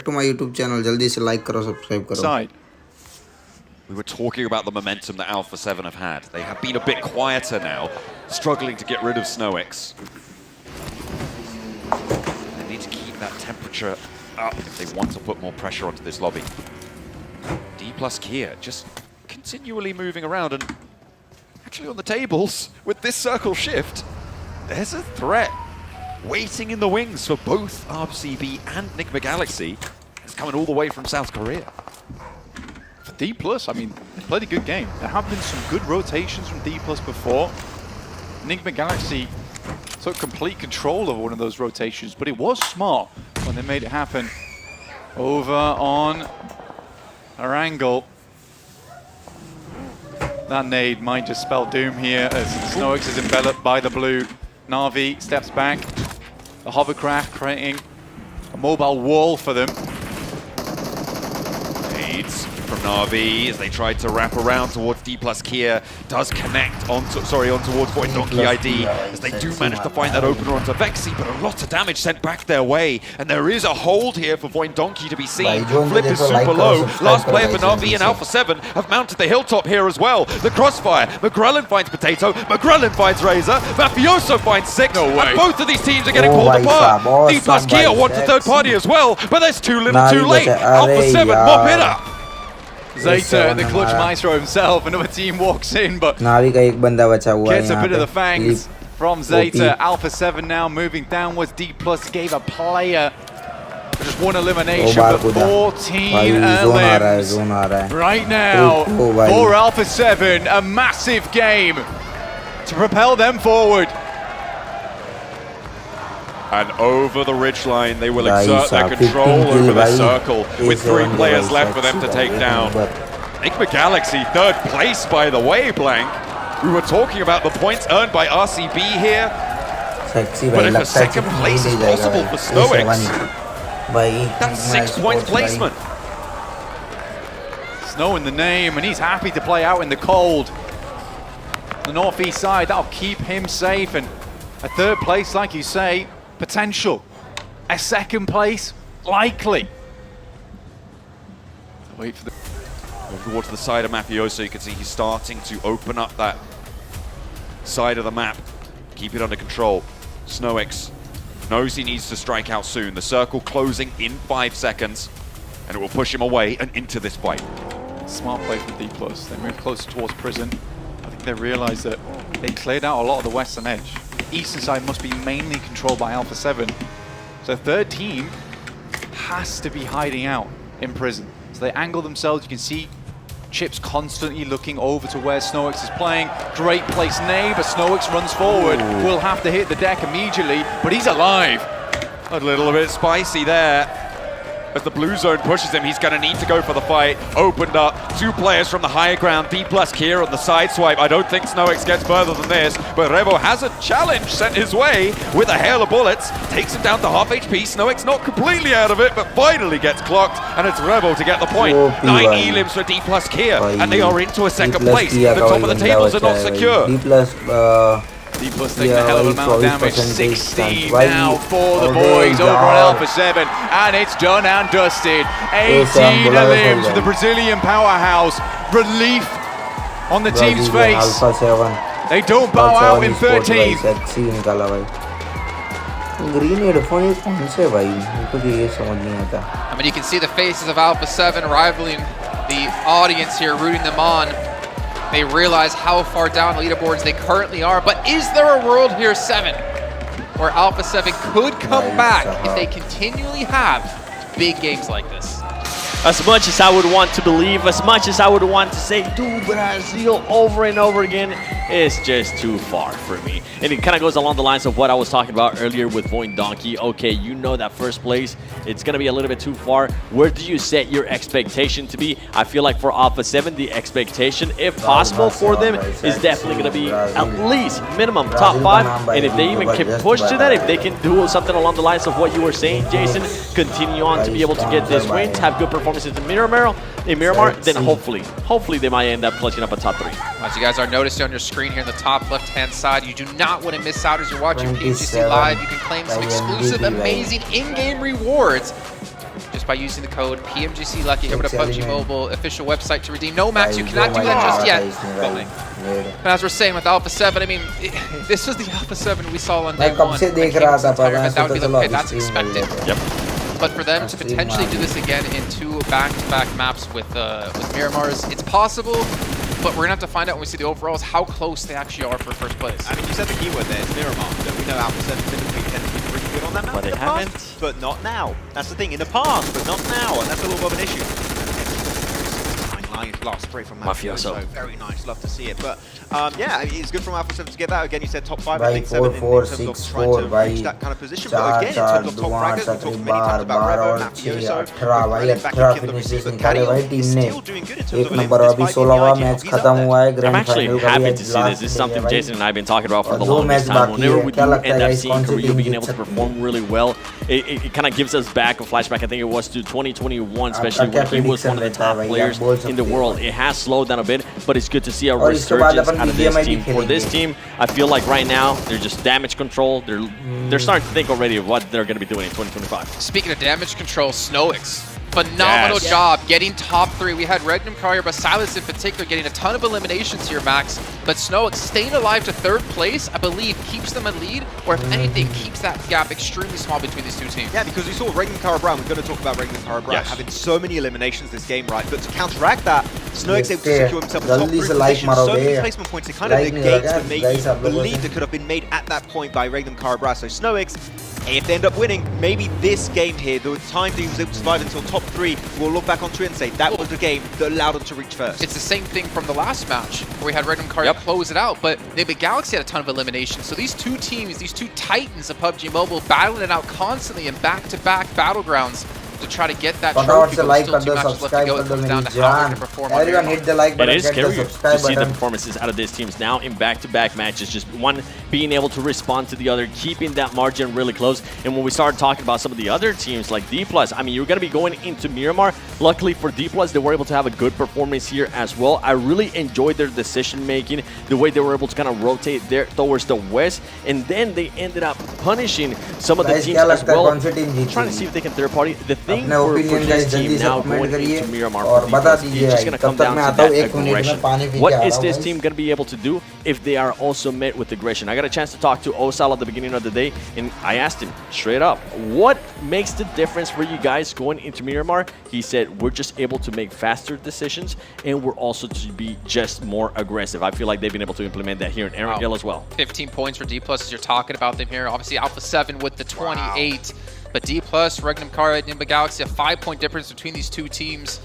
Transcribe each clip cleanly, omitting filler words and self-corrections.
to my YouTube channel. जल्दी से like करो, subscribe करो. Side. We were talking about the momentum that Alpha 7 have had. They have been a bit quieter now, struggling to get rid of SnowX. They need to keep that temperature up if they want to put more pressure onto this lobby. D plus Kia just continually moving around, and actually on the tables, with this circle shift, there's a threat waiting in the wings for both RCB and Enigma Galaxy. It's coming all the way from South Korea. For D+, I mean, they played a good game. There have been some good rotations from D+ before. Enigma Galaxy took complete control of one of those rotations, but it was smart when they made it happen. Over on Arangle. That nade might just spell doom here as SnowX is enveloped by the blue. Na'Vi steps back. The hovercraft creating a mobile wall for them. Nades from Na'Vi as they tried to wrap around towards D plus Kia. Does connect on towards Void Donkey ID as they do manage to find that opener onto Vexy, but a lot of damage sent back their way. And there is a hold here for Void Donkey to be seen. Flip is super low. Last player for Na'Vi and Alpha 7 have mounted the hilltop here as well. The crossfire. McGrellan finds Potato. McGrellan finds Razor. Mafioso finds 6. No way. And both of these teams are getting pulled apart. D plus Kia want a third party as well, but there's too little too late. Alpha 7 mop it up. Zeta, the clutch maestro himself, another team walks in, but नावी का एक बंदा बचा हुआ है gets a यहाँ bit of the पे. fangs from Zeta. Alpha 7 now moving downwards. D plus gave a player just one elimination, but 14 elims. Right now, for Alpha 7, a massive game to propel them forward. And over the ridgeline, they will exert their control over the circle with 3 players left for them to take down. Enigma Galaxy, 3rd place, by the way, Blank. We were talking about the points earned by RCB here, but if a 2nd place is possible for SnowX, that's 6 points placement. Snow in the name, and he's happy to play out in the cold. The northeast side, that'll keep him safe, and a 3rd place, like you say, potential. A 2nd place, likely. Wait for the... Over towards the side of Mafioso, you can see he's starting to open up that side of the map. Keep it under control. SnowX knows he needs to strike out soon. The circle closing in 5 seconds, and it will push him away and into this fight. Smart play from D+. They move closer towards prison. I think they realize that they cleared out a lot of the western edge. Eastern side must be mainly controlled by Alpha 7. So 3rd team has to be hiding out in prison. So they angle themselves. You can see Chips constantly looking over to where SnowX is playing. Great place nade, but SnowX runs forward. Will have to hit the deck immediately, but he's alive. A little bit spicy there. As the blue zone pushes him, he's going to need to go for the fight. Opened up, 2 players from the higher ground. D plus Kia on the side swipe. I don't think SnowX gets further than this, but Revo has a challenge sent his way with a hail of bullets. Takes him down to half HP. SnowX not completely out of it, but finally gets clocked, and it's Revo to get the point. 9 elims for D plus Kia, and they are into a 2nd place. The top of the tables are not secure. D plus taking a hell of a amount of damage. 16 now for the boys over on Alpha 7. And it's done and dusted. 18 elims for the Brazilian powerhouse. Relief on the team's face. They don't bow out in 13th. I mean, you can see the faces of Alpha 7 rivaling the audience here, rooting them on. They realize how far down the leaderboards they currently are, but is there a world here, 7, where Alpha 7 could come back if they continually have big games like this? As much as I would want to believe, as much as I would want to say, do Brazil over and over again, it's just too far for me. And it kind of goes along the lines of what I was talking about earlier with Void Donkey. Okay, you know that 1st place, it's going to be a little bit too far. Where do you set your expectation to be? I feel like for Alpha 7, the expectation, if possible for them, is definitely going to be at least minimum top 5. And if they even can push to that, if they can do something along the lines of what you were saying, Jason, continue on to be able to get this win, have good performances in Miramar, then hopefully they might end up clutching up a top 3. As you guys are noticing on your screen here in the top left-hand side, you do not want to miss out as you're watching PMGC Live. You can claim some exclusive, amazing in-game rewards. Just match by using the code PMGC Lucky over to PUBG Mobile official website to redeem. No, Max, you cannot do that just yet. But as we're saying with Alpha 7, I mean, this was the Alpha 7 we saw on day one. That would be like, okay, that's expected. Yep. But for them to potentially do this again in 2 back-to-back maps with Miramar's, it's possible. But we're going to have to find out when we see the overalls how close they actually are for first place. I mean, you said the keyword there, it's Miramar. So we know Alpha 7 typically tend to be pretty good on that map But in they the past, but not now. That's the thing, in the past, but not now, and that's a little bit of an issue. Nice last spray from Mafioso. Very nice, love to see it. But yeah, I mean, it's good from Alpha 7 to get that. Again, you said top 5, I think 7 in terms of trying to reach that kind of position. But again, in terms of top fraggers, we talked many times about Revo, Mafioso, still doing good in terms of I'm actually happy to see this. This is something Jason and I have been talking about for the longest time. Whenever we do end up seeing Korea being able to perform really well, it kind of gives us back a flashback. I think it was to 2021, especially when he was one of the top players in the world. It has slowed down a bit, but it's good to see a resurgence out of this team. For this team, I feel like right now they're just damage control. They're starting to think already of what they're going to be doing in 2025. Speaking of damage control, Snowix. Phenomenal job getting top 3. We had Regnum Carrier, but Silas in particular getting a ton of eliminations here, Max. But Snowix staying alive to 3rd place, I believe, keeps them in lead, or if anything, keeps that gap extremely small between these 2 teams. Yeah, because we saw Regnum Cara Brown, we're going to talk about Regnum Cara Brown having so many eliminations this game, right? But to counteract that, Snowix able to secure himself a top 3 position, so many placement points, it kind of negates the lead that could have been made at that point by Regnum Cara Brown. So Snowix, if they end up winning, maybe this game here, the time that he was able to survive until top 3, we'll look back onto it and say that was the game that allowed them to reach first. It's the same thing from the last match where we had Regnum Carrier close it out, but the Galaxy had a ton of eliminations. So these 2 teams, these 2 titans of PUBG Mobile, battling it out constantly in back-to-back battlegrounds to try to get that trophy. Still 2 matches left to go. It comes down to how they're going to perform. Everyone hit the like button. It is scary to see the performances out of these teams now in back-to-back matches. Just one being able to respond to the other, keeping that margin really close. And when we started talking about some of the other teams like D+, I mean, you're going to be going into Miramar. Luckily for D+, they were able to have a good performance here as well. I really enjoyed their decision-making, the way they were able to kind of rotate there towards the west. And then they ended up punishing some of the teams as well, trying to see if they can third-party. The thing for this team now going into Miramar is just going to come down to that aggression. What is this team going to be able to do if they are also met with aggression? I got a chance to talk to Osal at the beginning of the day, and I asked him straight up, what makes the difference for you guys going into Miramar? He said, we're just able to make faster decisions, and we're also to be just more aggressive. I feel like they've been able to implement that here in Erangel as well. 15 points for D+, as you're talking about them here. Obviously, Alpha 7 with the 28. But D+, Regnum Carrier, Nimba Galaxy, a 5-point difference between these 2 teams.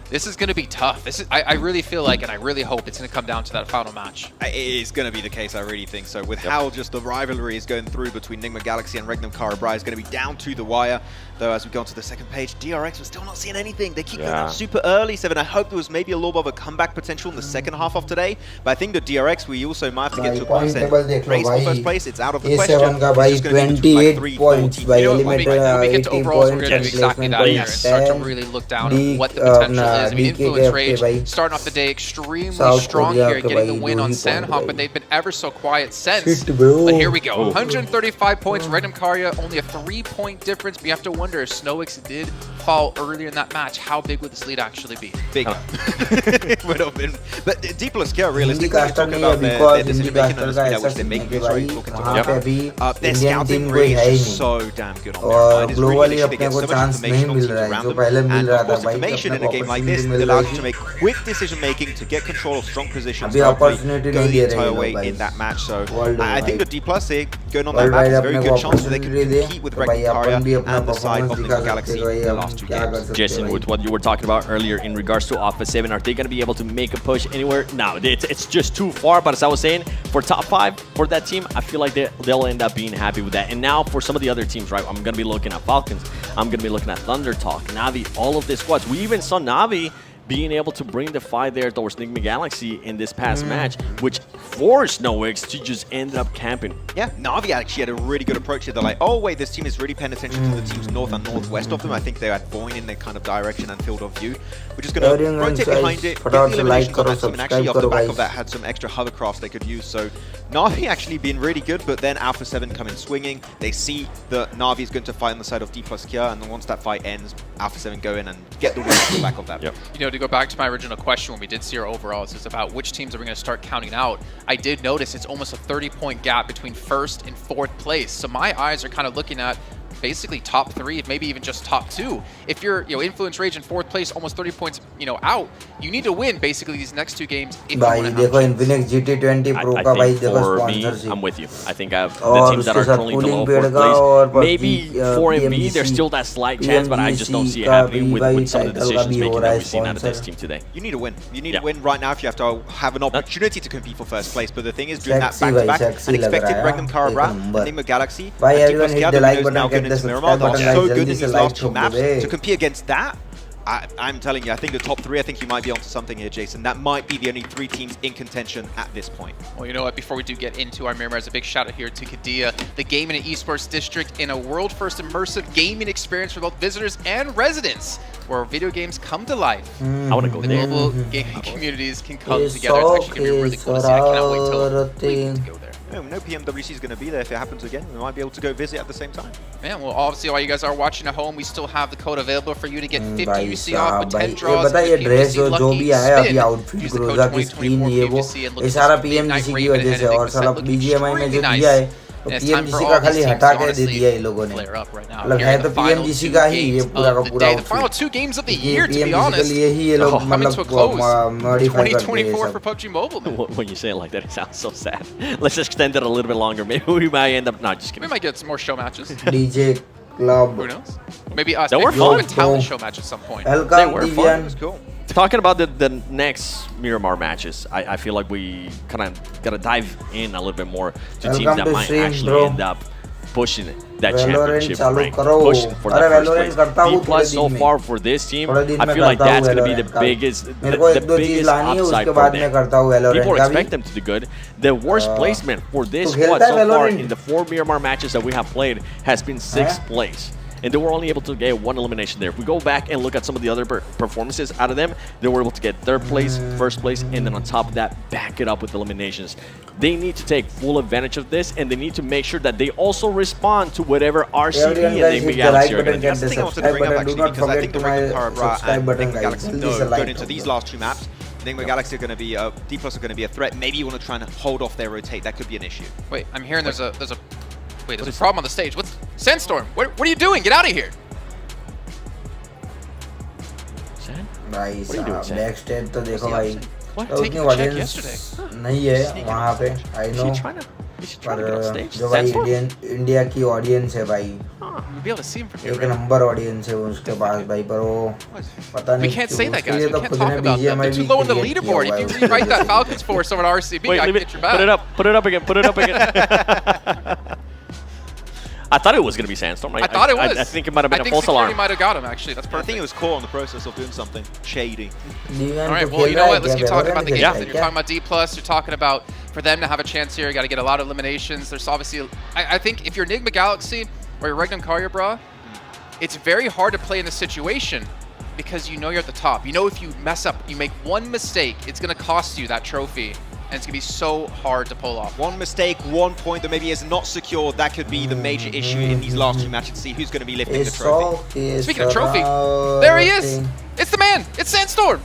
This is going to be tough. I really feel like, and I really hope it's going to come down to that final match. It is going to be the case, I really think so. With how just the rivalry is going through between Nigma Galaxy and Regnum Cara Brown is going to be down to the wire. Though as we go on to the second page, DRX, we're still not seeing anything. They keep going out super early, Seven. I hope there was maybe a little bit of a comeback potential in the second half of today. But I think the DRX, we also might have to get to a point and race for first place. It's out of the question. It's just going to be 28 points. You know, when we get to overalls, we're going to do exactly that here and start to really look down on what the potential is. I mean, Influence Rage starting off the day extremely strong here, getting the win on Sandhawk, but they've been ever so quiet since. But here we go. 135 points, Regnum Carrier, only a 3-point difference. But you have to wonder if Snowix did fall earlier in that match, how big would this lead actually be? Big. It would have been. But D+, realistically, we're talking about their decision-making on the speed at which they're making moves, right? Their scouting range is so damn good on their mind. It's really they get so much information on teams around them. And of course, information in a game like this that allows you to make quick decision-making, to get control of strong positions, to hopefully go the entire way in that match. So I think the D+, going on that map is a very good chance that they can compete with Regnum Carrier and the side of Nigma Galaxy in the last 2 games. Jason, with what you were talking about earlier in regards to Alpha 7, are they going to be able to make a push anywhere? No, it's just too far. But as I was saying, for top 5 for that team, I feel like they'll end up being happy with that. And now for some of the other teams, right, I'm going to be looking at Falcons. I'm going to be looking at Thunder Talk, Navi, all of the squads. We even saw Navi being able to bring the fight there towards Nigma Galaxy in this past match, which forced Snowix to just end up camping. Yeah, Navi actually had a really good approach here. They're like, oh wait, this team is really paying attention to the teams north and northwest of them. I think they had Boyne in their kind of direction and field of view. We're just going to rotate behind it, get the eliminations on that team, and actually off the back of that had some extra hovercrafts they could use. So Na'Vi actually been really good, but then Alpha 7 come in swinging. They see that Na'Vi is going to fight on the side of D plus Kia, and then once that fight ends, Alpha 7 go in and get the win off the back of that. Yep. You know, to go back to my original question when we did see our overalls, it's about which teams are we going to start counting out. I did notice it's almost a 30-point gap between 1st and 4th place. So my eyes are kind of looking at basically top 3, maybe even just top 2. If you're, Influence Rage in 4th place, almost 30 points, out, you need to win basically these next 2 games. If you want to have Infinix GT20 Pro I का भाई think देखो for me, sponsorship. I'm with you. I think the teams that are currently below 4th place, maybe 4MB, there's still that slight chance, but I just don't see it happening with some of the decisions making that we've seen out of this team today. You need to win. You need to win right now if you have to have an opportunity to compete for 1st place. But the thing is, doing that back-to-back, unexpected Regnum Karabra, Enigma Galaxy, Why and everyone D+K, hit the the like winners button, now going get the into Miramar. subscribe They're button, so guys, good in jaldi these se last like 2 ठोक maps. They. To compete against that, I'm telling you, I think the top 3, I think you might be onto something here, Jason. That might be the only 3 teams in contention at this point. Well, you know what? Before we do get into our Miramars, a big shout out here to Kadia, the Gaming and Esports District, in a world-first immersive gaming experience for both visitors and residents, where video games come to life. I want to go The there. global gaming communities can come together. It's actually going to be really cool to see. I cannot wait till to go there. No PMWC is going to be there if it happens again. We might be able to go visit at the same time. Man, well, obviously, while you guys are watching at home, we still have the code available for you to get 50 भाई UC off with 10 ये draws. बता ये with dress PMGC जो भी आया अभी Lucky outfit Spin. Use the code Groza की screen 2024 ये वो PMGC and look ये at सारा this Midnight PMGC की Raven वजह से and और it साला looks BGMI में जो extremely दिया है nice. तो And it's time for PMGC all का these खाली teams हटा to के दे honestly दिया ये लोगों ने flare up right now. मतलब Here है are तो the final PMGC 2 का ही ये games पूरा का of the पूरा day. The final outfit 2 games of the ये year, to be PMGC के honest. लिए ही ये लोग Coming to a close. मतलब मॉडिफाई करते हैं 2024 सब for PUBG Mobile. Man. When you say it like that, it sounds so sad. Let's extend it a little bit longer. Maybe we might end up. No, just We kidding. might get some more show matches. DJ Club Who knows? Maybe us. That Maybe were we'll fun. even talent show match at some point. Welcome were fun. Divian That's cool. Talking about the next Miramar matches, I feel like we kind of got to dive in a little bit more to teams Welcome that to might stream, actually bro. end up pushing that Valorant championship चालू rank, करो। pushing for अरे that first Valorant place. करता हूँ B plus थोड़े so दिन में। far for this team, थोड़े दिन I में feel like करता हूँ that's going to be the Valorant का। biggest, मेरे को the एक दो चीज biggest लानी है upside उसके for बाद में them. करता हूँ Valorant People का expect भी them to do good. The worst placement for this खेलता squad है so far Valorant? in the 4 Miramar matches that we have played has been 6th place. And they were only able to get 1 elimination there. If we go back and look at some of the other performances out of them, they were able to get 3rd place, 1st place, and then on top of that, back it up with eliminations. They need to take full advantage of this, and they need to make sure that they also respond to whatever RCB Everyone and guys Enigma hit the Galaxy like are going button, to do. get That's the the thing I wanted to subscribe bring up button. Do actually, not because I forget think to the my Regnum Karabra subscribe and button Enigma guys. Galaxy जल्दी know से going like into ठोक these दो। last 2 maps, Enigma Galaxy are going to be, D plus are going to be a threat. Maybe you want to try and hold off their rotate. That could be an issue. Wait, I'm hearing there's a problem on the stage. What's Sandstorm? What are you doing? Get out of here! भाई What are you doing, साहब Sam? Back stage तो देखो भाई What? तो Taking उतनी a check audience yesterday. नहीं है वहाँ पे I Is no she trying to get on पर stage? जो भाई Sandstorm? इंडिया की ऑडियंस है भाई You'll be able to see him from here. एक right? नंबर ऑडियंस है उसके पास भाई पर वो पता We नहीं can't क्यों, say that, उसके guys. लिए We तो can't खुद talk ने about them. BGMI They're too भी low on the create किया leaderboard. हुआ If है you उसके rewrite that लिए। Falcons force over to RCB, Wait, I leave can it. get your back. Put it up. Put it up again. Put it up again. I thought it was going to be Sandstorm. I thought it was. I think it might have been I a think false security alarm. might have got him, actually. That's I perfect. think it was caught on the process of doing something shady. Divian All right, तो well, खेल you रहा know है what? Let's क्या keep talking Valorant about the खेलता games. है Then you're क्या? talking about D+. You're talking about for them to have a chance here, you got to get a lot of eliminations. There's obviously, I think if you're Enigma Galaxy or you're Regnum Karabra, it's very hard to play in this situation because you know you're at the top. You know if you mess up, you make one mistake, it's going to cost you that trophy. And it's going to be so hard to pull off. One mistake, 1 point that maybe is not secured, that could be the major issue in these last 2 matches. See who's going to be lifting the trophy. Speaking of trophy, there he is. It's the man. It's Sandstorm.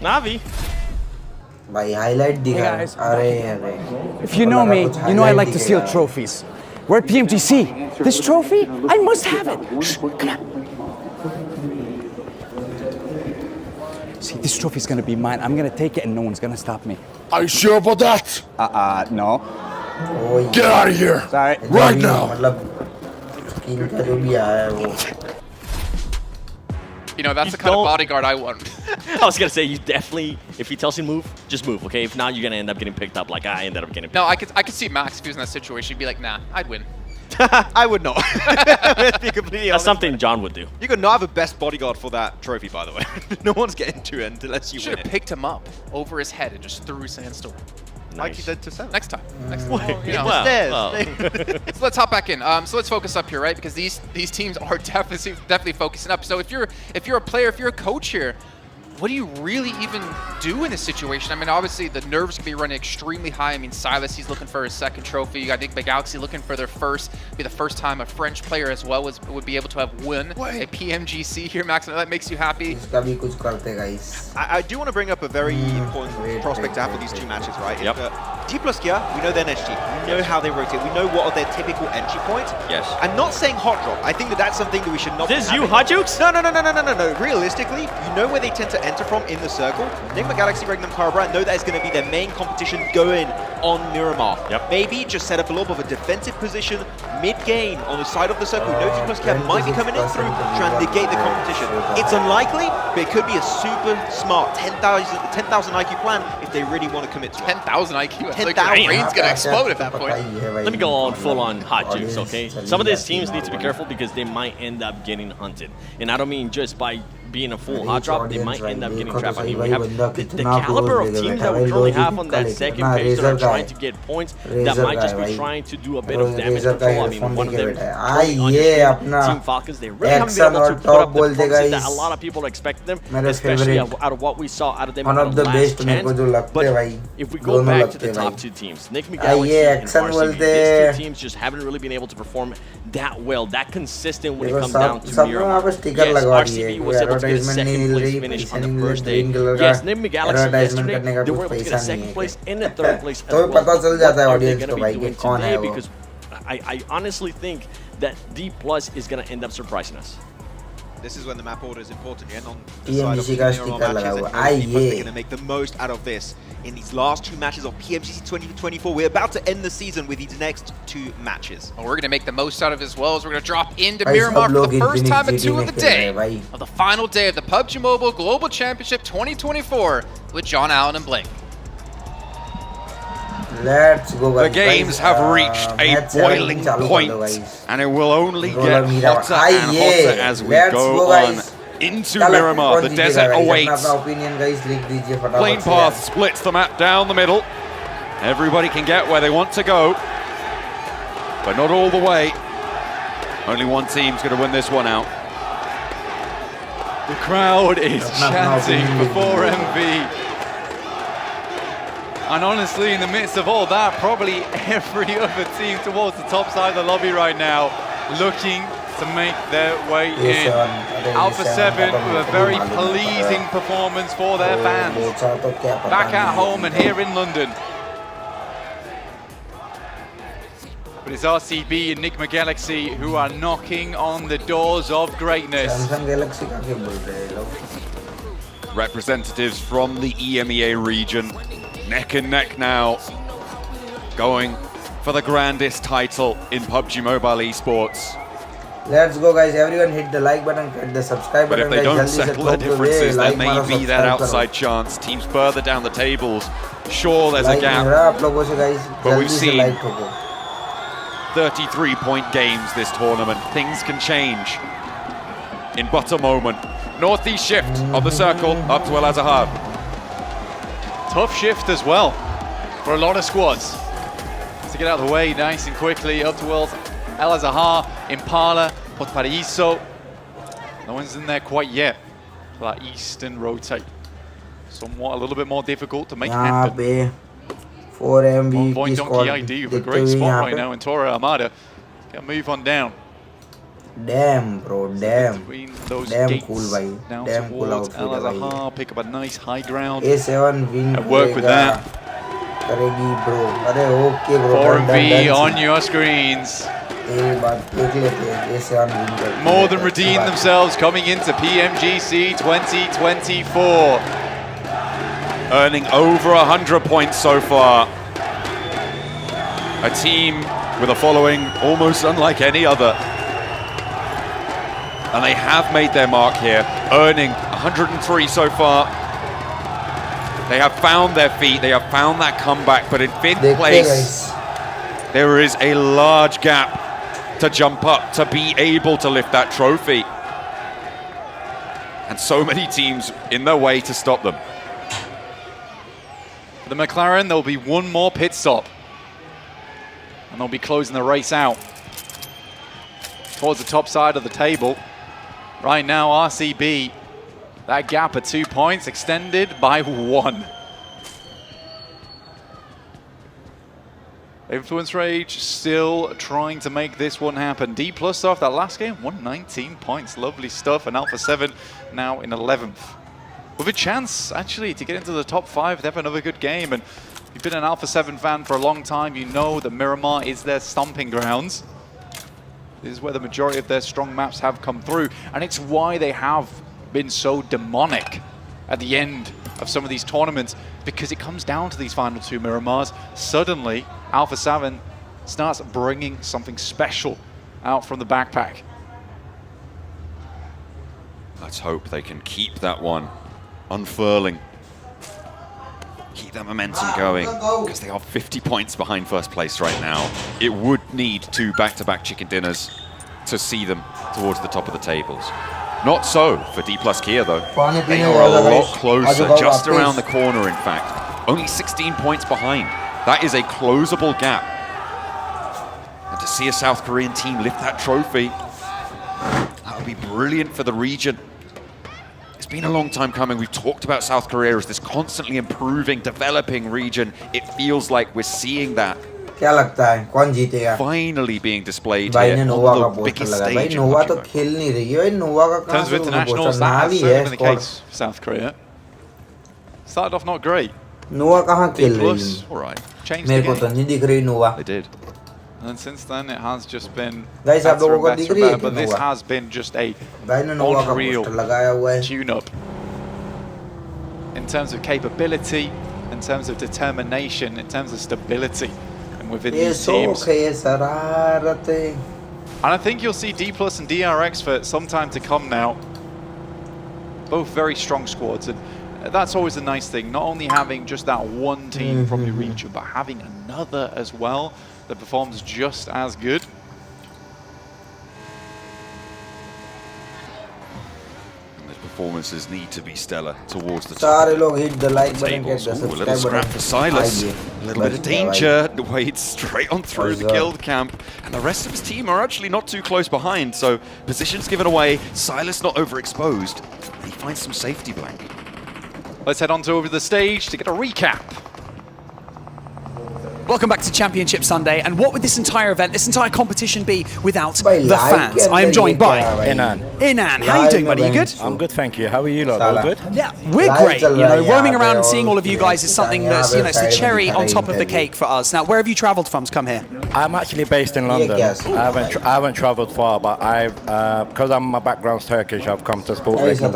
Navi. भाई highlight दिखा Hey guys. अरे अरे If you know me, you know I like to steal trophies. We're at PMGC. This trophy, I must have it. Shh, come on. See, this trophy's gonna be mine. I'm gonna take it and no one's gonna stop me. Are you sure about that? No. Get out of here! Sorry. Right now! मतलब skin का जो भी आया है वो You know, that's You the kind of don't- bodyguard I want. I was going to say, you definitely, if he tells you to move, just move, okay? If not, you're going to end up getting picked up like I ended up getting picked No, up. I could see Max if he was in that situation. He'd be like, nah, I'd win. I would not. Let's be completely That's honest. something John would do. You could not have a best bodyguard for that trophy, by the way. No one's getting to it unless you Should win have it. picked him up over his head and just threw Sandstorm. Like Nice. you did to Seven. Next time. Next time. Well, You know. well. So let's hop back in. So let's focus up here, right? Because these teams are definitely focusing up. So if you're a player, if you're a coach here, what do you really even do in this situation? I mean, obviously the nerves can be running extremely high. I mean, Silas, he's looking for his second trophy. You got Big Galaxy looking for their first, be the first time a French player as well would be able to have won a PMGC here, Max. And that makes you happy. I do want to bring up a very important prospect to have for these two matches, right? Yep. D+Kia, we know their energy team. We know how they rotate. We know what are their typical entry points. Yes. I'm not saying hot drop. I think that that's something that we should not This be you, having. Hot Jukes? No. Realistically, you know where they tend to enter from in the circle. Enigma Galaxy, Regnum Carabrand know that is going to be their main competition going on Miramar. Yep. Maybe just set up a little bit of a defensive position mid-game on the side of the circle. No D+Kia might be coming in through, trying to negate the competition. It's unlikely, but it could be a super smart 10,000 IQ plan if they really want to commit to it. 10,000 IQ. I feel like 10,000. their brain's going to explode at that point. Let me go on full on Hot Juice, okay? Some of these teams need to be careful because they might end up getting hunted. And I don't mean just by being a full hot drop, they might end up getting trapped. I mean, we have the caliber of teams that we currently have on that second page that are trying to get points that might just be trying to do a bit of damage control. I mean, one of them Team Falcons, they really haven't been able to put up the proxy that a lot of people expect them, especially out of what we saw out of them in the last chance. But if we go back to the top two teams, Enigma Galaxy and RCB, these two teams just haven't really been able to perform that well, that consistent when it comes down to Miramar. Yes, RCB was able to get a second place finish on the first day. Yes, Enigma Galaxy yesterday, they were able to get a second place and a third place as well. What are they going to be doing today? Because I honestly think that D+ is going to end up surprising us. This is when the map order is important, yeah? On the side of the Miramar matches, and they're going to make the most out of this in these last two matches of PMGC 2024. We're about to end the season with these next two matches. Well, we're going to make the most out of it as well as we're going to drop into Miramar for the first time at 2 of the day of the final day of the PUBG Mobile Global Championship 2024 with John Allen and Blake. Let's go, guys. The games have reached a boiling point, and it will only get hotter and hotter as we go on into Miramar. The desert awaits. Plane path splits the map down the middle. Everybody can get where they want to go, but not all the way. Only one team's going to win this one out. The crowd is chanting before MV. And honestly, in the midst of all that, probably every other team towards the top side of the lobby right now looking to make their way in. Alpha 7 with a very pleasing performance for their fans. Back at home and here in London. But it's RCB and Enigma Galaxy who are knocking on the doors of greatness. Representatives from the EMEA region, neck and neck now, going for the grandest title in PUBG Mobile Esports. Let's go, guys. Everyone hit the like button, hit the subscribe But button. if they don't settle their differences, there may like be that outside chance. Teams further down the tables, sure, there's a gap. But we've seen 33-point games this tournament. Things can change in but a moment. Northeast shift of the circle up to El Azahar. Tough shift as well for a lot of squads. To get out of the way nice and quickly up towards El Azahar, Impala, Potparaíso. No one's in there quite yet for that eastern rotate. Somewhat a little bit more difficult to make happen. 4 One MVP point squad. Donkey ID with a great spot right now in Tora Armada. Can move on down. Damn, bro, damn. Between those Damn gates, cool, bhai. down Damn cool towards outfit, El bhai. Azahar, pick up a nice high ground. A7 win And work with that. करेगी bro. अरे okay bro. 4V on your screens. More than redeemed themselves coming into PMGC 2024. Earning over 100 points so far. A team with a following almost unlike any other. And they have made their mark here, earning 103 so far. They have found their feet, they have found that comeback, but in 5th place, there is a large gap to jump up, to be able to lift that trophy. And so many teams in their way to stop them. For the McLaren, there'll be one more pit stop. And they'll be closing the race out towards the top side of the table. Right now, RCB That gap of 2 points extended by 1. Influence Rage still trying to make this one happen. D+ off that last game, 119 points. Lovely stuff. And Alpha 7 now in 11th. With a chance, actually, to get into the top 5. They have another good game. And if you've been an Alpha 7 fan for a long time, you know that Miramar is their stomping grounds. This is where the majority of their strong maps have come through. And it's why they have been so demonic at the end of some of these tournaments, because it comes down to these final 2 Miramars. Suddenly, Alpha 7 starts bringing something special out from the backpack. Let's hope they can keep that one unfurling. Keep that momentum going, because they are 50 points behind first place right now. It would need 2 back-to-back chicken dinners to see them towards the top of the tables. Not so for D+ Kia, though. They are a lot closer, just around the corner, in fact. Only 16 points behind. That is a closable gap. And to see a South Korean team lift that trophy, that would be brilliant for the region. It's been a long time coming. We've talked about South Korea as this constantly improving, developing region. It feels like we're seeing that finally being displayed here on the biggest stage in Pubg. In terms of internationals, that has certainly been the case for South Korea. Started off not great. D+, all right, changed the game. They did. And since then, it has just been better and better, but this has been just a unreal tune-up. In terms of capability, in terms of determination, in terms of stability, and within these teams. And I think you'll see D+ and DRX for some time to come now. Both very strong squads, and that's always a nice thing. Not only having just that one team from your region, but having another as well that performs just as good. And the performances need to be stellar towards the top of the tables. Ooh, a little scrap for Silas. A little bit of danger. Wades straight on through the guild camp. And the rest of his team are actually not too close behind. So positions given away. Silas not overexposed. And he finds some safety blank. Let's head on to over the stage to get a recap. Welcome back to Championship Sunday, and what would this entire event, this entire competition be without the fans? I am joined by Inan. How are you doing, buddy? You good? I'm good, thank you. How are you lot? All good? Yeah, we're great. You know, roaming around and seeing all of you guys is something that's, you know, it's the cherry on top of the cake for us. Now, where have you travelled from to come here? I'm actually based in London. I haven't travelled far, but I've because my background's Turkish, I've come to sport racing.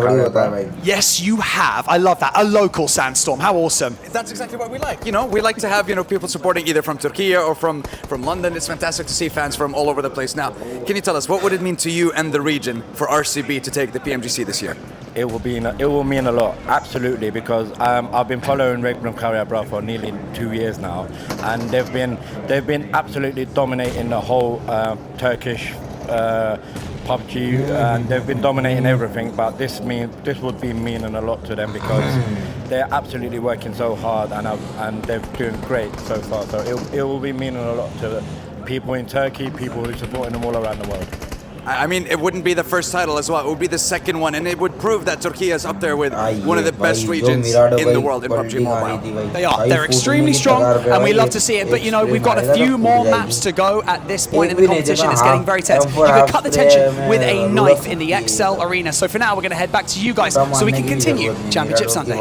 Yes, you have. I love that. A local sandstorm. How awesome! That's exactly what we like. You know, we like to have people supporting either from Turkey or from London. It's fantastic to see fans from all over the place. Now, can you tell us what would it mean to you and the region for RCB to take the PMGC this year? It will mean a lot, absolutely, because I've been following Ragnarok Carrier for nearly 2 years now, and they've been absolutely dominating the whole Turkish Pubg, and they've been dominating everything. But this would be meaning a lot to them because they're absolutely working so hard, and they're doing great so far. So it will be meaning a lot to people in Turkey, people who are supporting them all around the world. I mean, it wouldn't be the first title as well. It would be the second one, and it would prove that Turkey is up there with one of the best regions in the world in PUBG Mobile. They are. They're extremely strong, and we love to see it. But, you know, we've got a few more maps to go at this point in the competition. It's getting very tense. You could cut the tension with a knife in the XL arena. So for now, we're going to head back to you guys so we can continue Championship Sunday.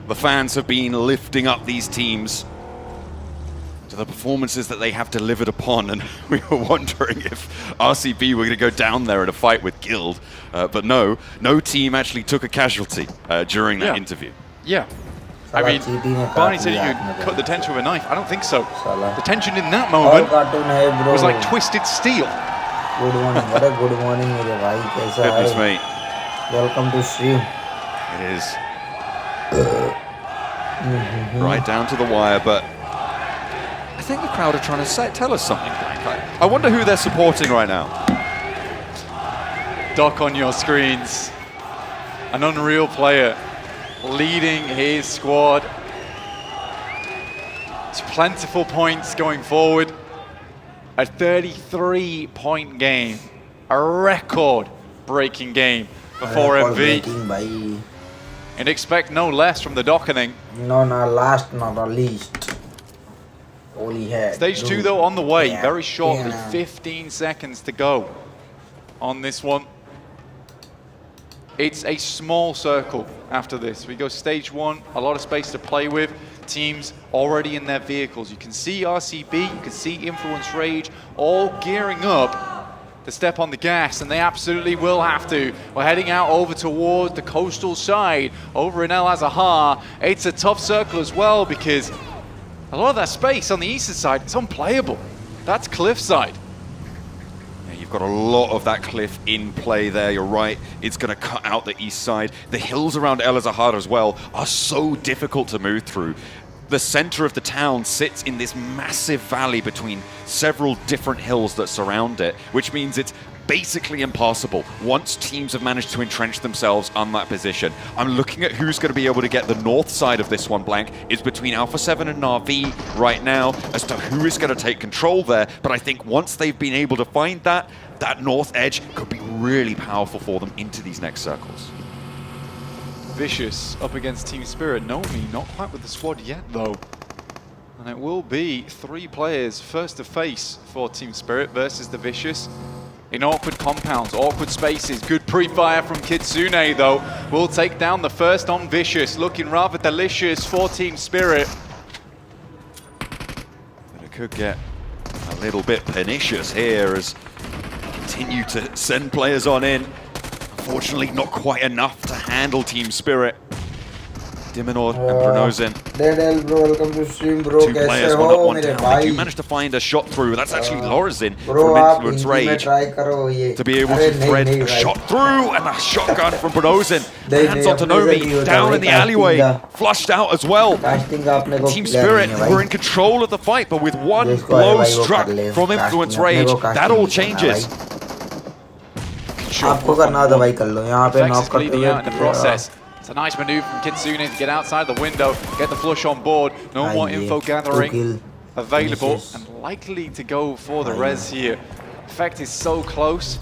The fans have been lifting up these teams to the performances that they have delivered upon, and we were wondering if RCB were going to go down there in a fight with Guild, but no team actually took a casualty during that interview. Yeah. I mean, Barney said you could cut the tension with a knife. I don't think so. The tension in that moment was like twisted steel. Good morning. What a good morning, Goodness me. Welcome to stream. It is. Right down to the wire, but I think the crowd are trying to tell us something, Blank. I wonder who they're supporting right now. Doc on your screens. An unreal player leading his squad. It's plentiful points going forward. A 33-point game. A record-breaking game for 4MV. And expect no less from the Dockening. No, last, not the least. Only had Stage 2 though on the way, very shortly, 15 seconds to go on this one. It's a small circle after this. We go stage 1, a lot of space to play with. Teams already in their vehicles. You can see RCB, you can see Influence Rage, all gearing up to step on the gas, and they absolutely will have to. We're heading out over towards the coastal side, over in El Azahar. It's a tough circle as well because a lot of that space on the eastern side is unplayable. That's cliffside. Yeah, you've got a lot of that cliff in play there, you're right. It's going to cut out the east side. The hills around El Azahar as well are so difficult to move through. The center of the town sits in this massive valley between several different hills that surround it, which means it's basically impossible once teams have managed to entrench themselves on that position. I'm looking at who's going to be able to get the north side of this one, Blank. It's between Alpha 7 and Na'Vi right now as to who is going to take control there, but I think once they've been able to find that north edge could be really powerful for them into these next circles. Vicious up against Team Spirit. Nomi not quite with the squad yet though. And it will be 3 players first to face for Team Spirit versus the Vicious. In awkward compounds, awkward spaces. Good pre-fire from Kitsune though. Will take down the first on Vicious. Looking rather delicious for Team Spirit. But it could get a little bit pernicious here as continue to send players on in. Unfortunately, not quite enough to handle Team Spirit. Diminor and Pronozin. Bro, welcome to stream, bro. 2 players, 1 up, 1 down. They do manage to find a shot through. That's actually Lorazin from Influence Rage to be able to thread a shot through, and a shotgun from Pronozin lands onto Nomi down in the alleyway, flushed out as well. Team Spirit were in control of the fight, but with 1 blow struck from Influence Rage, that all changes. Effectively leading out in the process. It's a nice maneuver from Kitsune to get outside the window, get the flush on board. No more info gathering available, and likely to go for the res here. Effect is so close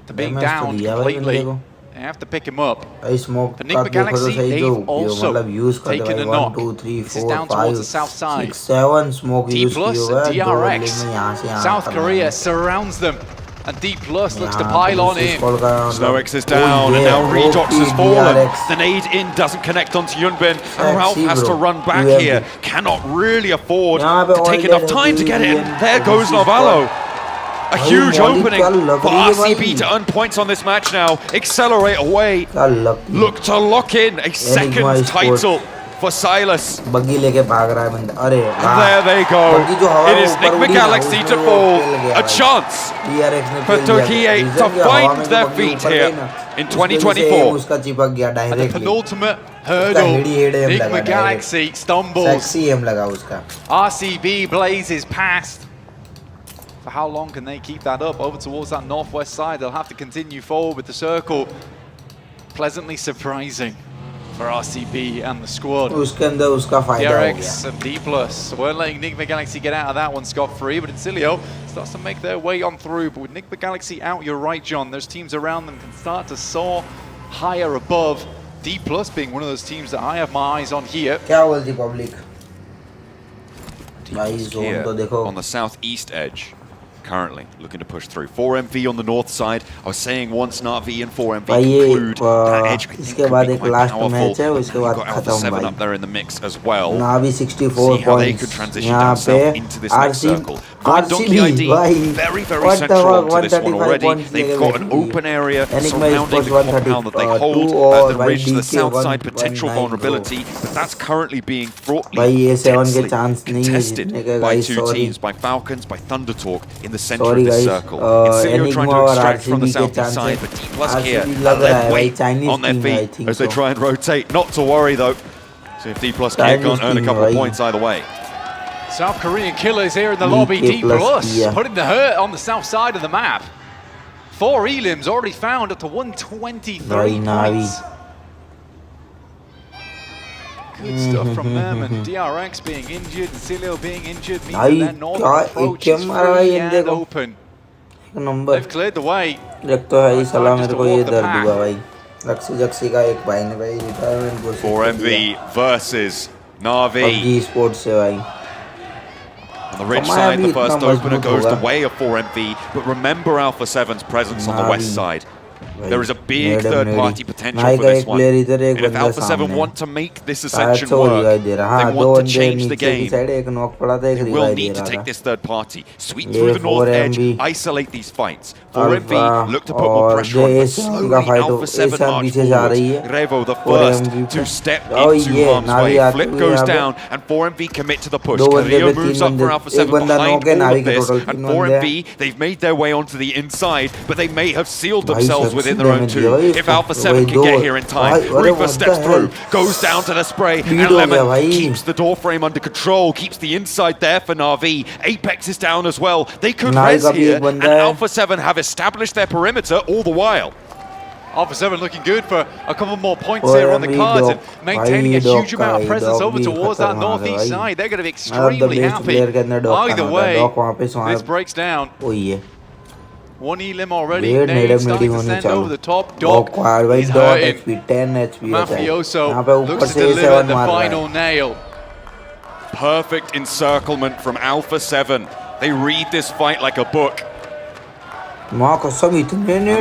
to being down completely. You have to pick him up. Enigma Galaxy, they've also taken a knock. This is down towards the south side. D+ and DRX. South Korea surrounds them. And D+ looks to pile on in. SnowX is down, and now Redox has fallen. The nade in doesn't connect onto Yunbin, and Ralph has to run back here. Cannot really afford to take enough time to get it. There goes Novalo. A huge opening for RCB to earn points on this match now. Accelerate away. Look to lock in a second title for Silas. And there they go. It is Enigma Galaxy to fall. A chance for Turkey to find their feet here in 2024. At the penultimate hurdle, Enigma Galaxy stumbles. RCB blazes past. For how long can they keep that up? Over towards that northwest side, they'll have to continue forward with the circle. Pleasantly surprising for RCB and the squad. DRX and D+ weren't letting Enigma Galaxy get out of that one scot-free, but Incilio starts to make their way on through. But with Enigma Galaxy out, you're right, John. Those teams around them can start to soar higher above. D+ being one of those teams that I have my eyes on here. On the southeast edge. Currently looking to push through. 4MV on the north side. I was saying once Na'Vi and 4MV conclude that edge, I think could be quite powerful. You've got Alpha 7 up there in the mix as well. See how they could transition down south into this next circle. Donkey ID very, very central to this one already. They've got an open area surrounding the compound that they hold. The ridge, the south side potential vulnerability, but that's currently being fraughtly, intensely contested by 2 teams, by Falcons, by Thunder Talk in the center of this circle. Incilio trying to extract from the southeast side, but D+ here are led weight on their feet as they try and rotate. Not to worry though. See if D+ can't earn a couple of points either way. South Korean killers here in the lobby. D+ putting the hurt on the south side of the map. 4 elims already found up to 123 points. Good stuff from them, and DRX being injured, Incilio being injured means that their northern approach is free and open. Number They've cleared the way. एक तो है ही सलाह मेरे को ये दर्द हुआ भाई रक्सी जक्सी का एक भाई ने भाई रिटायरमेंट घोषित कर 4MV versus Na'Vi. PUBG sports से भाई On the ridge side, the first opener goes the way of 4MV, but remember Alpha 7's presence on the west side. There is a big third-party potential for this one. And if Alpha 7 want to make this ascension work, they want to change the game. They will need to take this third party, sweep through the north edge, isolate these fights. 4MV look to put more pressure on, but slowly Alpha 7 march forward. Revo the first to step into harm's way. Flip goes down, and 4MV commit to the push. Carrillo moves up for Alpha 7 behind all of this, and 4MV, they've made their way onto the inside, but they may have sealed themselves within their own two. If Alpha 7 can get here in time, Reaper steps through, goes down to the spray, and Lemon keeps the door frame under control, keeps the inside there for Na'Vi. Apex is down as well. They could res here, and Alpha 7 have established their perimeter all the while. Alpha 7 looking good for a couple more points here on the cards and maintaining a huge amount of presence over towards that northeast side. They're going to be extremely happy. Either way, this breaks down. One elim already, Nade starting to send over the top. Doc is hurting. 10 HP Mafioso looks to deliver the final nail. Perfect encirclement from Alpha 7. They read this fight like a book. And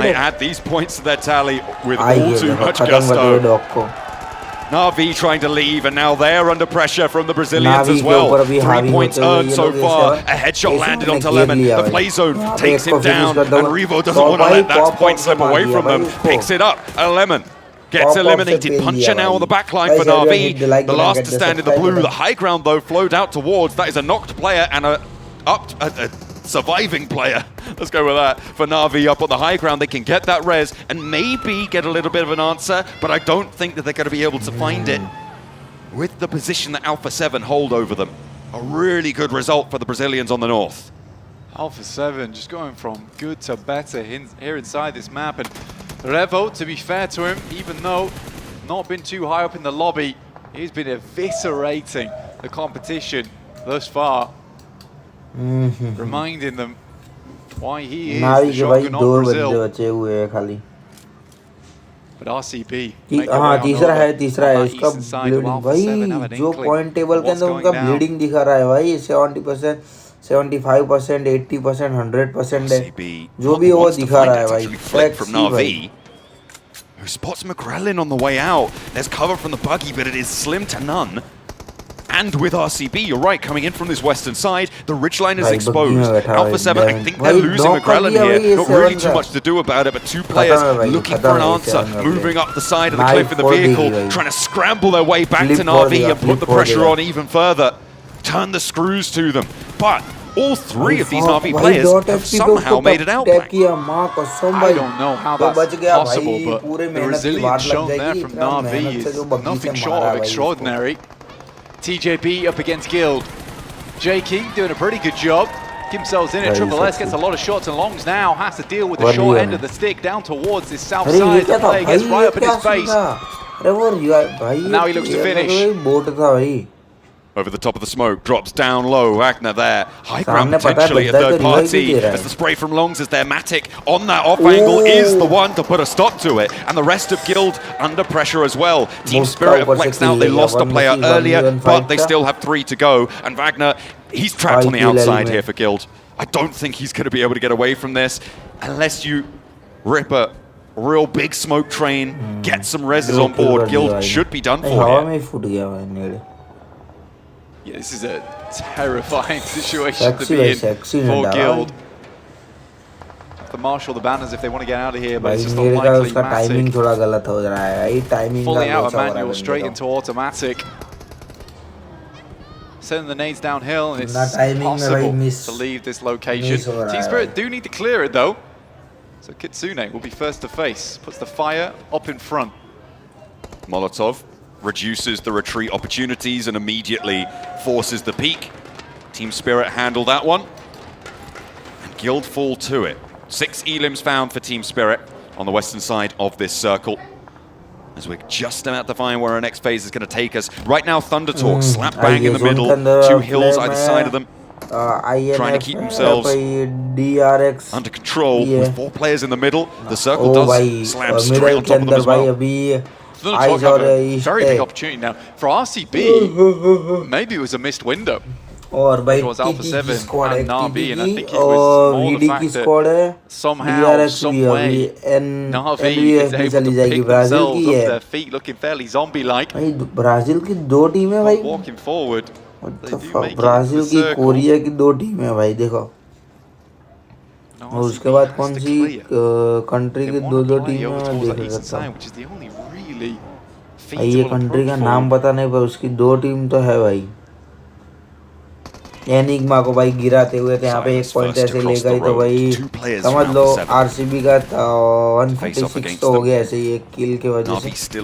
they add these points to their tally with all too much gusto. Na'Vi trying to leave, and now they're under pressure from the Brazilians as well. 3 points earned so far. A headshot landed onto Lemon. The play zone takes him down, and Revo doesn't want to let that point slip away from them. Picks it up, and Lemon gets eliminated. Puncher now on the back line for Na'Vi. The last to stand in the blue. The high ground, though, flowed out towards. That is a knocked player and a surviving player. Let's go with that. For Na'Vi up on the high ground, they can get that res and maybe get a little bit of an answer, but I don't think that they're going to be able to find it with the position that Alpha 7 hold over them. A really good result for the Brazilians on the north. Alpha 7 just going from good to better here inside this map, and Revo, to be fair to him, even though not been too high up in the lobby, he's been eviscerating the competition thus far. Reminding them why he is the shotgun of Brazil. But RCB तीसरा है उसका bleeding भाई जो point table के अंदर उनका bleeding दिखा रहा है भाई 70%, 75%, 80%, 100% है जो भी वो दिखा रहा है भाई. Who spots McGrellin on the way out? There's cover from the buggy, but it is slim to none. And with RCB, you're right, coming in from this western side, the ridgeline is exposed. Alpha 7, I think they're losing McGrellin here. Not really too much to do about it, but two players looking for an answer, moving up the side of the cliff in the vehicle, trying to scramble their way back to Na'Vi and put the pressure on even further. Turn the screws to them. But all three of these Na'Vi players have somehow made it out back. I don't know how that's possible, but the resilience shown there from Na'Vi is nothing short of extraordinary. TJB up against Guild. J King doing a pretty good job. Themselves in it. Triple S gets a lot of shots and longs now. Has to deal with the short end of the stick down towards this south side. The player gets right up in his face. Now he looks to finish. Over the top of the smoke, drops down low. Wagner there. High ground potentially a third party. As the spray from Longs is their Matic on that off angle is the one to put a stop to it. And the rest of Guild under pressure as well. Team Spirit have flexed out. They lost a player earlier, but they still have 3 to go. And Wagner, he's trapped on the outside here for Guild. I don't think he's going to be able to get away from this unless you rip a real big smoke train, get some reses on board. Guild should be done for here. Yeah, this is a terrifying situation to be in for Guild. The marshal the banners if they want to get out of here, but it's just unlikely. Fully out of manual, straight into automatic. Sending the nades downhill, and it's impossible to leave this location. Team Spirit do need to clear it though. So Kitsune will be first to face. Puts the fire up in front. Molotov reduces the retreat opportunities and immediately forces the peak. Team Spirit handle that one. And Guild fall to it. 6 elims found for Team Spirit on the western side of this circle. As we're just about to find where our next phase is going to take us. Right now, Thunder Talk slapped bang in the middle. 2 hills either side of them. trying to keep themselves DRX under control with 4 players in the middle. The circle Oh, does slam straight middle on के top of them अंदर as भाई well. अभी Thundertalk have a very big opportunity now. For RCB, maybe it was a missed window. और भाई It was Alpha TT 7 की squad है and Navi, and I think TT it was और more the VD fact की that squad है somehow, DRX some भी अभी way, Navi is NVF भी able चली to जाएगी pick ब्राजील themselves की up है their feet, looking fairly zombie-like. भाई ब्राजील की 2 टीम है भाई Walking forward, they do make it Brazil into the की circle. कोरिया की 2 टीम है भाई देखो और उसके बाद कौन सी कंट्री की 2 टीम है मैं देख सकता हूँ भाई ये कंट्री का नाम पता नहीं पर उसकी 2 टीम तो है भाई एनिग्मा को भाई गिराते हुए थे यहाँ पे 1 पॉइंट ऐसे ले गई तो भाई समझ लो आरसीबी का 156 तो हो गया ऐसे ही 1 किल के वजह से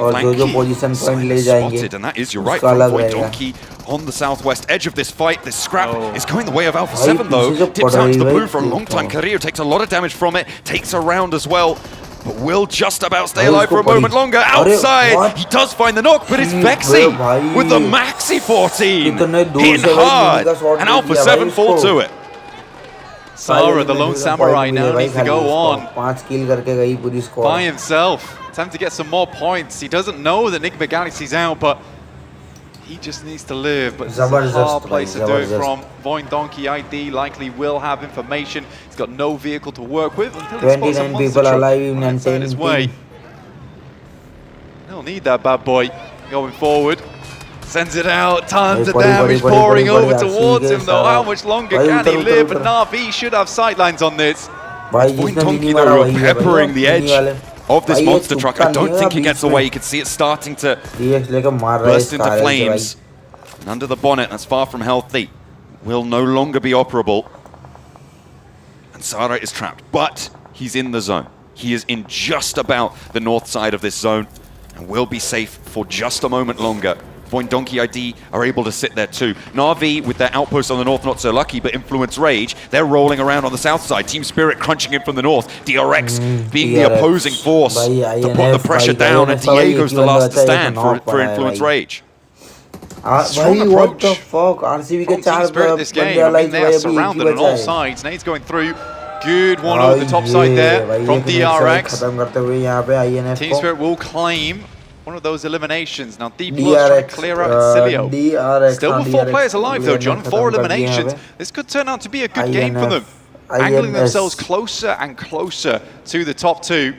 और जो पोजीशन पॉइंट ले जाएंगे उसका अलग रहेगा on the southwest edge of this fight. This scrap is going the way of Alpha 7 though. Dips out to the blue for a long time. Carrillo takes a lot of damage from it. Takes a round as well. But will just about stay alive for a moment longer. Outside, he does find the knock, but it's Vexy with the Maxi 14. Hit hard, and Alpha 7 fall to it. Sara, the lone samurai, now needs to go on 5 kill करके गई पूरी squad by himself. Time to get some more points. He doesn't know that Enigma Galaxy's out, but he just needs to live. But it's a hard place to do it from. Voin Donkey ID likely will have information. He's got no vehicle to work with until he spots a 29 monster people truck alive in inside his way. He'll need that bad boy going forward. Sends it out, tons of damage pouring over towards him though. How much longer can he live? And Navi should have sightlines on this. Voin Donkey though peppering the edge of this monster truck. I don't think he gets away. You can see it starting to burst into flames. And under the bonnet, that's far from healthy, will no longer be operable. And Sara is trapped, but he's in the zone. He is in just about the north side of this zone and will be safe for just a moment longer. Voin Donkey ID are able to sit there too. Navi, with their outpost on the north, not so lucky, but Influence Rage, they're rolling around on the south side. Team Spirit crunching in from the north. DRX being the opposing force to put the pressure down, and Diego's the last to stand for Influence Rage. Strong approach. What the fuck? RCB के 4 Spirit this game. I mean, they are surrounded on all sides. Nade's going through. Good one over the top side there from DRX. Team Spirit will claim one of those eliminations. Now D+ trying to clear out Incilio. Still with 4 players alive though, John. 4 eliminations. This could turn out to be a good game for them. Angling themselves closer and closer to the top 2.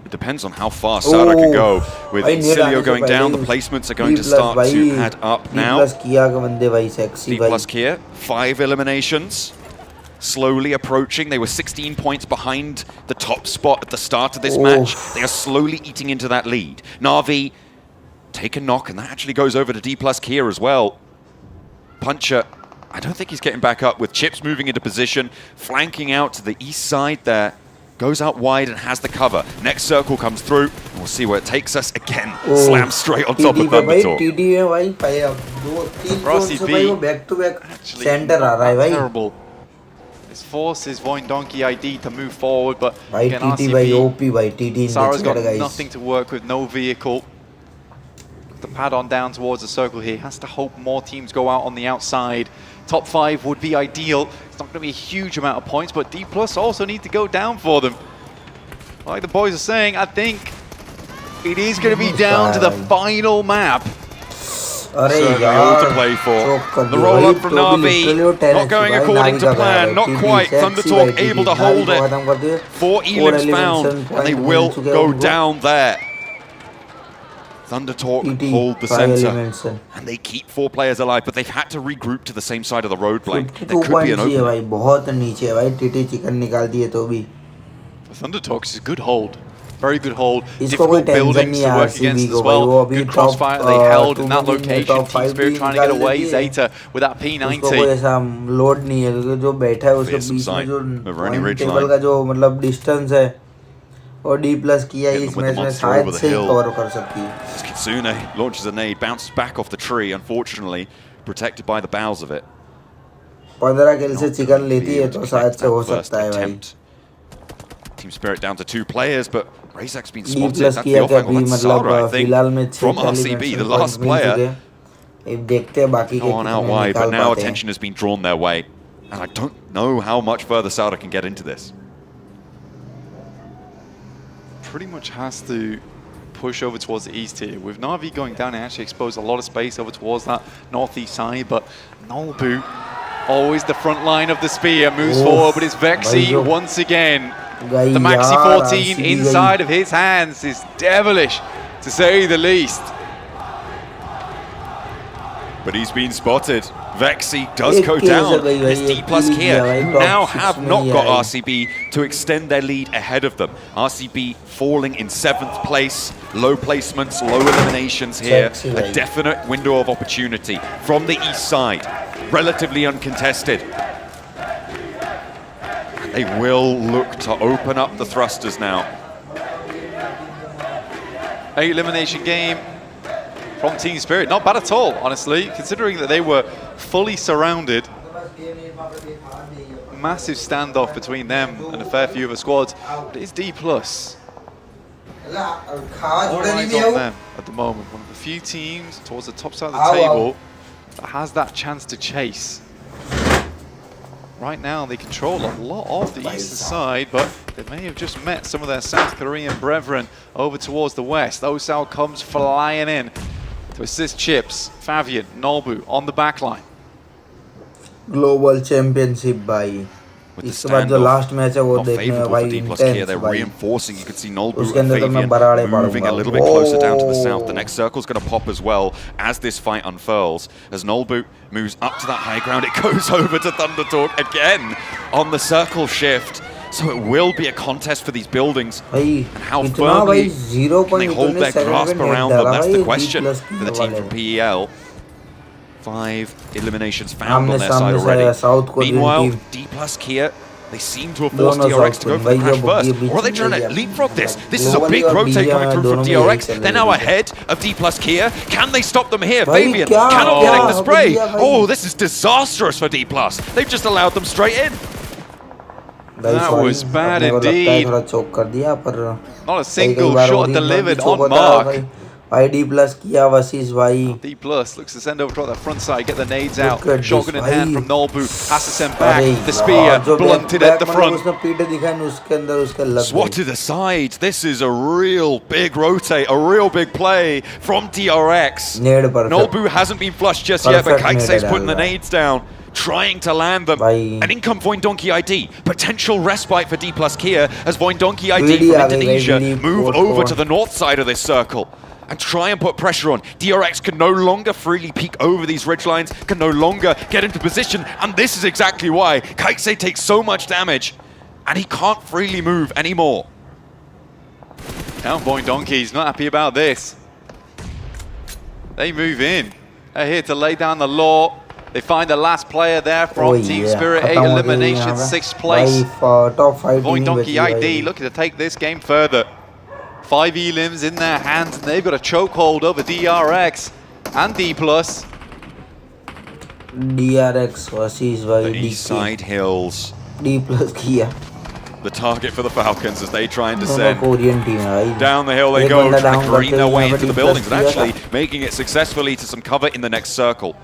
It depends on how far Sara can go. With Incilio going down, the placements are going to start to add up now. D+ Kia, 5 eliminations. Slowly approaching. They were 16 points behind the top spot at the start of this match. They are slowly eating into that lead. Na'Vi take a knock, and that actually goes over to D+ Kia as well. Puncher, I don't think he's getting back up, with Chips moving into position, flanking out to the east side there. Goes out wide and has the cover. Next circle comes through, and we'll see where it takes us again. Slam straight on top of Thundertalk. Terrible. This forces Voin Donkey ID to move forward, but again, RCB, Sara's got nothing to work with, no vehicle. The pad on down towards the circle here. Has to hope more teams go out on the outside. Top 5 would be ideal. It's not going to be a huge amount of points, but D+ also need to go down for them. Like the boys are saying, I think it is going to be down to the final map. Certainly all to play for. The roll up from Na'Vi, not going according to plan, not quite. Thundertalk able to hold it. 4 elims found, and they will go down there. Thundertalk hold the center, and they keep 4 players alive, but they've had to regroup to the same side of the road blank. There could be an opening. Thundertalk is a good hold. Very good hold. Difficult buildings to work against as well. Good crossfire they held in that location. Team Spirit trying to get away. Zeta with that P90. Load नहीं है क्योंकि जो बैठा है उसके बीच में जो point table का जो मतलब डिस्टेंस है और D+ किया इस मैच में शायद से कवर कर सकती है. Kitsune launches a nade, bounces back off the tree, unfortunately protected by the boughs of it. 15 किल से चिकन लेती है तो शायद से हो सकता है भाई. Team Spirit down to 2 players, but Razak's been spotted. That's the off angle. That's Sara, I think, from RCB, the last player. अब देखते हैं बाकी के on out कितने wide, but निकाल now पाते हैं. attention has been drawn their way. And I don't know how much further Sauda can get into this. Pretty much has to push over towards the east here. With Na'Vi going down, it actually exposed a lot of space over towards that northeast side, but Nolbu, always the front line of the spear, moves forward, but it's Vexy once again. The Maxi 14 inside of his hands is devilish, to say the least. But he's been spotted. Vexy does go down. It's D plus Kia, who now have not got RCB to extend their lead ahead of them. RCB falling in 7th place. Low placements, low eliminations here. A definite window of opportunity from the east side. Relatively uncontested. They will look to open up the thrusters now. 8 elimination game from Team Spirit. Not bad at all, honestly, considering that they were fully surrounded. Massive standoff between them and a fair few other squads. But it's D+. All eyes on them at the moment. One of the few teams towards the top side of the table that has that chance to chase. Right now, they control a lot of the eastern side, but they may have just met some of their South Korean brethren over towards the west. Osal comes flying in to assist Chips, Favian, Nolbu on the back line. Global Championship भाई. इसके बाद जो last match है वो देखने में भाई intense They're भाई. reinforcing. You can see Nolbu उसके and अंदर तो मैं Fabian बराड़े moving a पड़ूंगा. little bit closer down to the south. The next circle's going to pop as well as this fight unfurls. As Nolbu moves up to that high ground, it goes over to Thundertalk again on the circle shift. So it will be a contest for these buildings. And how firmly can they hold their grasp around them? That's the question for the team from PEL. 5 eliminations found on their side already. Meanwhile, D plus Kia, they seem to have forced DRX to go for the crash first. Or are they trying to leapfrog this? This is a big rotate coming through from DRX. They're now ahead of D plus Kia. Can they stop them here? Fabian cannot get the spray. Oh, this is disastrous for D plus. They've just allowed them straight in. That was bad indeed. Not a single shot delivered on mark. भाई D plus किया वसीस भाई. D plus looks to send over to the front side, get the nades out. Shotgun in hand from Nolbu, has to send back. The spear blunted at the front. Swatted aside. This is a real big rotate, a real big play from DRX. Nolbu hasn't been flushed just yet, but Kaiksei's putting the nades down, trying to land them. And in come Voindonkey ID. Potential respite for D plus Kia as Voindonkey ID from Indonesia move over to the north side of this circle and try and put pressure on. DRX can no longer freely peek over these ridge lines, can no longer get into position, and this is exactly why Kaiksei takes so much damage, and he can't freely move anymore. Now Voindonkey's not happy about this. They move in. They're here to lay down the law. They find the last player there from Team Spirit, 8 eliminations, 6th place. Voindonkey ID looking to take this game further. 5 elims in their hands, and they've got a chokehold over DRX and D+. DRX versus the east side hills. D plus Kia. The target for the Falcons as they try and descend. Korean team down the hill they go, trying to green their way into the buildings, and actually making it successfully to some cover in the next circle.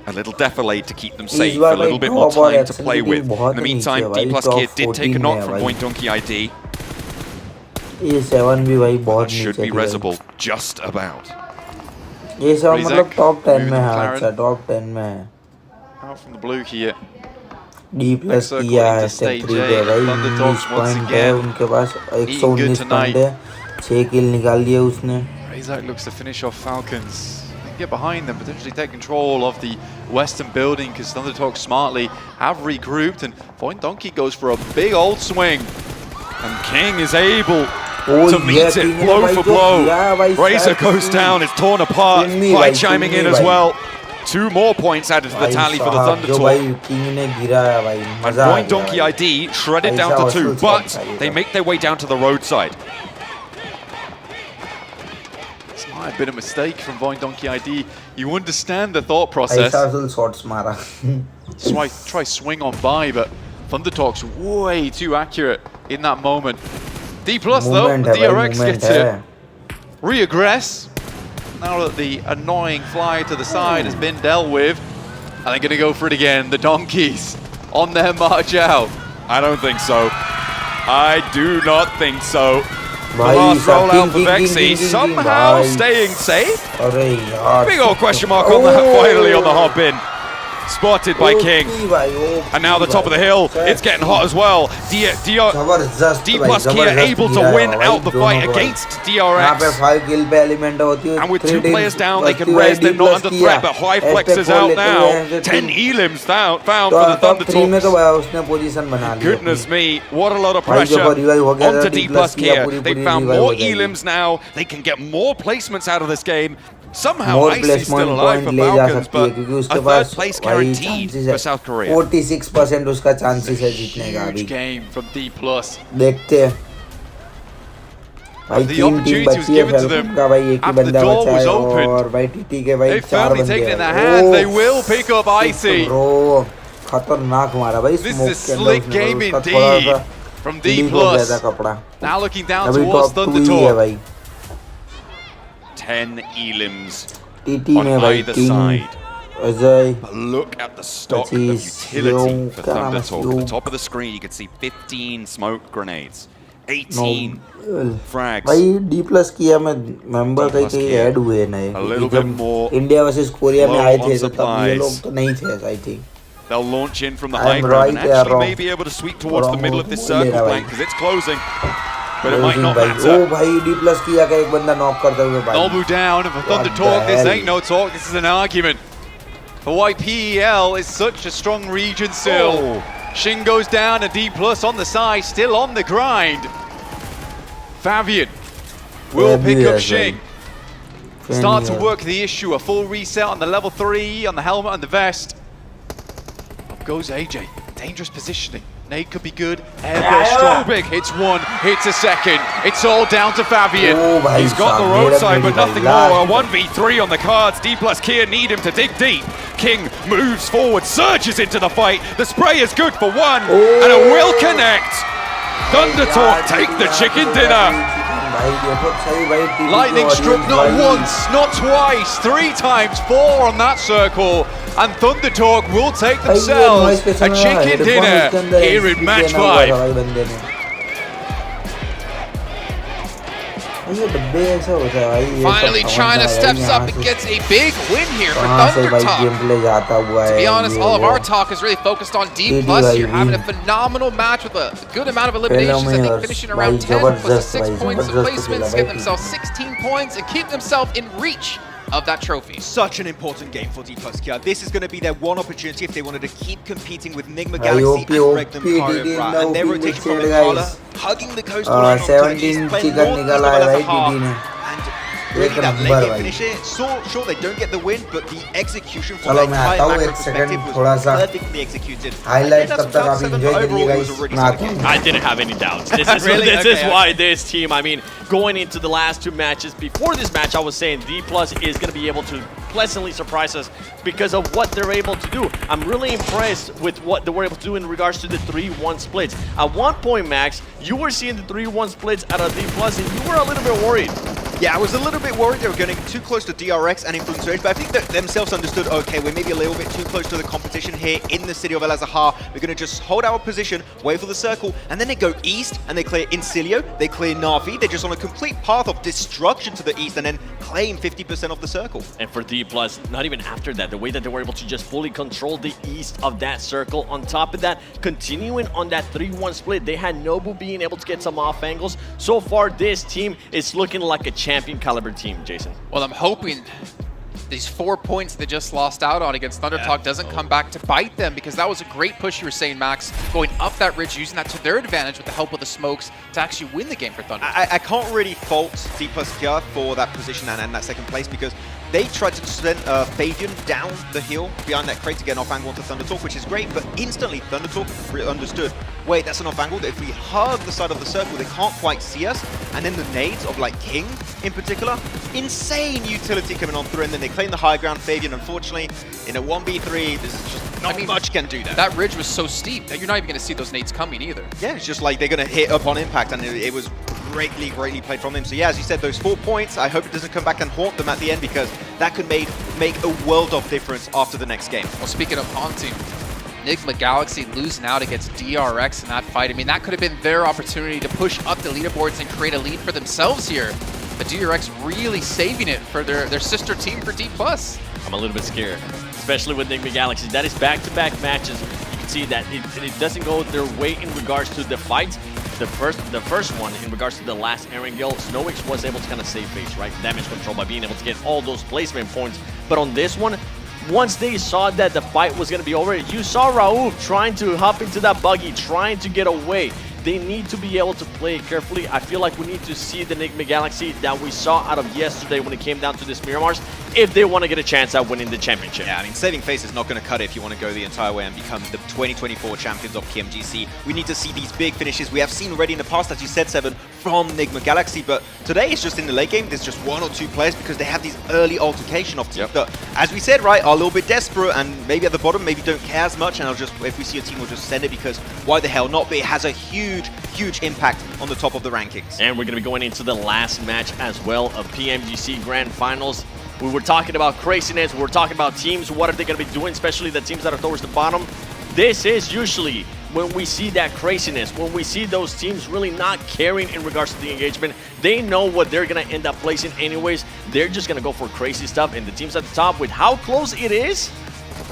A little defilade to keep them safe, a little bit more time to play with. In the meantime, D plus Kid did take a knock from Voindonkey ID. That should be resable just about. ये सब मतलब top 10 में है, अच्छा top 10 में है. Out from the blue here. D plus किया है step 3 पे भाई. 19 पॉइंट है उनके पास. 119 पॉइंट है. 6 किल निकाल लिए उसने. Razak looks to finish off Falcons. They can get behind them, potentially take control of the western building, because Thundertalk smartly have regrouped, and Voindonkey goes for a big old swing. And King is able to meet it blow for blow. Razor goes down, it's torn apart. Fly chiming in as well. 2 more points added to the tally for the Thundertalk. And Voindonkey ID shredded down to 2, but they make their way down to the roadside. This might have been a mistake from Voindonkey ID. You understand the thought process. Try swing on by, but Thundertalk's way too accurate in that moment. D plus though, DRX gets to re-aggress. now that the annoying fly to the side has been dealt with, and they're going to go for it again. The Donkeys on their march out. I don't think so. I do not think so. The last rollout for Bgmi, somehow staying safe. Big old question mark on that, finally on the hop in. Spotted by King. And now the top of the hill, it's getting hot as well. D plus Kia able to win out the fight against DRX. And with 2 players down, they can res, they're not under threat, but High Flex is out now. 10 elims found for the Thunder Talks. Goodness me, what a lot of pressure onto D plus Kia. They found more elims now, they can get more placements out of this game. Somehow Icy's still alive for Falcons, but a third place guaranteed for South Korea. 46% उसका chances है जीतने का अभी. Huge game from D+. देखते हैं. भाई 3 team बची है फैल्कन का भाई एक ही बंदा बचा है और भाई टीटी के भाई 4 बंदे हैं. They will pick up Icy. Bro खतरनाक मारा भाई This is a slick game indeed from D+. Now looking down towards Thunder Talk. 10 elims on either side. But look at the stock of utility for Thunder Talk. At the top of the screen, you can see 15 smoke grenades, 18 frags. भाई D+ किया मैं member कहीं add हुए नए. A little bit more. India versus Korea में आए थे तब ये लोग तो नहीं थे I think. They'll launch in from the high ground and actually may be able to sweep towards the middle of this circle flank because it's closing. But it might not matter. Oh, भाई D+ किया का एक बंदा knock करते हुए भाई. Nobu down, and for Thunder Talk, this ain't no talk, this is an argument. For why PEL is such a strong region still. Shin goes down, and D+ on the side, still on the grind. Fabian will pick up Shin. Start to work the issue, a full reset on the level 3, on the helmet and the vest. Up goes AJ, dangerous positioning. Nade could be good. Airburst strong. Big hits 1, hits a 2nd. It's all down to Fabian. He's got the roadside, but nothing more. A 1v3 on the cards. D+ Kia need him to dig deep. King moves forward, surges into the fight. The spray is good for 1, and it will connect. Thunder Talk take the chicken dinner. Lightning struck not once, not twice, 3 times, 4 on that circle. And Thunder Talk will take themselves a chicken dinner here in match 5. Finally, China steps up and gets a big win here for Thunder Talk. To be honest, all of our talk is really focused on D+ here, having a phenomenal match with a good amount of eliminations. I think finishing around 10 plus 6 points of placements, give themselves 16 points and keep themselves in reach of that trophy. Such an important game for D+ Kia. This is going to be their one opportunity if they wanted to keep competing with Nigma Galaxy and Regnum Karya. And their rotation from Impala, hugging the coast line from Turkey, playing more than and really that late game finish it. Sure, they don't get the win, but the execution from the entire macro perspective was perfectly executed. Highlight तब तक आप enjoy करिए guys. I didn't have any doubts. This is is why this team, I mean, going into the last 2 matches, before this match, I was saying D+ is going to be able to pleasantly surprise us because of what they're able to do. I'm really impressed with what they were able to do in regards to the 3-1 splits. At one point, Max, you were seeing the 3-1 splits out of D+ and you were a little bit worried. Yeah, I was a little bit worried they were getting too close to DRX and Influencer Edge, but I think that themselves understood, okay, we're maybe a little bit too close to the competition here in the city of El Azahar. We're going to just hold our position, wait for the circle, and then they go east and they clear Incilio, they clear Na'Vi. They're just on a complete path of destruction to the east and then claim 50% of the circle. And for D+, not even after that, the way that they were able to just fully control the east of that circle. On top of that, continuing on that 3-1 split, they had Nobu being able to get some off angles. So far, this team is looking like a champion caliber team, Jason. Well, I'm hoping these 4 points they just lost out on against Thunder Talk doesn't come back to bite them, because that was a great push you were saying, Max, going up that ridge, using that to their advantage with the help of the smokes to actually win the game for Thunder. I can't really fault D+ Kia for that position and that 2nd place, because they tried to send Fabian down the hill behind that crate to get an off angle onto Thunder Talk, which is great, but instantly Thunder Talk understood, wait, that's an off angle, that if we hug the side of the circle, they can't quite see us, and then the nades of like King in particular, insane utility coming on through, and then they claim the high ground. Fabian, unfortunately, in a 1v3, there's just not much can do that. That ridge was so steep that you're not even going to see those nades coming either. Yeah, it's just like they're going to hit up on impact, and it was greatly played from him. So yeah, as you said, those 4 points, I hope it doesn't come back and haunt them at the end, because that could make a world of difference after the next game. Well, speaking of haunting, Enigma Galaxy losing out against DRX in that fight. I mean, that could have been their opportunity to push up the leaderboards and create a lead for themselves here. But DRX really saving it for their sister team for D+. I'm a little bit scared, especially with Enigma Galaxy. That is back-to-back matches. You can see that it doesn't go their way in regards to the fights. The first one, in regards to the last Erangel, Snowix was able to kind of save face, right? Damage control by being able to get all those placement points. But on this one, once they saw that the fight was going to be over, you saw Raouf trying to hop into that buggy, trying to get away. They need to be able to play carefully. I feel like we need to see the Enigma Galaxy that we saw out of yesterday when it came down to this Miramars, if they want to get a chance at winning the championship. Yeah, I mean, saving face is not going to cut it if you want to go the entire way and become the 2024 champions of PMGC. We need to see these big finishes. We have seen already in the past, as you said, Seven, from Enigma Galaxy, but today it's just in the late game. There's just 1 or 2 players because they have these early altercation of teams that, as we said, right, are a little bit desperate and maybe at the bottom, maybe don't care as much, and if we see a team, we'll just send it because why the hell not? But it has a huge impact on the top of the rankings. And we're going to be going into the last match as well of PMGC Grand Finals. We were talking about craziness, we were talking about teams, what are they going to be doing, especially the teams that are towards the bottom. This is usually when we see that craziness, when we see those teams really not caring in regards to the engagement. They know what they're going to end up placing anyways. They're just going to go for crazy stuff, and the teams at the top, with how close it is,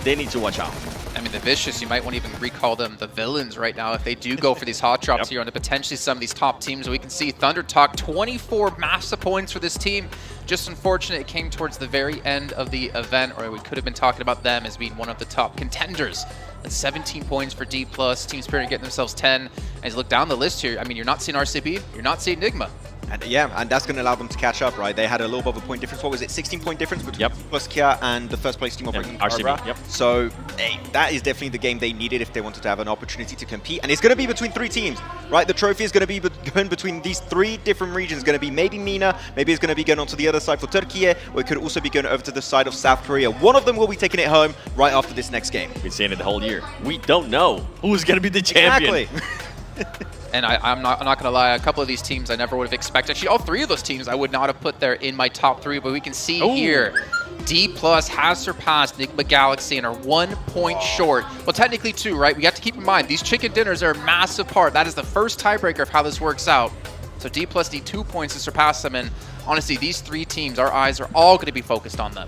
they need to watch out. I mean, the Vicious, you might want to even recall them the villains right now if they do go for these hot drops here on potentially some of these top teams. We can see Thunder Talk, 24 massive points for this team. Just unfortunate it came towards the very end of the event, or we could have been talking about them as being one of the top contenders. That's 17 points for D+, Team Spirit getting themselves 10. As you look down the list here, I mean, you're not seeing RCB, you're not seeing Enigma. And yeah, and that's going to allow them to catch up, right? They had a little bit of a point difference. What was it, 16-point difference between plus Kia and the first place team operating RCB. So hey, that is definitely the game they needed if they wanted to have an opportunity to compete. And it's going to be between 3 teams, right? The trophy is going to be going between these 3 different regions. It's going to be maybe MENA, maybe it's going to be going on to the other side for Turkey, or it could also be going over to the side of South Korea. One of them will be taking it home right after this next game. We've been saying it the whole year. We don't know who's going to be the champion. Exactly. And I'm not going to lie, a couple of these teams I never would have expected. Actually, all 3 of those teams I would not have put there in my top 3, but we can see here, D+ has surpassed Enigma Galaxy and are 1 point short. Well, technically 2, right? We have to keep in mind, these chicken dinners are a massive part. That is the first tiebreaker of how this works out. So D+ need 2 points to surpass them, and honestly, these 3 teams, our eyes are all going to be focused on them.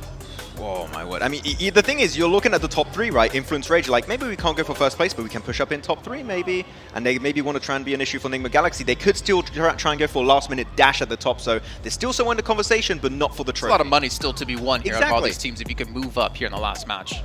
Oh my word. I mean, the thing is, you're looking at the top 3, right? Influence Rage, like, maybe we can't go for first place, but we can push up in top 3, maybe. And they maybe want to try and be an issue for Enigma Galaxy. They could still try and go for a last-minute dash at the top, so there's still someone in the conversation, but not for the trophy. There's a lot of money still to be won here out of all these teams if you can move up here in the last match.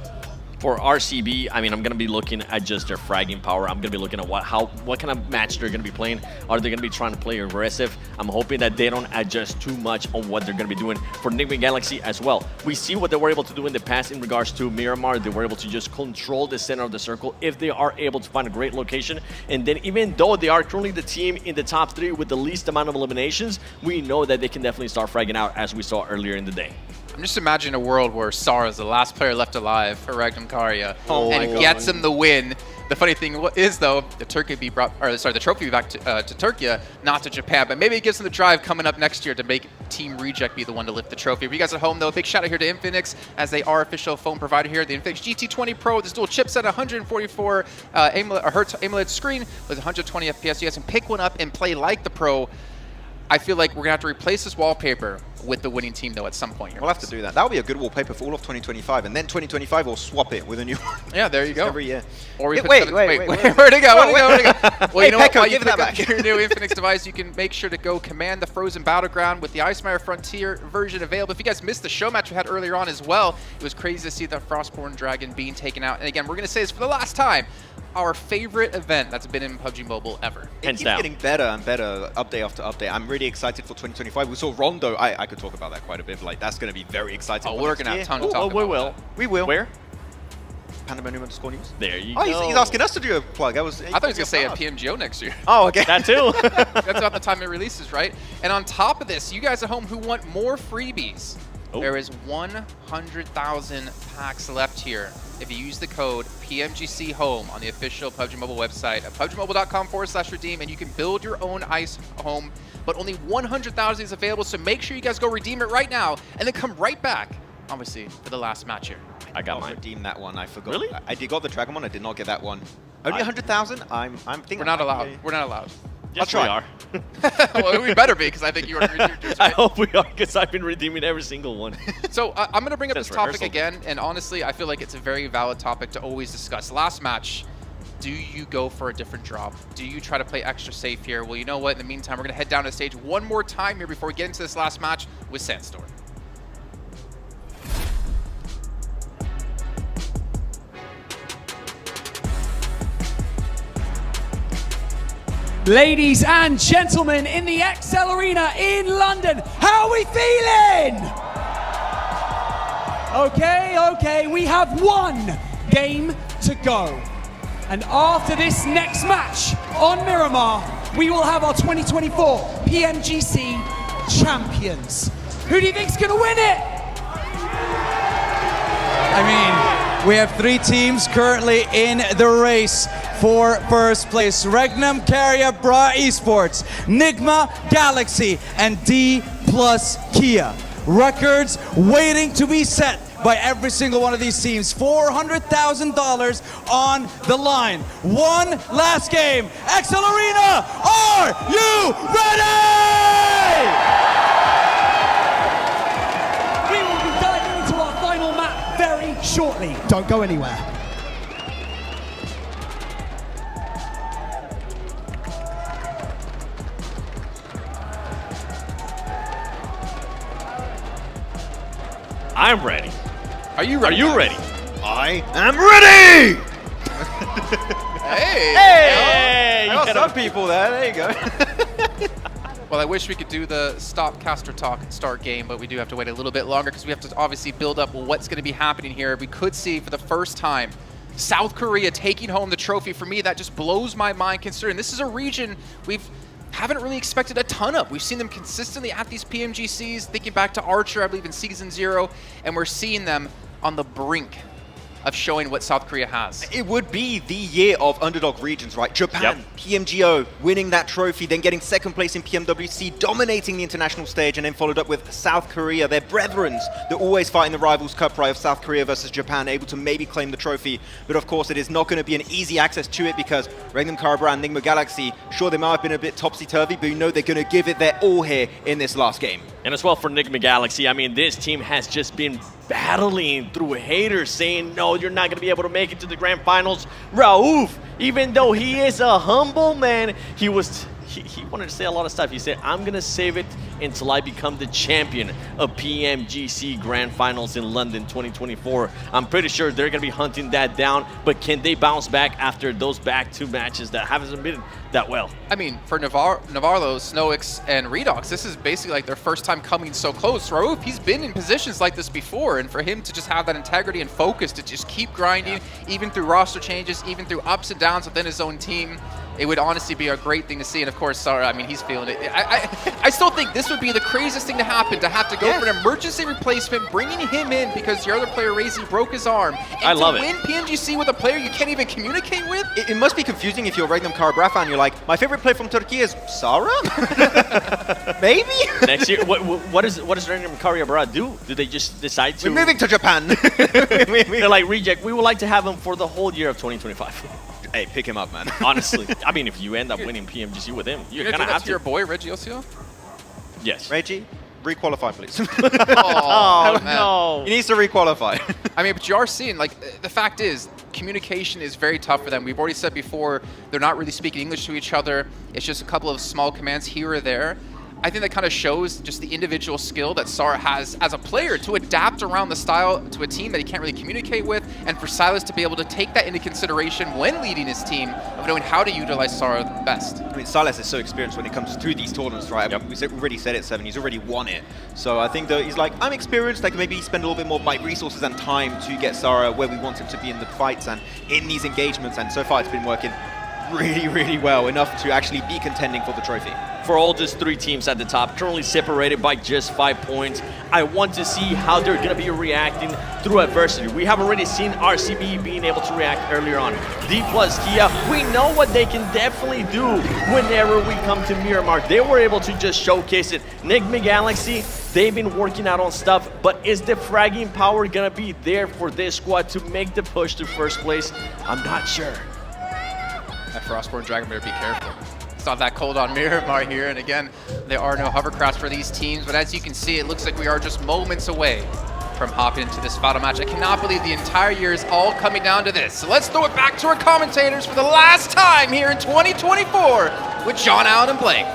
For RCB, I mean, I'm going to be looking at just their fragging power. I'm going to be looking at what kind of match they're going to be playing. Are they going to be trying to play aggressive? I'm hoping that they don't adjust too much on what they're going to be doing for Enigma Galaxy as well. We see what they were able to do in the past in regards to Miramar. They were able to just control the center of the circle if they are able to find a great location. And then even though they are currently the team in the top 3 with the least amount of eliminations, we know that they can definitely start fragging out as we saw earlier in the day. I'm just imagining a world where Sara is the last player left alive for Ragnar Karya and gets him the win. The funny thing is, though, the trophy be back to Turkey, not to Japan. But maybe it gives them the drive coming up next year to make Team Reject be the one to lift the trophy. For you guys at home, though, big shout out here to Infinix, as they are official phone provider here. The Infinix GT20 Pro with this dual chipset, 144 Hz AMOLED screen with 120 FPS. You guys can pick one up and play like the Pro. I feel like we're going to have to replace this wallpaper with the winning team, though, at some point here. We'll have to do that. That'll be a good wallpaper for all of 2025, and then 2025 we'll swap it with a new one. Yeah, there you go. Every year. Or we wait, where'd it go? Where'd it go? Well, you know what? While you give that pick back. up your new Infinix device, you can make sure to go command the Frozen Battleground with the Icemire Frontier version available. If you guys missed the show match we had earlier on as well, it was crazy to see the Frostborn Dragon being taken out. And again, we're going to say this for the last time, our favorite event that's been in PUBG Mobile ever. It keeps getting better and better update after update. I'm really excited for 2025. We saw Rondo. I could talk about that quite a bit. Like, that's going to be very exciting. Oh, we're going to have a ton to talk about. We will. Where? _news. There you go. He's asking us to do a plug. I thought he was going to say a PMGO next year. Oh, okay. That too. That's about the time it releases, right? And on top of this, you guys at home who want more freebies, there is 100,000 packs left here if you use the code PMGC home on the official PUBG Mobile website at pubgmobile.com/redeem, and you can build your own ice home, but only 100,000 is available, so make sure you guys go redeem it right now, and then come right back, obviously, for the last match here. I got mine. Redeem that one. I forgot. Really? I got the Dragon one. I did not get that one. Only 100,000. I'm thinking. We're not allowed. We're not allowed. Yes, we are. Well, we better be, because I think you already redeemed yours, right? I hope we are, because I've been redeeming every single one. So I'm going to bring up this Since topic rehearsal. again, and honestly, I feel like it's a very valid topic to always discuss. Last match, do you go for a different drop? Do you try to play extra safe here? Well, you know what? In the meantime, we're going to head down to stage one more time here before we get into this last match with Sandstorm. Ladies and gentlemen, in the XL Arena in London, how are we feeling? Okay, we have one game to go. And after this next match on Miramar, we will have our 2024 PMGC champions. Who do you think's gonna win it? I mean, we have 3 teams currently in the race for first place. Regnum Carrier Bra Esports, Nigma Galaxy, and D+ Kia. Records waiting to be set by every single one of these teams. $400,000 on the line. One last game. XL Arena, are you ready? We will be diving into our final map very shortly. Don't go anywhere. I'm ready. Are you ready? Are you ready? I am ready. Hey! Hey! I got some people there. There you go. Well, I wish we could do the stop caster talk and start game, but we do have to wait a little bit longer because we have to obviously build up what's going to be happening here. We could see for the first time South Korea taking home the trophy. For me, that just blows my mind, considering this is a region haven't really expected a ton of. We've seen them consistently at these PMGCs, thinking back to Archer, I believe in Season 0, and we're seeing them on the brink of showing what South Korea has. It would be the year of underdog regions, right? Japan, PMGO, winning that trophy, then getting second place in PMWC, dominating the international stage, and then followed up with South Korea, their brethrens. They're always fighting the Rivals Cup, right, of South Korea versus Japan, able to maybe claim the trophy. But of course, it is not going to be an easy access to it because Regnum Karabra and Nigma Galaxy, sure, they might have been a bit topsy-turvy, but you know they're going to give it their all here in this last game. And as well for Nigma Galaxy, I mean, this team has just been battling through haters saying, no, you're not going to be able to make it to the grand finals. Raouf, even though he is a humble man, he wanted to say a lot of stuff. He said, I'm going to save it until I become the champion of PMGC Grand Finals in London 2024. I'm pretty sure they're going to be hunting that down, but can they bounce back after those back-to matches that haven't been that well? I mean, for Navarro, Snowix, and Redox, this is basically like their first time coming so close. Raouf, he's been in positions like this before, and for him to just have that integrity and focus to just keep grinding, even through roster changes, even through ups and downs within his own team, it would honestly be a great thing to see. And of course, Sara, I mean, he's feeling it. I still think this would be the craziest thing to happen, to have to go for an emergency replacement, bringing him in because your other player, Razy, broke his arm. And I love to win PMGC with a player you can't even communicate with? It must be confusing if you're a Regnum Karabra fan. You're like, my favorite player from Turkey is Sara? Maybe? Next year, what does Regnum Karabra do? Do they just decide to... We're moving to Japan. They're like, reject, we would like to have him for the whole year of 2025. Hey, pick him up, man. Honestly, I mean, if you end up winning PMGC with him, you're gonna have to. Your boy, Reggie Osio? Yes. Reggie, requalify, please. Oh, no. He needs to requalify. I mean, but you are seeing, like, the fact is, communication is very tough for them. We've already said before, they're not really speaking English to each other. It's just a couple of small commands here or there. I think that kind of shows just the individual skill that Sara has as a player to adapt around the style to a team that he can't really communicate with, and for Silas to be able to take that into consideration when leading his team of knowing how to utilize Sara best. I mean, Silas is so experienced when it comes to these tournaments, right? Yep. We already said it, Seven. He's already won it. So I think that he's like, I'm experienced. I can maybe spend a little bit more of my resources and time to get Sara where we want him to be in the fights and in these engagements. And so far, it's been working really, really well, enough to actually be contending for the trophy. For all just 3 teams at the top, currently separated by just 5 points, I want to see how they're going to be reacting through adversity. We have already seen RCB being able to react earlier on. D+ Kia, we know what they can definitely do whenever we come to Miramar. They were able to just showcase it. Bgmi Galaxy, they've been working out on stuff, but is the fragging power going to be there for this squad to make the push to first place? I'm not sure. That Frostborn Dragon better be careful. It's not that cold on Miramar here, and again, there are no hovercrafts for these teams, but as you can see, it looks like we are just moments away from hopping into this final match. I cannot believe the entire year is all coming down to this. So let's throw it back to our commentators for the last time here in 2024 with John Allen and Blake.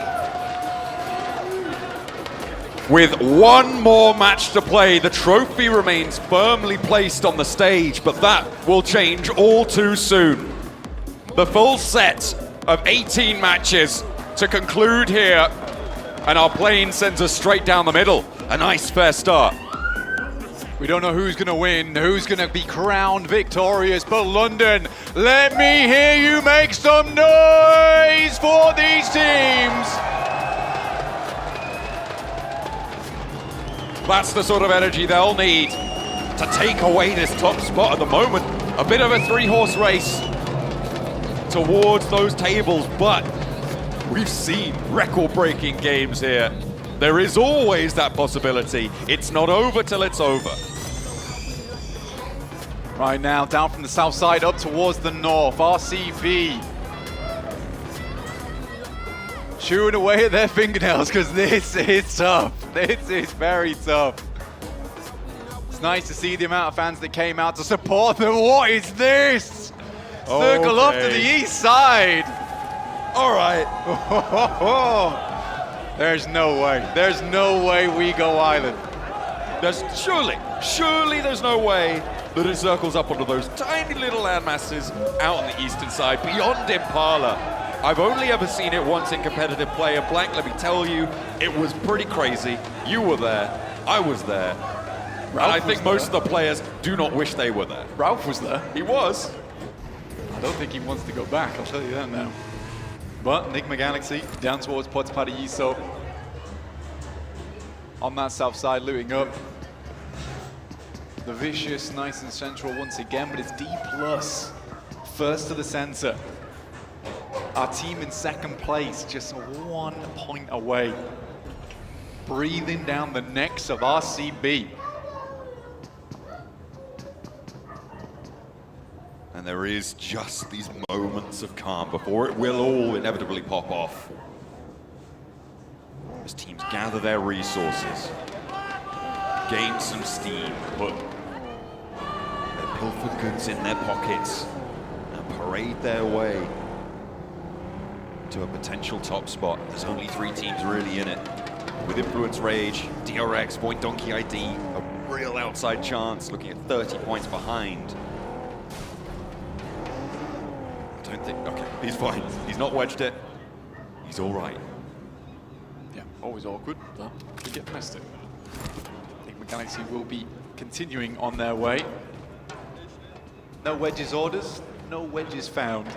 With one more match to play, the trophy remains firmly placed on the stage, but that will change all too soon. The full set of 18 matches to conclude here, and our plane sends us straight down the middle. A nice fair start. We don't know who's going to win, who's going to be crowned victorious, but London, let me hear you make some noise for these teams. That's the sort of energy they'll need to take away this top spot at the moment. A bit of a 3-horse race towards those tables, but we've seen record-breaking games here. There is always that possibility. It's not over till it's over. Right now, down from the south side up towards the north, RCB chewing away at their fingernails because this is tough. This is very tough. It's nice to see the amount of fans that came out to support them. What is this? Circle off to the east side. All right. There's no way. There's no way we go island. There's surely there's no way that it circles up onto those tiny little landmasses out on the eastern side beyond Impala. I've only ever seen it once in competitive play, and Blank, let me tell you, it was pretty crazy. You were there, I was there, and I think most of the players do not wish they were there. Ralph was there. He was. I don't think he wants to go back, I'll tell you that now. But Bgmi Galaxy down towards Pubg on that south side, looting up. The Vicious, nice and central once again, but it's D+. First to the center. Our team in second place, just 1 point away. Breathing down the necks of RCB. And there is just these moments of calm before it will all inevitably pop off. As teams gather their resources, gain some steam, put their pilfered goods in their pockets, and parade their way to a potential top spot. There's only 3 teams really in it. With Influence Rage, DRX, Void Donkey ID, a real outside chance, looking at 30 points behind. I don't think, okay, he's fine. He's not wedged it. He's all right. Yeah, always awkward, but we get past it. Bgmi Galaxy will be continuing on their way. No wedges orders, no wedges found.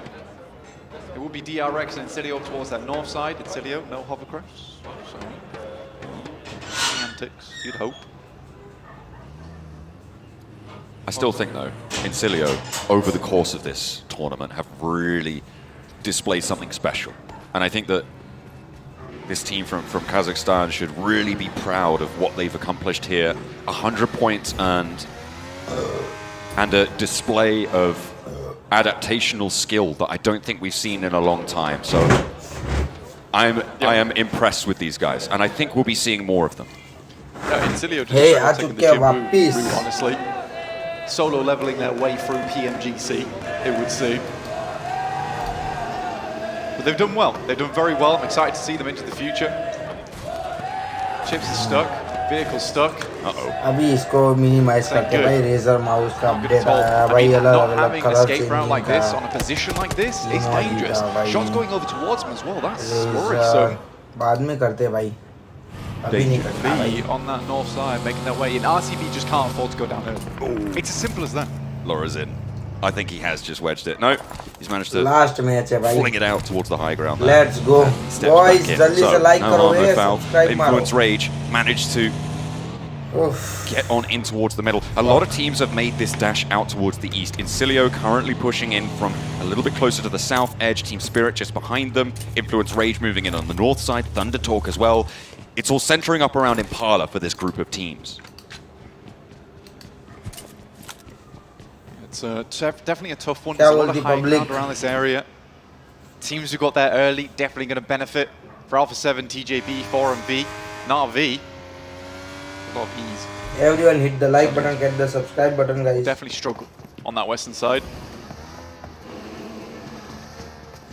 It will be DRX and Incilio towards that north side. Incilio, no hovercrafts. So, antics, you'd hope. I still think, though, Incilio, over the course of this tournament, have really displayed something special. And I think that this team from Kazakhstan should really be proud of what they've accomplished here. 100 points and a display of adaptational skill that I don't think we've seen in a long time. So I am impressed with these guys, and I think we'll be seeing more of them. Yeah, Incilio just taking the gym route, honestly. Solo leveling their way through PMGC, it would seem. But they've done well. They've done very well. I'm excited to see them into the future. Chips is stuck. Vehicle's stuck. Uh-oh. अभी इसको minimize करते भाई razor mouse का update आया भाई Not having an escape route like this on a position like this is dangerous. Shots going over towards him as well. That's worrisome. बाद में करते भाई. B on that north side making their way in. RCB just can't afford to go downhill. It's as simple as that. Laura's in. I think he has just wedged it. No, he's managed to Last match है भाई. fling it out towards the high ground there. Let's go. Steps Boys, back in. जल्दी से So, like no करो harm, no भैया, foul. subscribe मारो. Influence Rage managed to get on in towards the middle. A lot of teams have made this dash out towards the east. Incilio currently pushing in from a little bit closer to the south edge. Team Spirit just behind them. Influence Rage moving in on the north side. Thunder Talk as well. It's all centering up around Impala for this group of teams. It's definitely a tough one. There's a lot of high ground around this area. Teams who got there early definitely going to benefit. For Alpha 7, TJB, 4 and V. Not a V. A lot of V's. Everyone hit the like button, get the subscribe button, guys. Definitely struggle on that western side.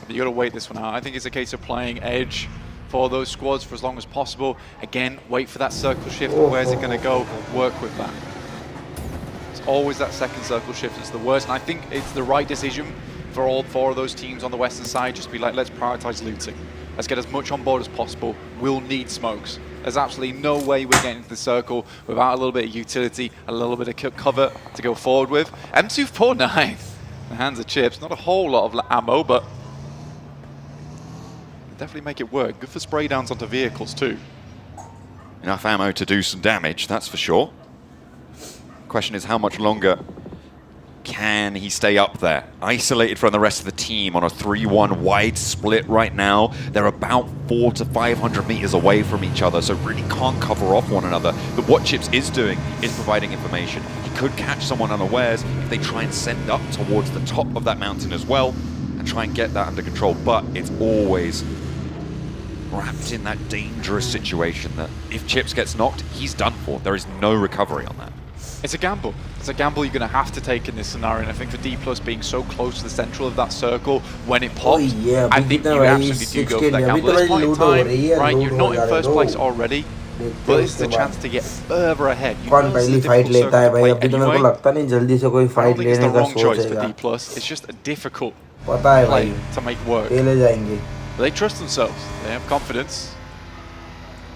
But you got to wait this one out. I think it's a case of playing edge for those squads for as long as possible. Again, wait for that circle shift. Where's it going to go? Work with that. It's always that second circle shift that's the worst. And I think it's the right decision for all 4 of those teams on the western side. Just be like, let's prioritize looting. Let's get as much on board as possible. We'll need smokes. There's absolutely no way we're getting into the circle without a little bit of utility, a little bit of cover to go forward with. M249, the hands of chips. Not a whole lot of ammo, but definitely make it work. Good for spray downs onto vehicles too. Enough ammo to do some damage, that's for sure. Question is, how much longer can he stay up there? Isolated from the rest of the team on a 3-1 wide split right now. They're about 400 to 500 meters away from each other, so really can't cover off one another. But what Chips is doing is providing information. He could catch someone unawares if they try and send up towards the top of that mountain as well and try and get that under control. But it's always wrapped in that dangerous situation that if Chips gets knocked, he's done for. There is no recovery on that. It's a gamble. It's a gamble you're going to have to take in this scenario. And I think for D+ being so close to the central of that circle, when it pops, I think you absolutely do go for that gamble. At this point in time, right, you're not in first place already, but this is a chance to get further ahead. You know this is a difficult circle to play anyway. I don't think it's the wrong choice for D+. It's just a difficult play to make work. But they trust themselves. They have confidence.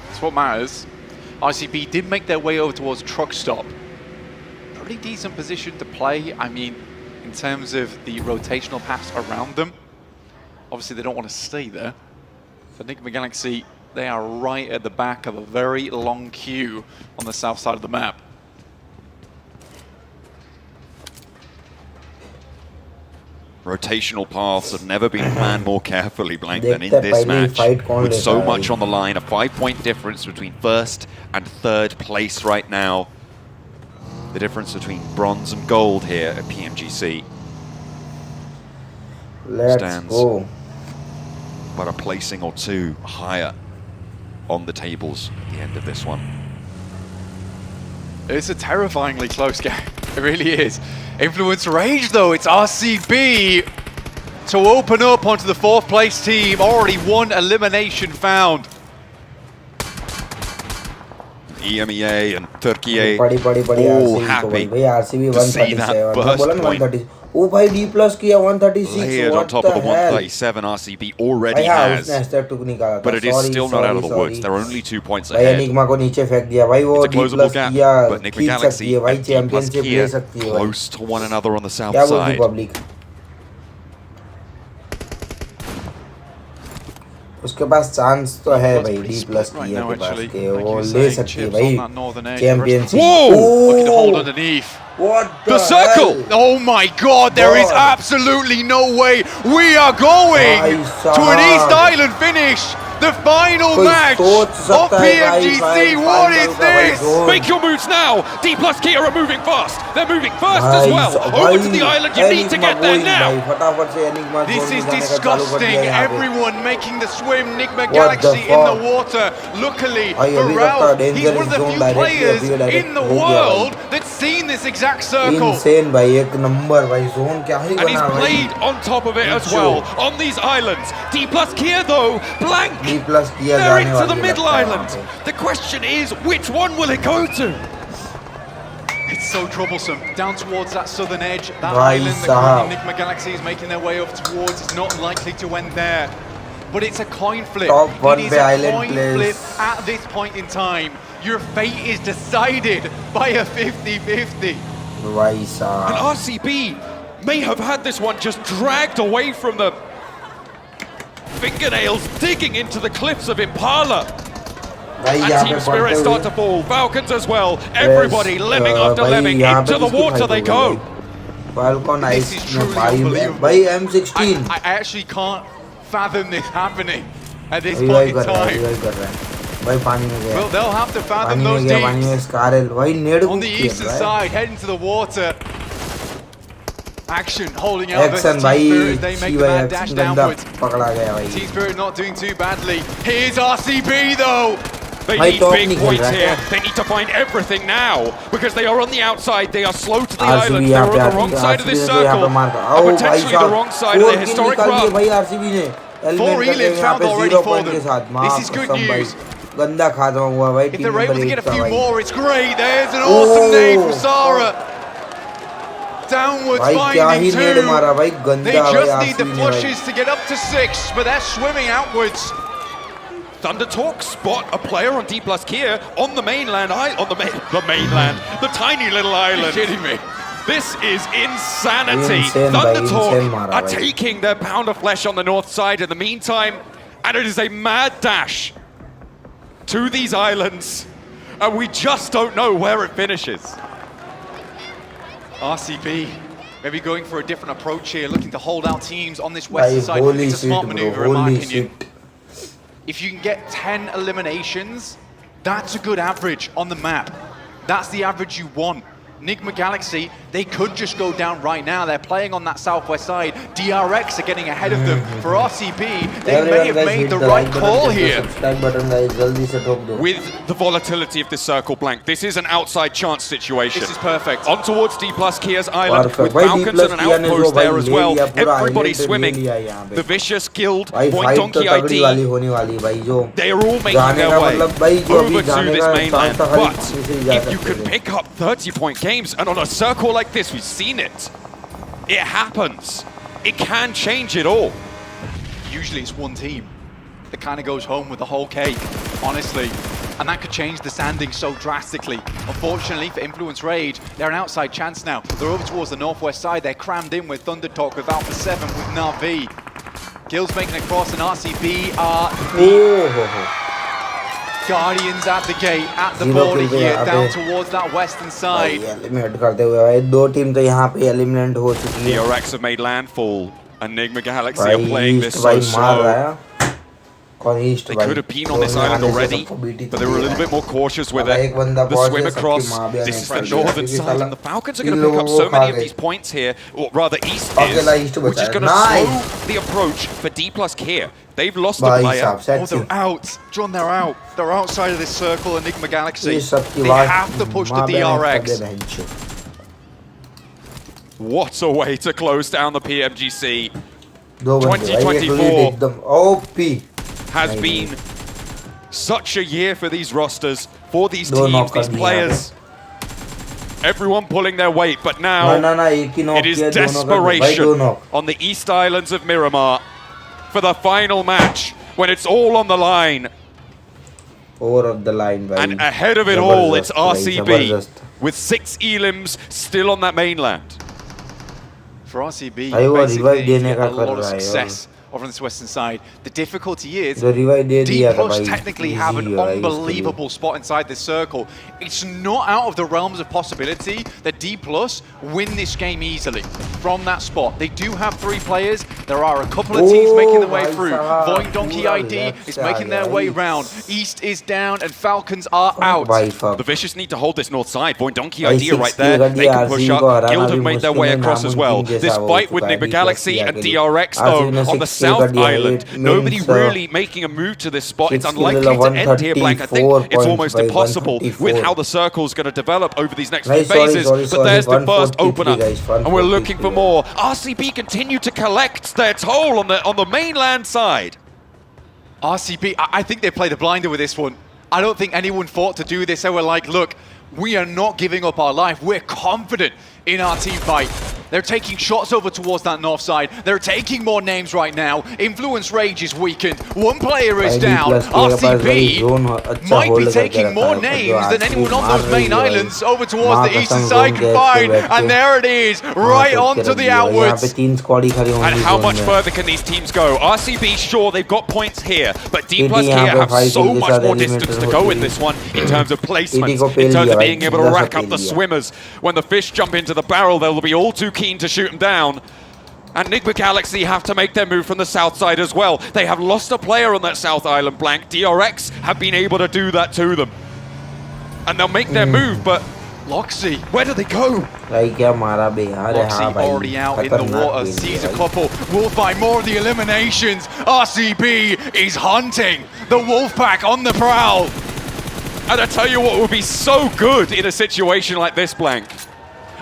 That's what matters. RCB did make their way over towards truck stop. Pretty decent position to play. I mean, in terms of the rotational paths around them. Obviously, they don't want to stay there. For Enigma Galaxy, they are right at the back of a very long queue on the south side of the map. Rotational paths have never been planned more carefully, Blank, than in this match. With so much on the line, a 5-point difference between first and third place right now. The difference between bronze and gold here at PMGC stands about a placing or 2 higher on the tables at the end of this one. It's a terrifyingly close game. It really is. Influence Rage, though. It's RCB to open up onto the 4th place team. Already 1 elimination found. EMEA and Turkey all happy to see that burst point. Oh भाई D+ किया 136. Layered on top of the 137 RCB already has. But it is still not out of the woods. There are only 2 points ahead. Enigma को नीचे फेंक दिया भाई वो It's a closable gap, but Enigma Galaxy and championship ले सकती है close to one another on the south क्या side. बोलती पब्लिक उसके पास चांस तो है भाई D+ की है के पास के वो ले सकती है भाई championship. Looking to hold underneath. What the circle! Oh my god, there is absolutely no way we are going to an East Island finish! The final match of PMGC, what is this? Make your moves now! D+ Kia are moving fast! They're moving first as well! Over to the island, you need to get there now! This is disgusting! Everyone making the swim, Enigma Galaxy in the water. Luckily for Ralph, he's one of the few players in the world that's seen this exact circle. Insane भाई एक number भाई zone क्या ही And he's बना played on top of it as well, on these islands. D+ Kia though, blank! They're into the middle island. The question is, which one will it go to? It's so troublesome. Down towards that southern edge, that island that Enigma Galaxy is making their way over towards is not likely to end there. But it's a coin flip. It is a coin flip at this point in time. Your fate is decided by a 50-50. And RCB may have had this one just dragged away from them. Fingernails digging into the cliffs of Impala. And Team Spirit start to fall. Falcons as well. Everybody lemming after lemming. Into the water they go. Falcon This is truly unbelievable. by M16. I actually can't fathom this happening at this point in time. Well, they'll have to fathom those deeps. On the eastern side, heading to the water. Action holding out versus Team Spirit. They make the mad dash downwards. Team Spirit not doing too badly. Here's RCB though. They need big points here. They need to find everything now because they are on the outside. They are slow to the island. They are on the wrong side of this circle. And potentially the wrong side of the historic run. 4 elims found already for them. This is good news. If they're able to get a few more, it's great. There's an awesome nade from Sara. Downwards finding 2. They just need the flushes to get up to 6, but they're swimming outwards. Thundertalk spot a player on D+ Kia on the mainland, the tiny little island. Are you kidding me? This is insanity. Thundertalk are taking their pound of flesh on the north side in the meantime, and it is a mad dash to these islands, and we just don't know where it finishes. RCB maybe going for a different approach here, looking to hold out teams on this western side. It's a smart maneuver in my opinion. If you can get 10 eliminations, that's a good average on the map. That's the average you want. Nigma Galaxy, they could just go down right now. They're playing on that southwest side. DRX are getting ahead of them. For RCB, they may have made the right call here. With the volatility of the circle blank, this is an outside chance situation. This is perfect. On towards D+ Kia's island, with Falcons and an outpost there as well. Everybody swimming. The Vicious Guild, Point Donkey ID. They are all making their way over to this mainland. But if you can pick up 30-point games, and on a circle like this, we've seen it. It happens. It can change it all. Usually it's one team that kind of goes home with the whole cake, honestly. And that could change the standing so drastically. Unfortunately for Influence Rage, they're an outside chance now. They're over towards the northwest side. They're crammed in with Thundertalk, with Alpha 7, with Na'Vi. Gil's making a cross, and RCB are Guardians at the gate, at the border here, down towards that western side. DRX have made landfall, and Nigma Galaxy are playing this so slow. They could have been on this island already, but they were a little bit more cautious with it. The swim across, this is the northern side, and the Falcons are going to pick up so many of these points here, or rather East is, which is going to slow the approach for D+ Kia. They've lost a player. Oh, they're out. John, they're out. They're outside of this circle, Enigma Galaxy. They have to push the DRX. What a way to close down the PMGC. 2024 has been such a year for these rosters, for these teams, these players. Everyone pulling their weight, but now it is desperation on the East Islands of Miramar for the final match, when it's all on the line. And ahead of it all, it's RCB, with 6 elims still on that mainland. For RCB, basically, they get a lot of success over on this western side. The difficulty is D+ technically have an unbelievable spot inside this circle. It's not out of the realms of possibility that D+ win this game easily from that spot. They do have 3 players. There are a couple of teams making their way through. Void Donkey ID is making their way round. East is down and Falcons are out. The Vicious need to hold this north side. Void Donkey ID right there. They can push up. Guild have made their way across as well. This fight with Nigma Galaxy and DRX though on the South Island, nobody really making a move to this spot. It's unlikely to end here, Blank. I think it's almost impossible with how the circle's going to develop over these next few phases. But there's the first opener, and we're looking for more. RCB continue to collect their toll on the mainland side. RCB, I think they played a blinder with this one. I don't think anyone thought to do this. They were like, look, we are not giving up our life. We're confident in our team fight. They're taking shots over towards that north side. They're taking more names right now. Influence Rage is weakened. One player is down. RCB might be taking more names than anyone on those main islands over towards the eastern side can find. And there it is, right onto the outwards. And how much further can these teams go? RCB, sure, they've got points here, but D+ Kia have so much more distance to go in this one in terms of placements, in terms of being able to rack up the swimmers. When the fish jump into the barrel, they'll be all too keen to shoot them down. And Enigma Galaxy have to make their move from the south side as well. They have lost a player on that south island blank. DRX have been able to do that to them. And they'll make their move, but Loxy, where do they go? Loxy already out in the water, sees a couple, will find more of the eliminations. RCB is hunting the Wolfpack on the prowl. And I tell you what would be so good in a situation like this, Blank.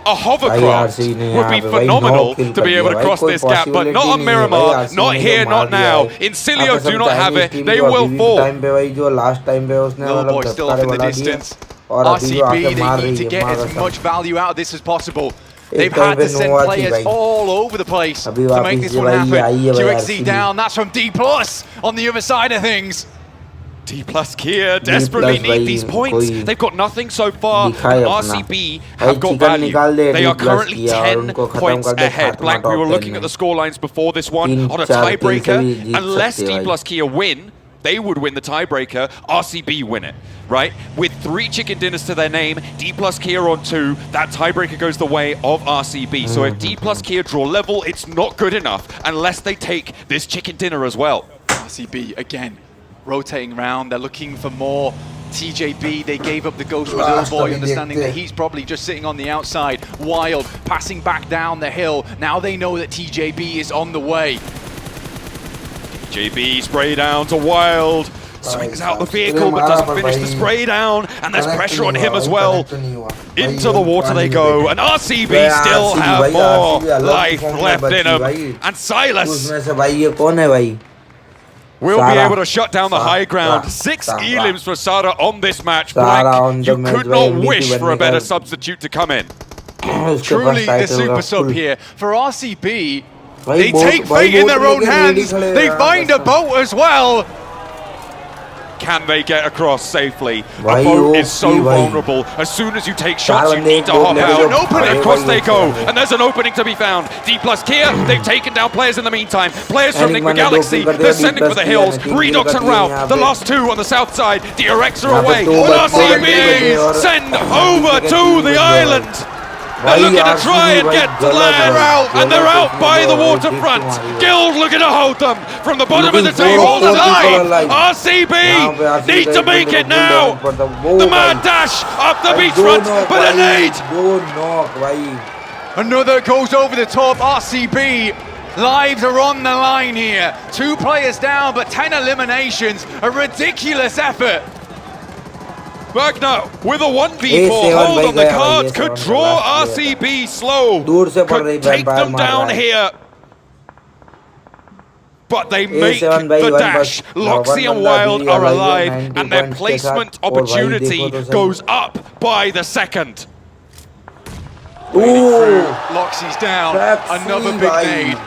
A hovercraft would be phenomenal to be able to cross this gap, but not on Miramar, not here, not now. Incilio do not have it, they will fall. Little boy still up in the distance. RCB, they need to get as much value out of this as possible. They've had to send players all over the place to make this one happen. QXC down, that's from D+ on the other side of things. D+ Kia desperately need these points. They've got nothing so far. RCB have got value. They are currently 10 points ahead. Blank, we were looking at the scorelines before this one on a tiebreaker. Unless D+ Kia win, they would win the tiebreaker. RCB win it, right? With 3 chicken dinners to their name, D+ Kia on 2, that tiebreaker goes the way of RCB. So if D+ Kia draw level, it's not good enough unless they take this chicken dinner as well. RCB again. Rotating around, they're looking for more. TJB, they gave up the ghost with Little Boy, understanding that he's probably just sitting on the outside. Wild, passing back down the hill. Now they know that TJB is on the way. TJB spray down to Wild. Swings out the vehicle, but doesn't finish the spray down. And there's pressure on him as well. Into the water they go. And RCB still have more life left in them. And Silas will be able to shut down the high ground. 6 elims for Sara on this match. Blank, you could not wish for a better substitute to come in. Truly the super sub here. For RCB, they take fate in their own hands. They find a boat as well. Can they get across safely? A boat is so vulnerable. As soon as you take shots, you need to hop out. An opening, across they go. And there's an opening to be found. D+ Kia, they've taken down players in the meantime. Players from Enigma Galaxy, they're sending for the hills. Redox and Ralph, the last 2 on the south side. DRX are away. RCB send over to the island. They're looking to try and get to land, and they're out by the waterfront. Guild looking to hold them from the bottom of the table. RCB need to make it now. The mad dash up the beachfront, but a nade. Another goes over the top. RCB lives are on the line here. 2 players down, but 10 eliminations. A ridiculous effort. Wagner with a 1v4 hold on the cards could draw RCB slow, could take them down here. But they make the dash. Loxy and Wild are alive, and their placement opportunity goes up by the second. Loxy's down, another big nade.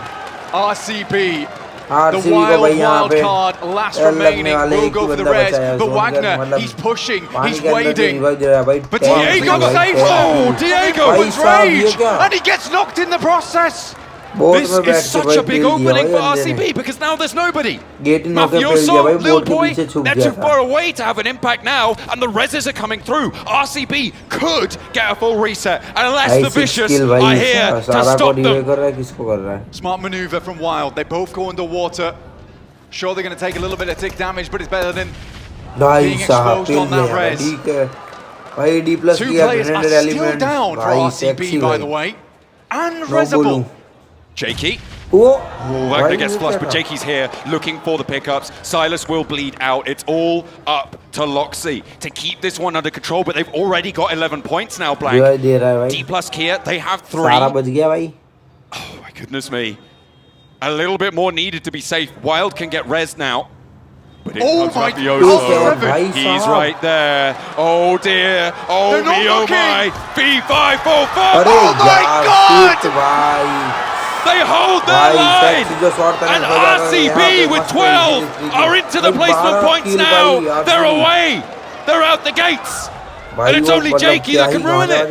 RCB. The wild card, last remaining, will go for the res, but Wagner, he's pushing, he's wading, but Diego saves him! Diego with rage, and he gets knocked in the process! This is such a big opening for RCB because now there's nobody. Mafioso, Lil Boy, they're too far away to have an impact now, and the reses are coming through. RCB could get a full reset, unless the Vicious are here to stop them. Smart maneuver from Wild. They both go underwater. Sure, they're going to take a little bit of tick damage, but it's better than being exposed on that res. 2 players are still down for RCB, by the way, and Reservoir. Jakey. Wagner gets flushed, but Jakey's here looking for the pickups. Silas will bleed out. It's all up to Loxy to keep this one under control, but they've already got 11 points now, Blank. D+ Kia, they have 3. Oh my goodness me. A little bit more needed to be safe. Wild can get res now. But it comes my out the Oso. God. He's right there. Oh dear. Oh They're not me, oh looking. my. V544. अरे Oh my यार, god! shit भाई They hold their line! Taxi जो shot And RCB with 12 are into the placement points now! They're away! They're out the gates! And it's only Jakey that can ruin it!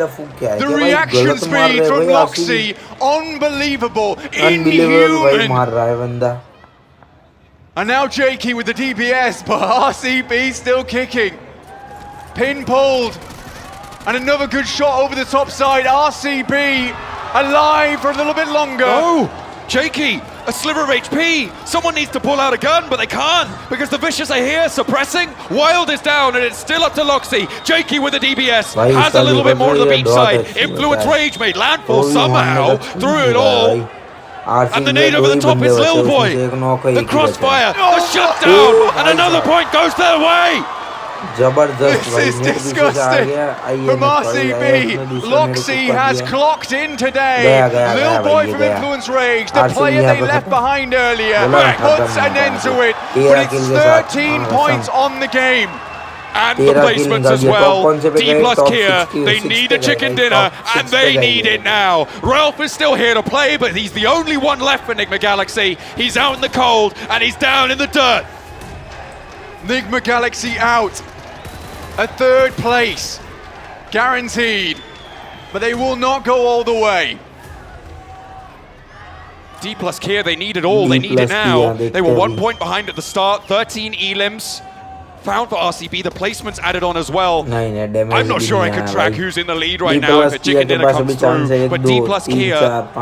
The reaction speed from Loxy, unbelievable, inhuman. मार रहा है बंदा. And now Jakey with the DPS, but RCB still kicking. Pin pulled. And another good shot over the top side. RCB alive for a little bit longer. Oh, Jakey, a sliver of HP. Someone needs to pull out a gun, but they can't because the Vicious are here suppressing. Wild is down, and it's still up to Loxy. Jakey with the DBS has a little bit more to the beach side. Influence Rage made landfall somehow through it all. And the nade over the top is Lil Boy. The crossfire, the shutdown, and another point goes their way. This is disgusting from RCB. Loxy has clocked in today. Lil Boy from Influence Rage, the player they left behind earlier, puts an end to it. But it's 13 points on the game. And the placements as well. D plus Kia, they need a chicken dinner, and they need it now. Ralph is still here to play, but he's the only one left for Nigma Galaxy. He's out in the cold, and he's down in the dirt. Nigma Galaxy out. A third place. Guaranteed. But they will not go all the way. D plus Kia, they need it all. They need it now. They were 1 point behind at the start. 13 elims. Found for RCB, the placements added on as well. I'm not sure I can track who's in the lead right now if a chicken dinner comes through, but D plus Kia have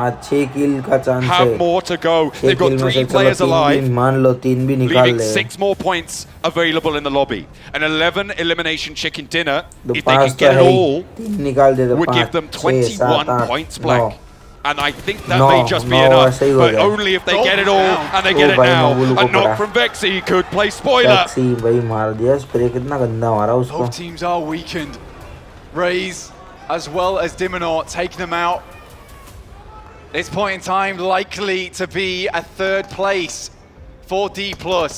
more to go. They've got 3 players alive, leaving 6 more points available in the lobby. An 11 elimination chicken dinner, if they can get it all, would give them 21 points black. And I think that may just be enough, but only if they get it all, and they get it now. A knock from Vexy could play spoiler. Both teams are weakened. Raze, as well as Diminor, taking them out. This point in time, likely to be a third place for D+. Oh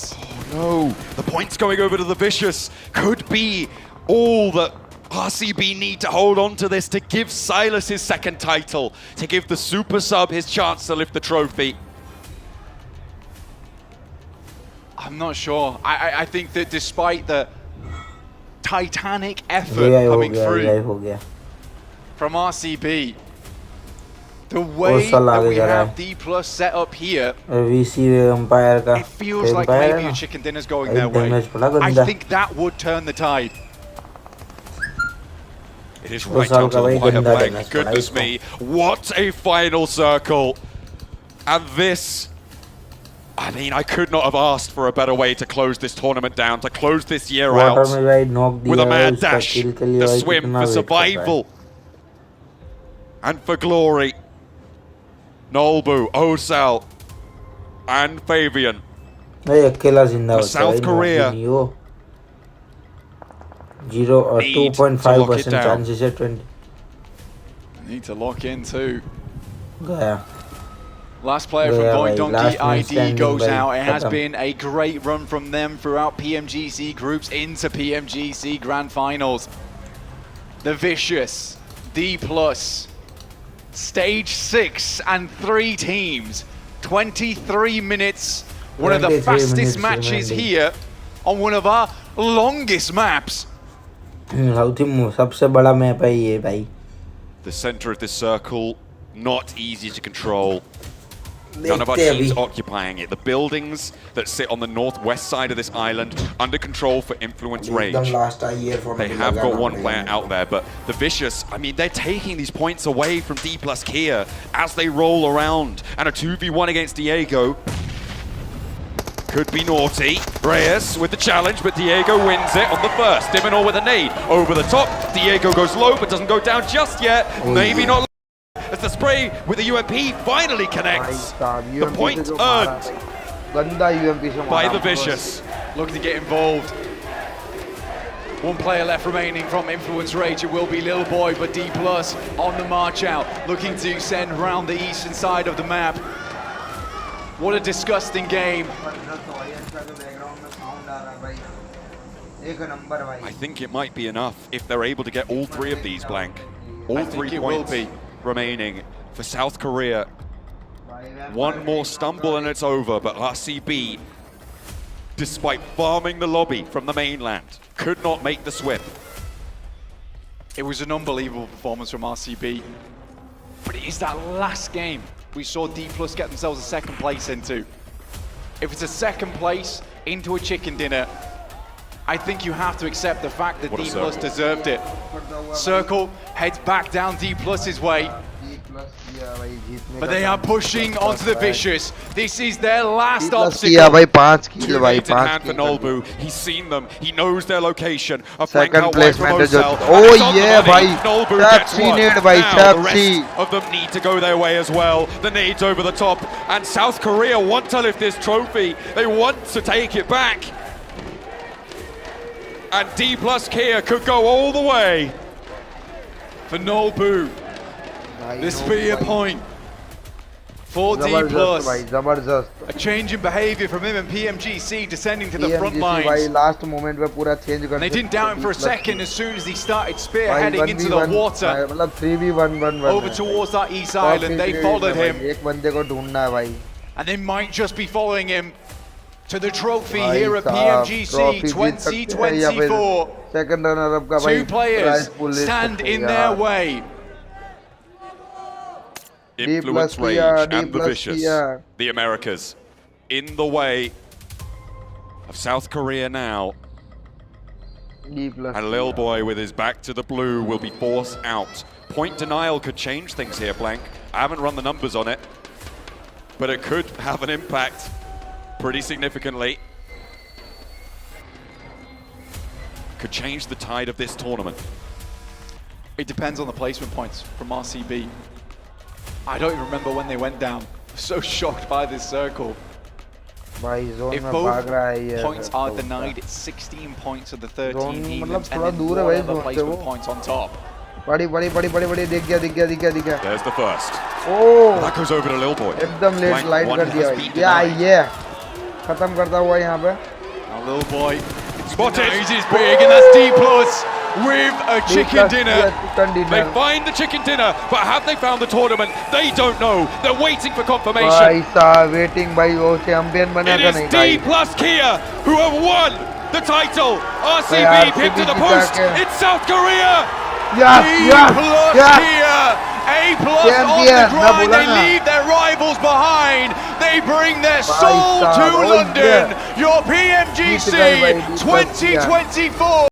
no, the points going over to the Vicious could be all that RCB need to hold on to this to give Silas his second title, to give the super sub his chance to lift the trophy. I'm not sure. I think that despite the titanic effort coming through from RCB, the way that we have D+ set up here, it feels like maybe a chicken dinner's going their way. I think that would turn the tide. It is right down to the wire blank. Goodness me, what a final circle. And this, I mean, I could not have asked for a better way to close this tournament down, to close this year out with a mad dash, the swim for survival and for glory. Nolbu, Osal, and Fabian. For South Korea. 2.5% chances at 20. Need to lock in too. Yeah. Last player from Void Donkey ID goes out. It has been a great run from them throughout PMGC groups into PMGC Grand Finals. The Vicious, D+, Stage 6 and 3 teams. 23 minutes. One of the fastest matches here on one of our longest maps. सबसे बड़ा map है ये भाई. The center of this circle, not easy to control. None of our teams occupying it. The buildings that sit on the northwest side of this island, under control for Influence Rage. They have got one player out there, but the Vicious, I mean, they're taking these points away from D plus Kia as they roll around. And a 2v1 against Diego could be naughty. Reyes with the challenge, but Diego wins it on the first. Diminor with a nade over the top. Diego goes low, but doesn't go down just yet. Maybe not. As the spray with the UMP finally connects. The point earned by the Vicious. Looking to get involved. One player left remaining from Influence Rage. It will be Lil Boy, but D+ on the march out. Looking to send round the eastern side of the map. What a disgusting game. I think it might be enough if they're able to get all three of these blank. All 3 points remaining for South Korea. One more stumble and it's over, but RCB, despite farming the lobby from the mainland, could not make the swip. It was an unbelievable performance from RCB, but it is that last game we saw D+ get themselves a second place into. If it's a second place into a chicken dinner, I think you have to accept the fact that D+ deserved it. Circle heads back down D+'s way, but they are pushing onto the Vicious. This is their last obstacle. Two mates in hand for Nolbu. He's seen them. He knows their location. A flank Second out wide from placement Ocel. oh yeah, bhai. Nolbu gets one. Now the rest of them need to go their way as well. The nades over the top. And South Korea want to lift this trophy. They want to take it back. And D+ Kia could go all the way. For Nolbu, this be a point for D+. A change in behavior from him and PMGC descending to the front lines. Last moment में पूरा change कर And they didn't doubt him for a second as soon as he started spearheading into the water. मतलब 3v1 Over towards that east island, they followed him. एक बंदे को ढूंढना है भाई. And they might just be following him to the trophy here at PMGC 2024. Second runner-up का भाई. Two players stand in their way. Influence Rage and the Vicious, the Americas, in the way of South Korea now. And Lil Boy with his back to the blue will be forced out. Point denial could change things here, Blank. I haven't run the numbers on it, but it could have an impact pretty significantly. Could change the tide of this tournament. It depends on the placement points from RCB. I don't even remember when they went down. So shocked by this circle. If both points are denied, it's 16 points of the 13 heathens and then one other placement points on top. बड़ी दिख गया. There's the first. Oh, that goes over to Lil Boy. एकदम late slide कर दिया. Yeah. खत्म करता हुआ यहाँ पे. Now Lil Boy spotted. He's big and that's D+ with a chicken dinner. They find the chicken dinner, but have they found the tournament? They don't know. They're waiting for confirmation. भाई साहब waiting भाई वो champion बना It था is नहीं D+ Kia who have won the title. RCB pinned to the post. It's South Korea. D+ Kia, A+ on the grind. They leave their rivals behind. They bring their soul to London. Your PMGC 2024.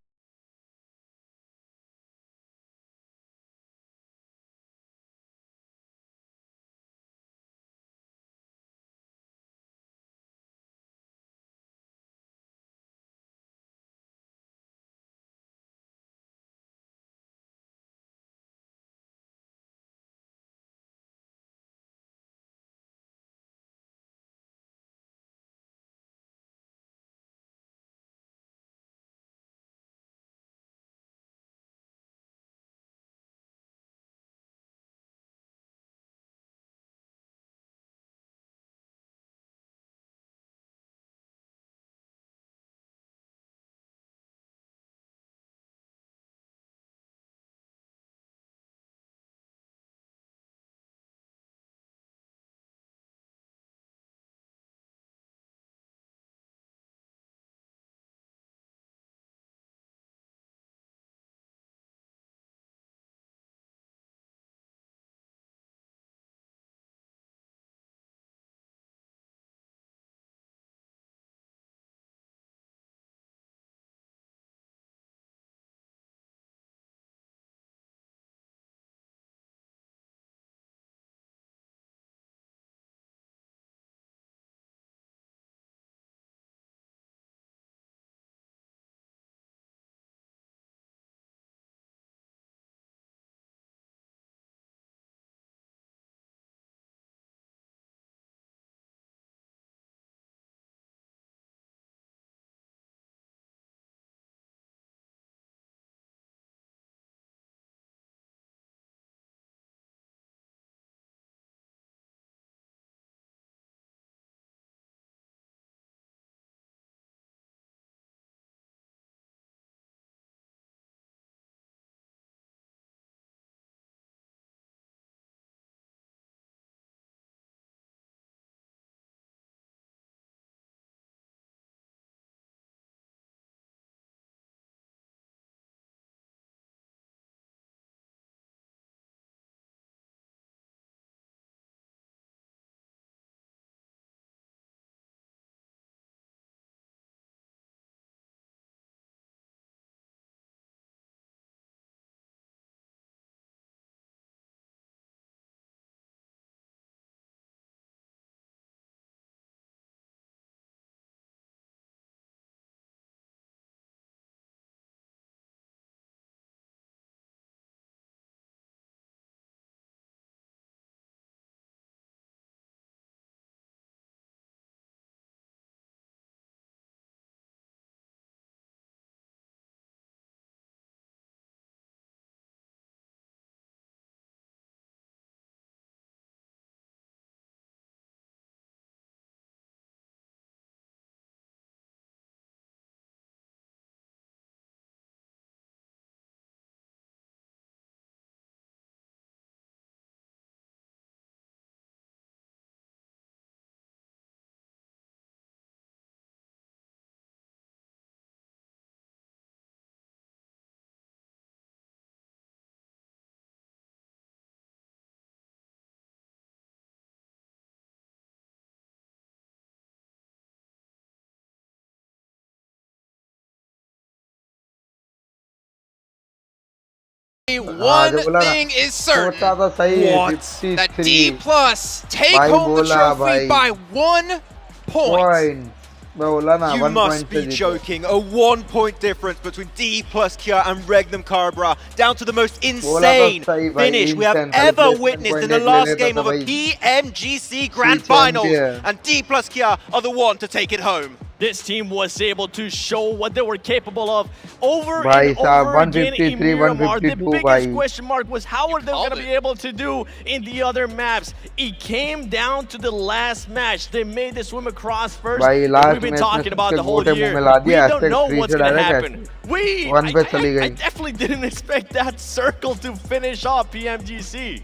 One thing is certain. That D Plus take home the trophy by 1 point. You must be joking. A 1 point difference between D plus Kia and Regnum Carbra, down to the most insane finish we have ever witnessed in the last game of a PMGC Grand Finals. And D plus Kia are the one to take it home. This team was able to show what they were capable of over and over again in Miramar. The biggest question mark was how are they going to be able to do in the other maps. It came down to the last match. They made the swim across first. We've been talking about the whole year. We don't know what's going to happen. I definitely didn't expect that circle to finish off PMGC.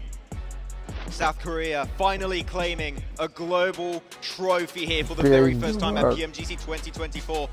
South Korea finally claiming a global trophy here for the very first time at PMGC 2024.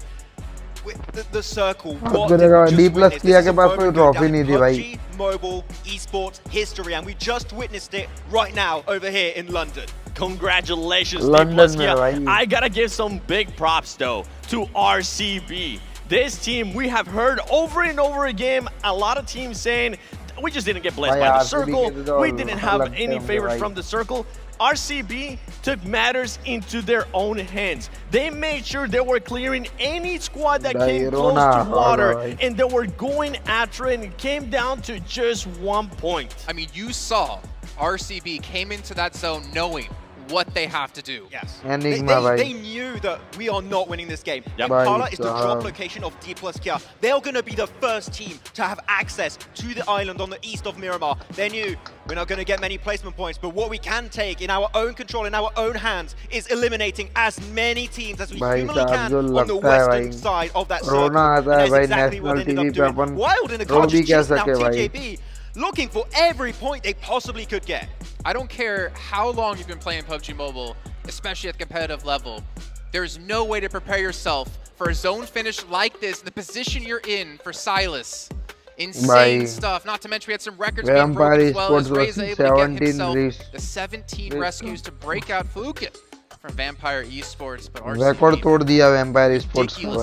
With the circle, what did we just witness? This is a moment going down in PUBG Mobile esports history, and we just witnessed it right now over here in London. Congratulations, London. I gotta give some big props though to RCB. This team, we have heard over and over again a lot of teams saying we just didn't get blessed by the circle. We didn't have any favors from the circle. RCB took matters into their own hands. They made sure they were clearing any squad that came close to water, and they were going after it, and it came down to just 1 point. I mean, you saw RCB came into that zone knowing what they have to do. Yes. They knew that we are not winning this game. Impala is the drop location of D plus Kia. They're going to be the first team to have access to the island on the east of Miramar. They knew we're not going to get many placement points, but what we can take in our own control, in our own hands, is eliminating as many teams as we humanly can on the western side of that circle. And that's exactly what they ended up doing. Wild in the country chasing out TJB, looking for every point they possibly could get. I don't care how long you've been playing PUBG Mobile, especially at the competitive level. There's no way to prepare yourself for a zone finish like this, the position you're in for Silas. Insane stuff. Not to mention we had some records being broken as well as Reza able to get himself the 17 rescues to break out Fukin from Vampire Esports. But ridiculous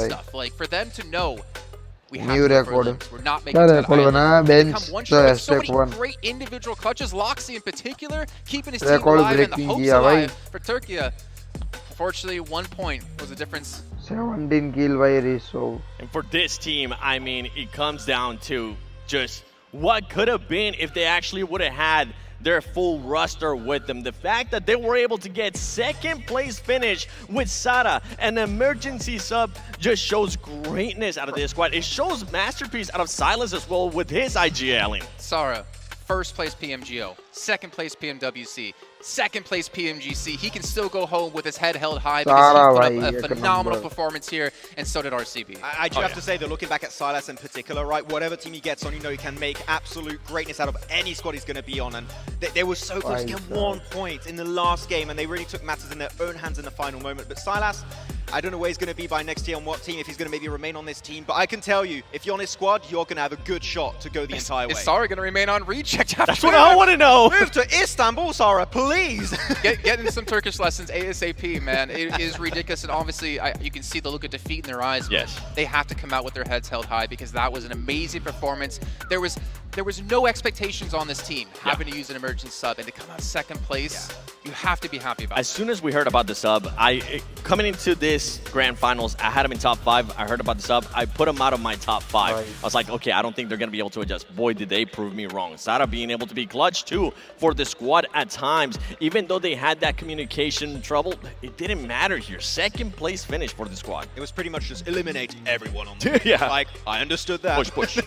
stuff. Like for them to know we have we're not making it to the island. Become one shot. So many great individual clutches. Loxy in particular, keeping his team alive and the hopes alive for Turkey. Unfortunately, 1 point was the difference. 17 kill by Rizzo. And for this team, I mean, it comes down to just what could have been if they actually would have had their full roster with them. The fact that they were able to get second place finish with Sara, an emergency sub, just shows greatness out of this squad. It shows masterpiece out of Silas as well with his IGLing. Sara, first place PMGO, second place PMWC, second place PMGC. He can still go home with his head held high because he put up a phenomenal performance here, and so did RCB. I do have to say that looking back at Silas in particular, right, whatever team he gets on, you know he can make absolute greatness out of any squad he's going to be on, and they were so close to get 1 point in the last game, and they really took matters in their own hands in the final moment. But Silas, I don't know where he's going to be by next year on what team, if he's going to maybe remain on this team, but I can tell you, if you're on his squad, you're going to have a good shot to go the entire way. Is Sara going to remain on Reject after That's what I want to know. Move to Istanbul, Sara, please. Getting some Turkish lessons ASAP, man. It is ridiculous, and obviously you can see the look of defeat in their eyes. Yes. They have to come out with their heads held high because that was an amazing performance. There was no expectations on this team having to use an emergency sub, and to come out second place, you have to be happy about it. As soon as we heard about the sub, coming into this grand finals, I had him in top 5. I heard about the sub. I put him out of my top 5. I was like, okay, I don't think they're going to be able to adjust. Boy, did they prove me wrong. Sara being able to be clutch too for the squad at times. Even though they had that communication trouble, it didn't matter here. Second place finish for the squad. It was pretty much just eliminate everyone on the team. Like, I understood that. Push.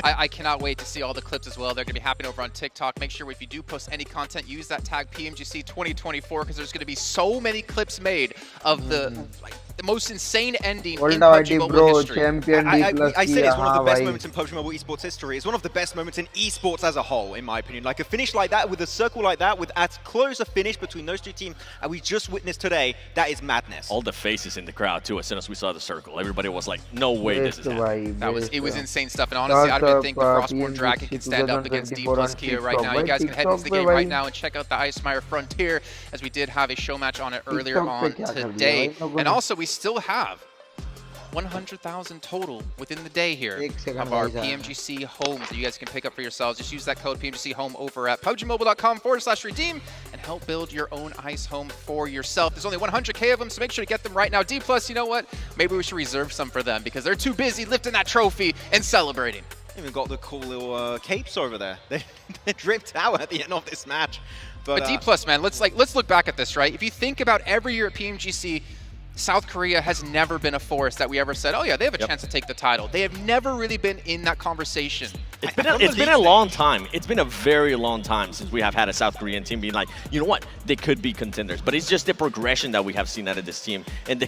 I cannot wait to see all the clips as well. They're going to be happening over on TikTok. Make sure if you do post any content, use that tag PMGC 2024 because there's going to be so many clips made of the most insane ending in PUBG Mobile history. I say it's one of the best moments in PUBG Mobile esports history. It's one of the best moments in esports as a whole, in my opinion. Like a finish like that, with a circle like that, with as close a finish between those two teams as we just witnessed today, that is madness. All the faces in the crowd too. As soon as we saw the circle, everybody was like, "No way, this is happening." It was insane stuff. And honestly, I don't even think the Frostborn Dragon can stand up against D plus Kia right now. You guys can head into the game right now and check out the Icemire Frontier, as we did have a show match on it earlier on today. And also, we still have 100,000 total within the day here of our PMGC homes that you guys can pick up for yourselves. Just use that code PMGC home over at pubgmobile.com/redeem and help build your own ice home for yourself. There's only 100K of them, so make sure to get them right now. D+, you know what? Maybe we should reserve some for them because they're too busy lifting that trophy and celebrating. Even got the cool little capes over there. They dripped out at the end of this match. But D+, man, let's look back at this, right? If you think about every year at PMGC, South Korea has never been a force that we ever said, oh yeah, they have a chance to take the title. They have never really been in that conversation. It's been a long time. It's been a very long time since we have had a South Korean team being like, you know what, they could be contenders. But it's just the progression that we have seen out of this team. And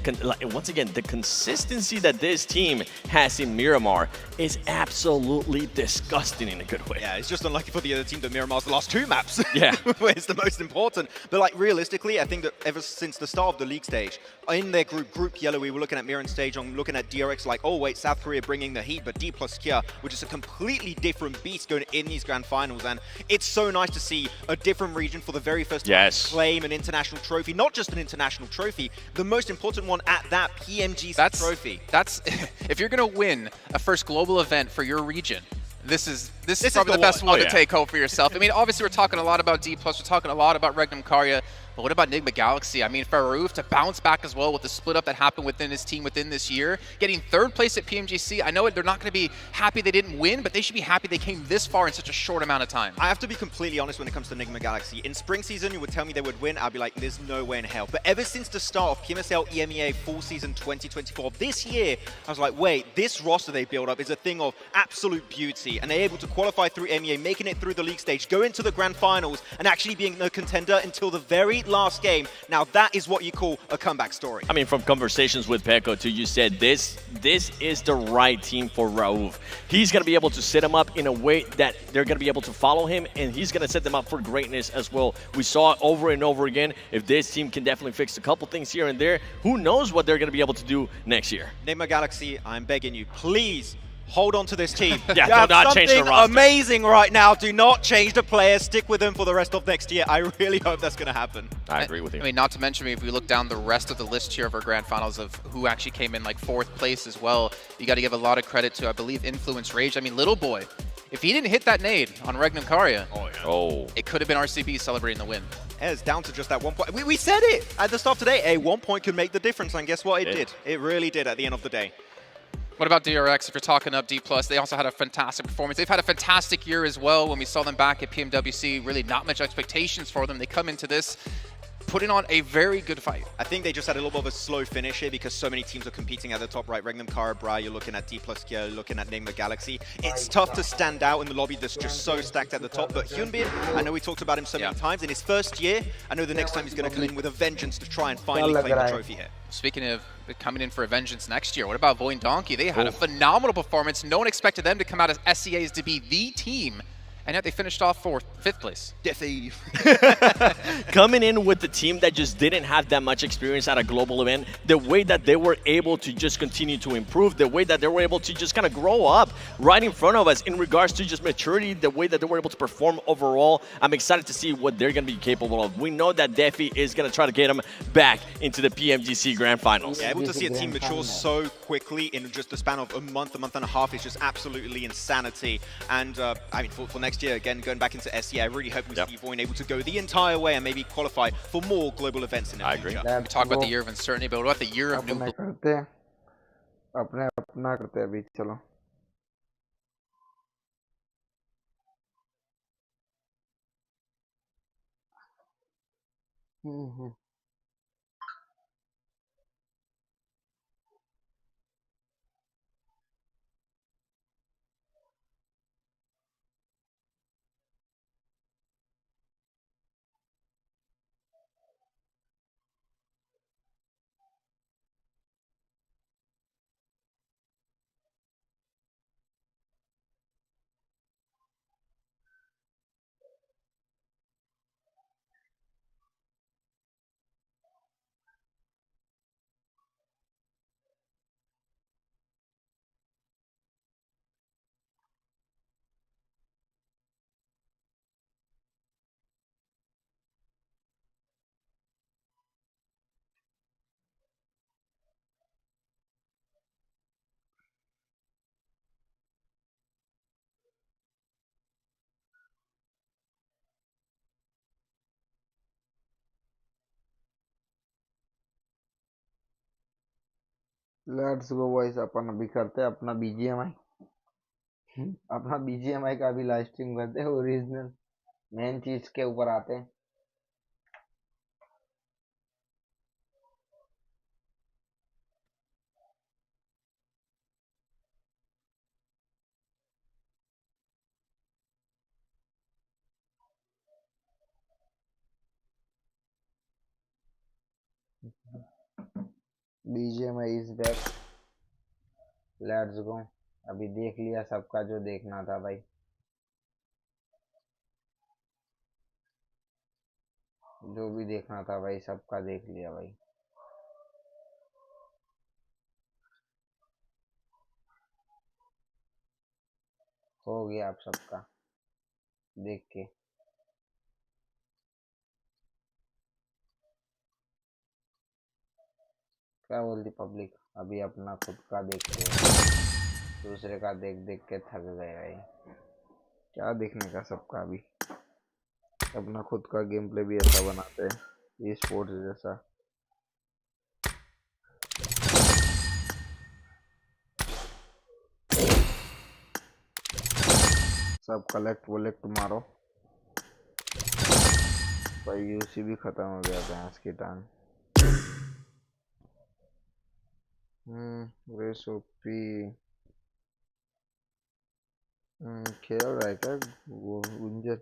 once again, the consistency that this team has in Miramar is absolutely disgusting in a good way. Yeah, it's just unlucky for the other team that Miramar's the last two maps. Yeah. Where it's the most important. But like realistically, I think that ever since the start of the league stage, in their group yellow, we were looking at Mirror stage, I'm looking at DRX like, oh wait, South Korea bringing the heat, but D+ Kia, which is a completely different beast going in these grand finals. And it's so nice to see a different region for the very first time claim an international trophy. Not just an international trophy, the most important one at that, PMGC trophy. That's if you're going to win a first global event for your region, this is probably the best one to take home for yourself. I mean, obviously we're talking a lot about D+, we're talking a lot about Regnum Karya, but what about Enigma Galaxy? I mean, Farouf to bounce back as well with the split up that happened within his team within this year, getting third place at PMGC. I know they're not going to be happy they didn't win, but they should be happy they came this far in such a short amount of time. I have to be completely honest when it comes to Enigma Galaxy. In spring season, you would tell me they would win, I'd be like, there's no way in hell. But ever since the start of PMSL EMEA full season 2024, this year, I was like, wait, this roster they build up is a thing of absolute beauty. And they're able to qualify through MEA, making it through the league stage, go into the grand finals, and actually being a contender until the very last game. Now that is what you call a comeback story. I mean, from conversations with Peko to you said this is the right team for Rauf. He's going to be able to set him up in a way that they're going to be able to follow him, and he's going to set them up for greatness as well. We saw it over and over again. If this team can definitely fix a couple things here and there, who knows what they're going to be able to do next year. Enigma Galaxy, I'm begging you, please hold on to this team. Yeah, do not change the roster. Amazing right now. Do not change the players. Stick with them for the rest of next year. I really hope that's going to happen. I agree with you. I mean, not to mention, if we look down the rest of the list here of our grand finals of who actually came in like 4th place as well, you got to give a lot of credit to, I believe, Influence Rage. I mean, Little Boy, if he didn't hit that nade on Regnum Karya, it could have been RCB celebrating the win. Yeah, it's down to just that 1 point. We said it at the start of today. A 1 point could make the difference, and guess what? It did. It really did at the end of the day. What about DRX? If you're talking up D+, they also had a fantastic performance. They've had a fantastic year as well. When we saw them back at PMWC, really not much expectations for them. They come into this putting on a very good fight. I think they just had a little bit of a slow finish here because so many teams are competing at the top, right? Regnum Karya, Bra, you're looking at D+ Kia, you're looking at Enigma Galaxy. It's tough to stand out in the lobby that's just so stacked at the top, but Hyunbin, I know we talked about him so many times. In his first year, I know the next time he's going to come in with a vengeance to try and finally claim the trophy here. Speaking of coming in for a vengeance next year, what about Voin Donkey? They had a phenomenal performance. No one expected them to come out as SCAs to be the team, and yet they finished off 5th place. Coming in with the team that just didn't have that much experience at a global event, the way that they were able to just continue to improve, the way that they were able to just kind of grow up right in front of us in regards to just maturity, the way that they were able to perform overall. I'm excited to see what they're going to be capable of. We know that Defi is going to try to get them back into the PMGC Grand Finals. Yeah, able to see a team mature so quickly in just the span of a month and a half is just absolutely insanity. And I mean, for next year, again, going back into SEA, I really hope we see Voin able to go the entire way and maybe qualify for more global events in the future. We talk about the year of uncertainty, but what about the year of new blood? अपने अपना करते हैं अभी चलो let's go boys, अपन अभी करते हैं अपना बीजीएमआई, अपना बीजीएमआई का भी लाइव स्ट्रीम करते हैं। ओरिजिनल मेन चीज के ऊपर आते हैं। BGMI is back, let's go. अभी देख लिया सबका जो देखना था भाई, जो भी देखना था भाई सबका देख लिया भाई। हो गया आप सबका देख के। क्या बोलती पब्लिक, अभी अपना खुद का देखते हैं, दूसरे का देख देख के थक गए भाई। क्या देखने का सबका, अभी अपना खुद का गेम प्ले भी ऐसा बनाते हैं, ये स्पोर्ट्स जैसा। सब कलेक्ट वोलेक्ट मारो भाई। यूसी भी खत्म हो गया भैंस की टांग। रेसोपी खेल रहा है क्या वो गुंजन?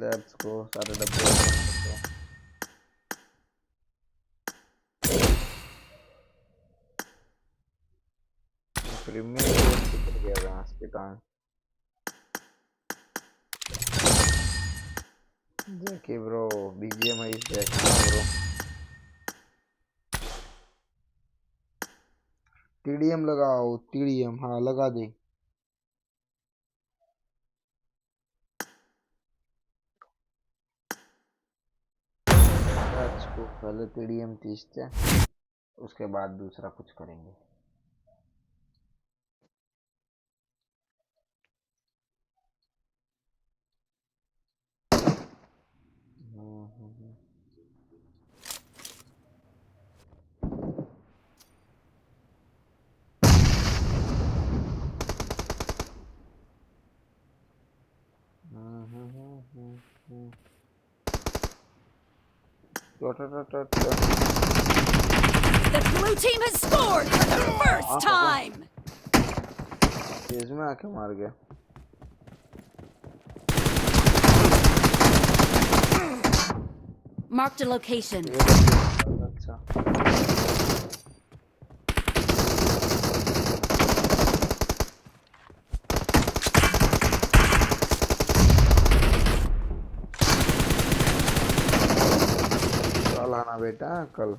लेट्स गो, सारे डब्बे ओपन कर दो। प्रीमियम किधर गया भैंस की टांग? देखिए ब्रो, बीजीएमआई देखना ब्रो। टीडीएम लगाओ, टीडीएम हाँ लगा दे। को पहले टीडीएम तीसते हैं, उसके बाद दूसरा कुछ करेंगे। The blue team has scored for the first time. इसमें आके मार गया। Marked a location. अच्छा कल आना बेटा, कल।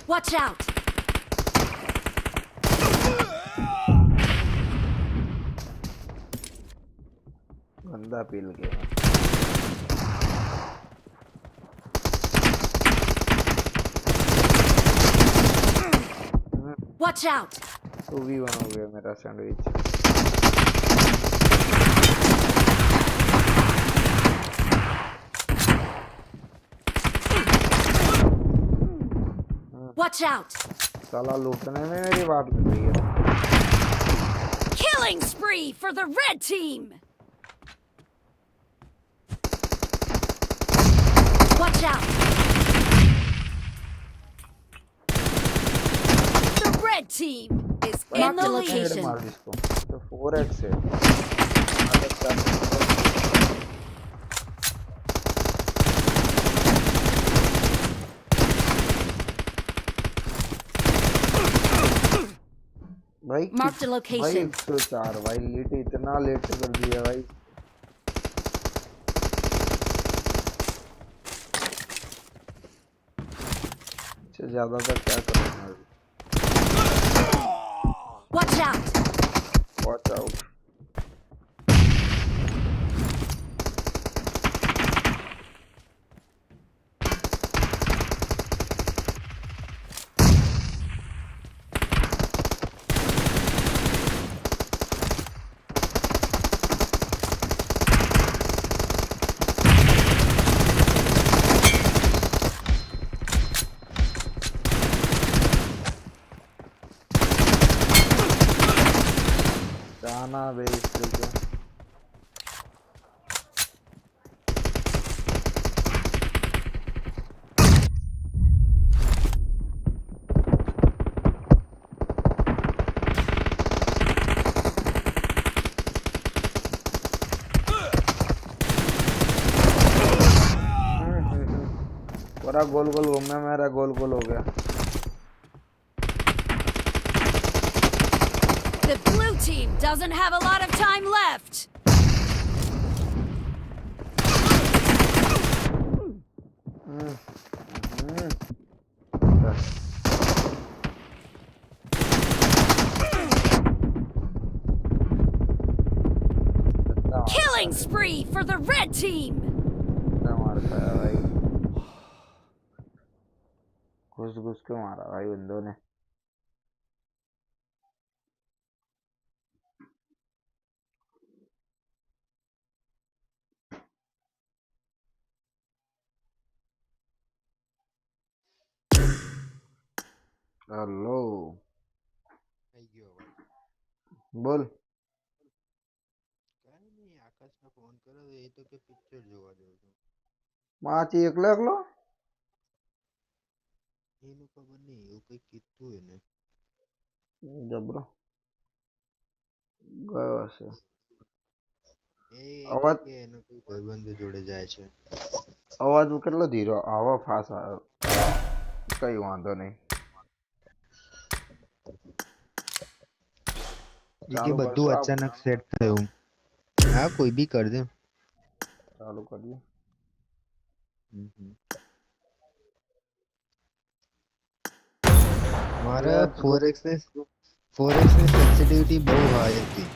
Watch out. गंदा पील गया। Watch out. 2v1 हो गया मेरा सैंडविच। Watch out. साला लूटने में मेरी बात लग रही है। Killing spree for the red team. Watch out. The red team is in the location. मार इसको, तो 4x है। भाई Marked a location. भाई 104 भाई, लेट इतना लेट कर दिया भाई। इससे ज्यादा तक क्या करूँगा? Watch out. Watch out. पूरा गोल गोल घूमना, मेरा गोल गोल हो गया। The blue team doesn't have a lot of time left. Killing spree for the red team. मारता है भाई, घुस घुस के मारा भाई बंदों ने। हेलो बोल। માથી એકલો એકલો જબરો ગયો હશે। અવાજ અવાજ કેટલો ધીરો આવો ફાસ આવ્યો, કઈ વાંધો નહીં। કે બધું અચાનક સેટ થયું। હા કોઈ બી કર દે, ચાલુ કરીએ। મારા 4x ની સેન્સિટિવિટી બહુ હાઈ હતી।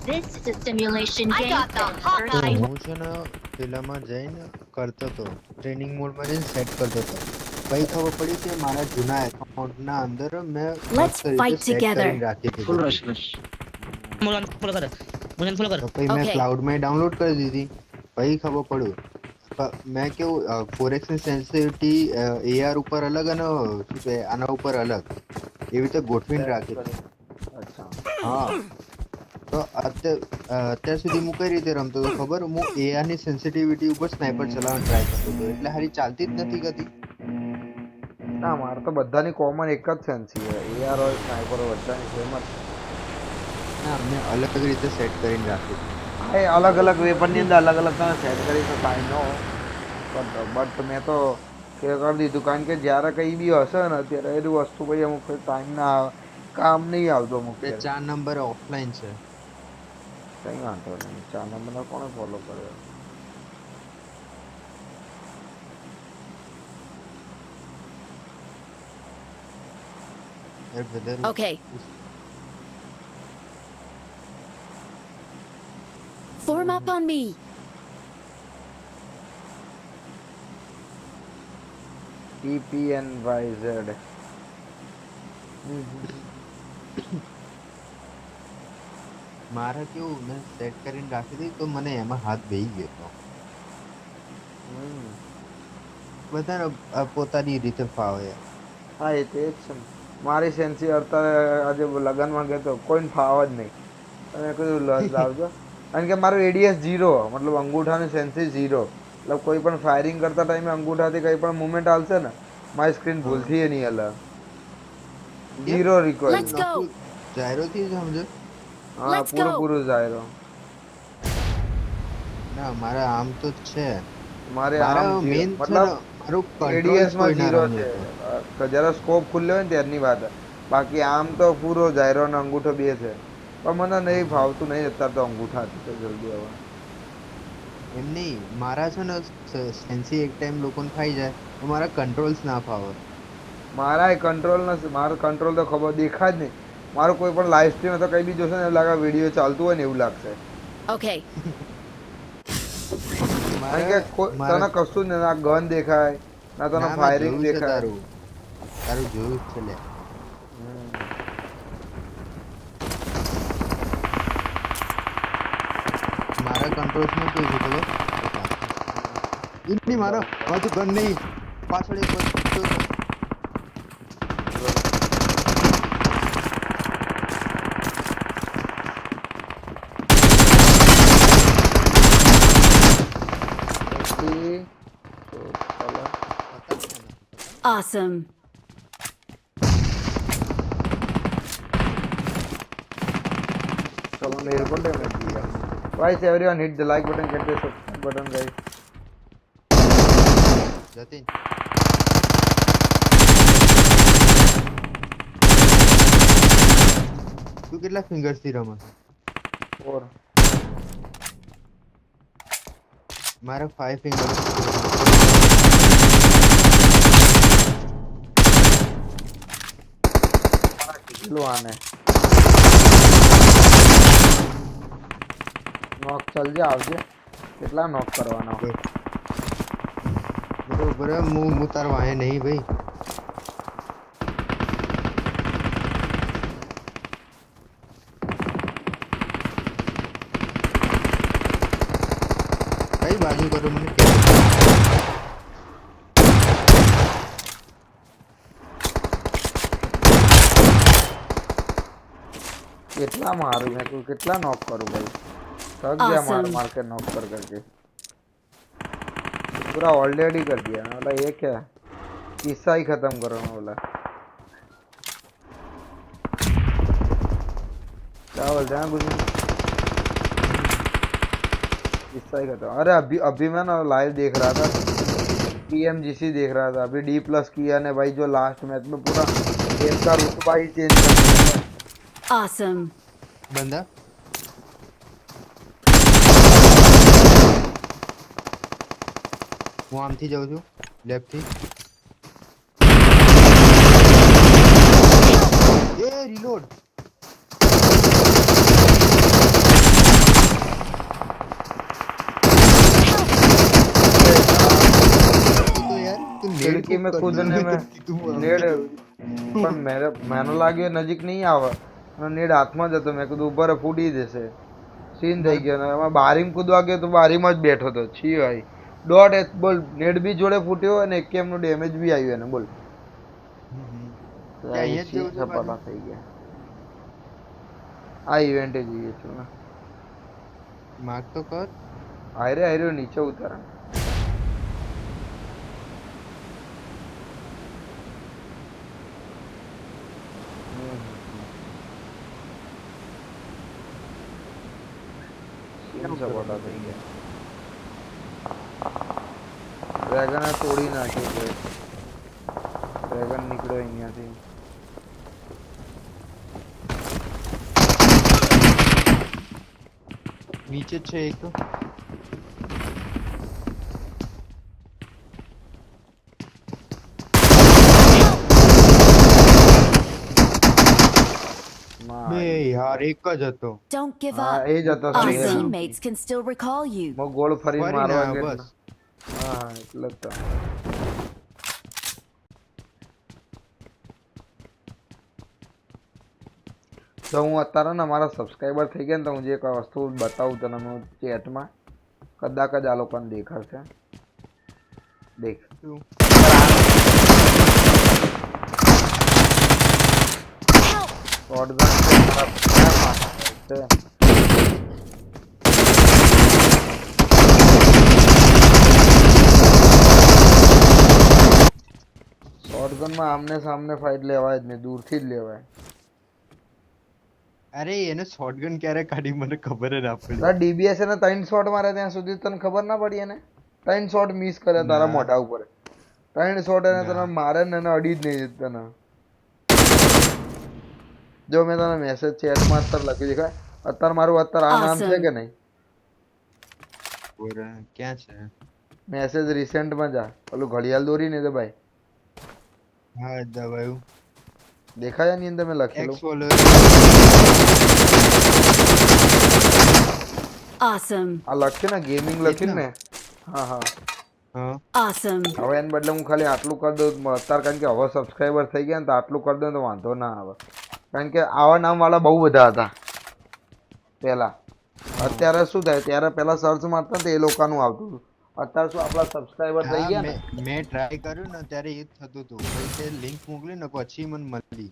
This is a simulation game. હું છે ને પેલામાં જઈને કરતો હતો, ટ્રેનિંગ મોડમાં જઈને સેટ કરતો હતો, પછી ખબર પડી કે મારા જૂના એકાઉન્ટના અંદર મેં Let's fight together. રાખી દીધી। પછી મેં ક્લાઉડમાં ડાઉનલોડ કરી દીધી, પછી ખબર પડ્યું મેં કેવું 4x ની સેન્સિટિવિટી AR ઉપર અલગ અને શું કહે આના ઉપર અલગ એવી રીતે ગોઠવીને રાખી। હા તો અત્યાર સુધી હું કઈ રીતે રમતો હતો ખબર, હું AR ની સેન્સિટિવિટી ઉપર સ્નાઈપર ચલાવવાનો ટ્રાય કરતો હતો, એટલે હારી ચાલતી જ નથી કદી। ના મારે તો બધાની કોમન એક જ સેન્સી છે, AR હોય સ્નાઈપર હોય બધાની સેમ જ। ના મેં અલગ રીતે સેટ કરીને રાખ્યું। હા એ અલગ અલગ વેપનની અંદર અલગ અલગ તમે સેટ કરી તો કાંઈ ન બટ મેં તો કરી દીધું, કારણ કે જ્યારે કંઈ બી હશે ને ત્યારે એ વસ્તુ પછી અમુક ટાઈમ ના કામ નહીં આવતો અમુક। 4 નંબર ઓફલાઈન છે, કઈ વાંધો નહીં। 4 નંબરનો કોણે ફોલો કર્યો? Okay. Form up on me. TPNYZ. મારા કેવું મેં સેટ કરીને રાખી દીધી તો મને એમાં હાથ બેહી ગયો હતો। બધાને પોતાની રીતે ફાવે। હા એ તો જ છે, મારી સેન્સી અત્યારે આજે લગ્નમાં ગયો તો કોઈને ફાવ જ નહીં, તમે કીધું લાવજો, કારણ કે મારું ADS 0, મતલબ અંગૂઠાની સેન્સી 0, મતલબ કોઈ પણ ફાયરિંગ કરતા ટાઈમે અંગૂઠાથી કંઈ પણ મુવમેન્ટ આવશે ને મારી સ્ક્રીન ભૂલથી નહીં હલે, 0 રિકોઇલ। જાયરોથી સમજો? હા પૂરું જાયરો। ના મારા આમ તો છે, મારે મેઇન મતલબ મારું ADS માં 0 છે, જરા સ્કોપ ખુલ્લે હોય ને ત્યારની વાત, બાકી આમ તો પૂરો જાયરો અને અંગૂઠો બે છે, પણ મને નહીં ફાવતું નહીં અત્યારે તો અંગૂઠાથી તો જલ્દી હવે। એમ નહીં, મારા છે ને સેન્સી એક ટાઈમ લોકોને ખાઈ જાય તો મારા કંટ્રોલ્સ ના ફાવે। મારા કંટ્રોલ નથી, મારો કંટ્રોલ તો ખબર દેખાય જ નહીં, મારું કોઈ પણ લાઈવ સ્ટ્રીમ અથવા કંઈ બી જોશે ને એવું લાગે વિડીયો ચાલતું હોય ને એવું લાગશે। Okay. કારણ કે તને કશું જ ના ગન દેખાય ના તને ફાયરિંગ દેખાય। તારું જોયું છે લે। મારા કંટ્રોલ્સમાં કેવું છે ખબર? ઇન્ની મારો તો ગન નહીં, પાછળ એક Awesome. चलो मेरे को डैमेज दिया guys everyone hit the like button get the subscribe button guys Jatin तू કેટલા ફિંગર્સ થી રમે 4 મારા 5 ફિંગર્સ किलो आने नॉक चल जा આવજે કેટલા નોક કરવાના બરોબર હું તાર વાહે નહીં ભાઈ કઈ બાજુ કરો મને કેટલા મારું મેં તું કેટલા નોક કરું ભાઈ थक गया मार मार के नॉक कर करके पूरा ऑलरेडी कर दिया बोला ये क्या किस्सा ही खत्म करो मैं बोला क्या बोलते हैं कुछ किस्सा ही खत्म अरे अभी मैं ना लाइव देख रहा था PMGC देख रहा था अभी D+ किया ने भाई जो लास्ट मैच में पूरा गेम का रुतबा ही चेंज कर दिया Awesome. बंदा હું આમથી જાઉં છું લેફ્ટ થી એ રીલોડ खिड़की में कूदने में नेड પણ મેનો લાગ્યો નજીક નહીં આવે નેડ હાથમાં જતો મેં કીધું ઉપર ફૂટી જશે સીન થઈ ગયો એમાં બારીમાં કૂદવા ગયો તો બારીમાં જ બેઠો હતો છી ભાઈ ડોટ બોલ નેટ બી જોડે ફૂટ્યો અને એકેમ નું ડેમેજ બી આવ્યું એને બોલ સપાટા થઈ ગયા આ ઇવેન્ટ જઈએ છું ને માર્ક તો કર આયરે નીચે ઉતારા સપાટા થઈ ગયા ડ્રેગન તોડી નાખ્યું છે ડ્રેગન નીકળ્યો અહીંયાથી નીચે છે એક બે યાર એક જ હતો Don't give હા up. એ જ હતો Our teammates can still recall you. મો ગોળ ફરી મારવા ગયો બસ હા એટલે તો તો હું અત્યારે ને મારા સબસ્ક્રાઇબર થઈ ગયા ને તો હું જે એક વસ્તુ બતાવું તને હું ચેટમાં કદાચ જ આ લોકોને દેખાશે દેખ શોટગન છે શોટગન માં આમને સામને ફાઇટ લેવાય જ નહીં દૂરથી જ લેવાય અરે એને શોટગન ક્યારે કાઢી મને ખબર જ ના પડી તારા DBS ને 3 શોટ મારે ત્યાં સુધી તને ખબર ના પડી એને 3 શોટ મિસ કર્યા તારા મોઢા ઉપર 3 શોટ એને તને મારે ને એને અડી જ નહીં તને જો મેં તને મેસેજ ચેટ માં અત્યારે લખી દેખાય અત્યારે મારું અત્યારે આ નામ છે કે નહીં ક્યાં છે મેસેજ રિસેન્ટ માં જા ઓલું ઘડિયાળ દોરી ને તો ભાઈ હા દવાયું દેખાય ની અંદર મેં લખેલું Awesome. આ લખ્યું ને ગેમિંગ લખ્યું ને હા હા Awesome. હવે એને બદલે હું ખાલી આટલું કરી દઉં અત્યારે કારણ કે હવે સબસ્ક્રાઇબર થઈ ગયા ને તો આટલું કરી દઉં તો વાંધો ના આવે કારણ કે આવા નામ વાળા બહુ બધા હતા પહેલા અત્યારે શું થાય ત્યારે પહેલા સર્ચ મારતા તો એ લોકોનું આવતું હતું અત્યારે શું આપણા સબસ્ક્રાઇબર થઈ ગયા ને મેં ટ્રાય કર્યું ને ત્યારે એ જ થતું હતું પછી તે લિંક મોકલી ને પછી મને મળી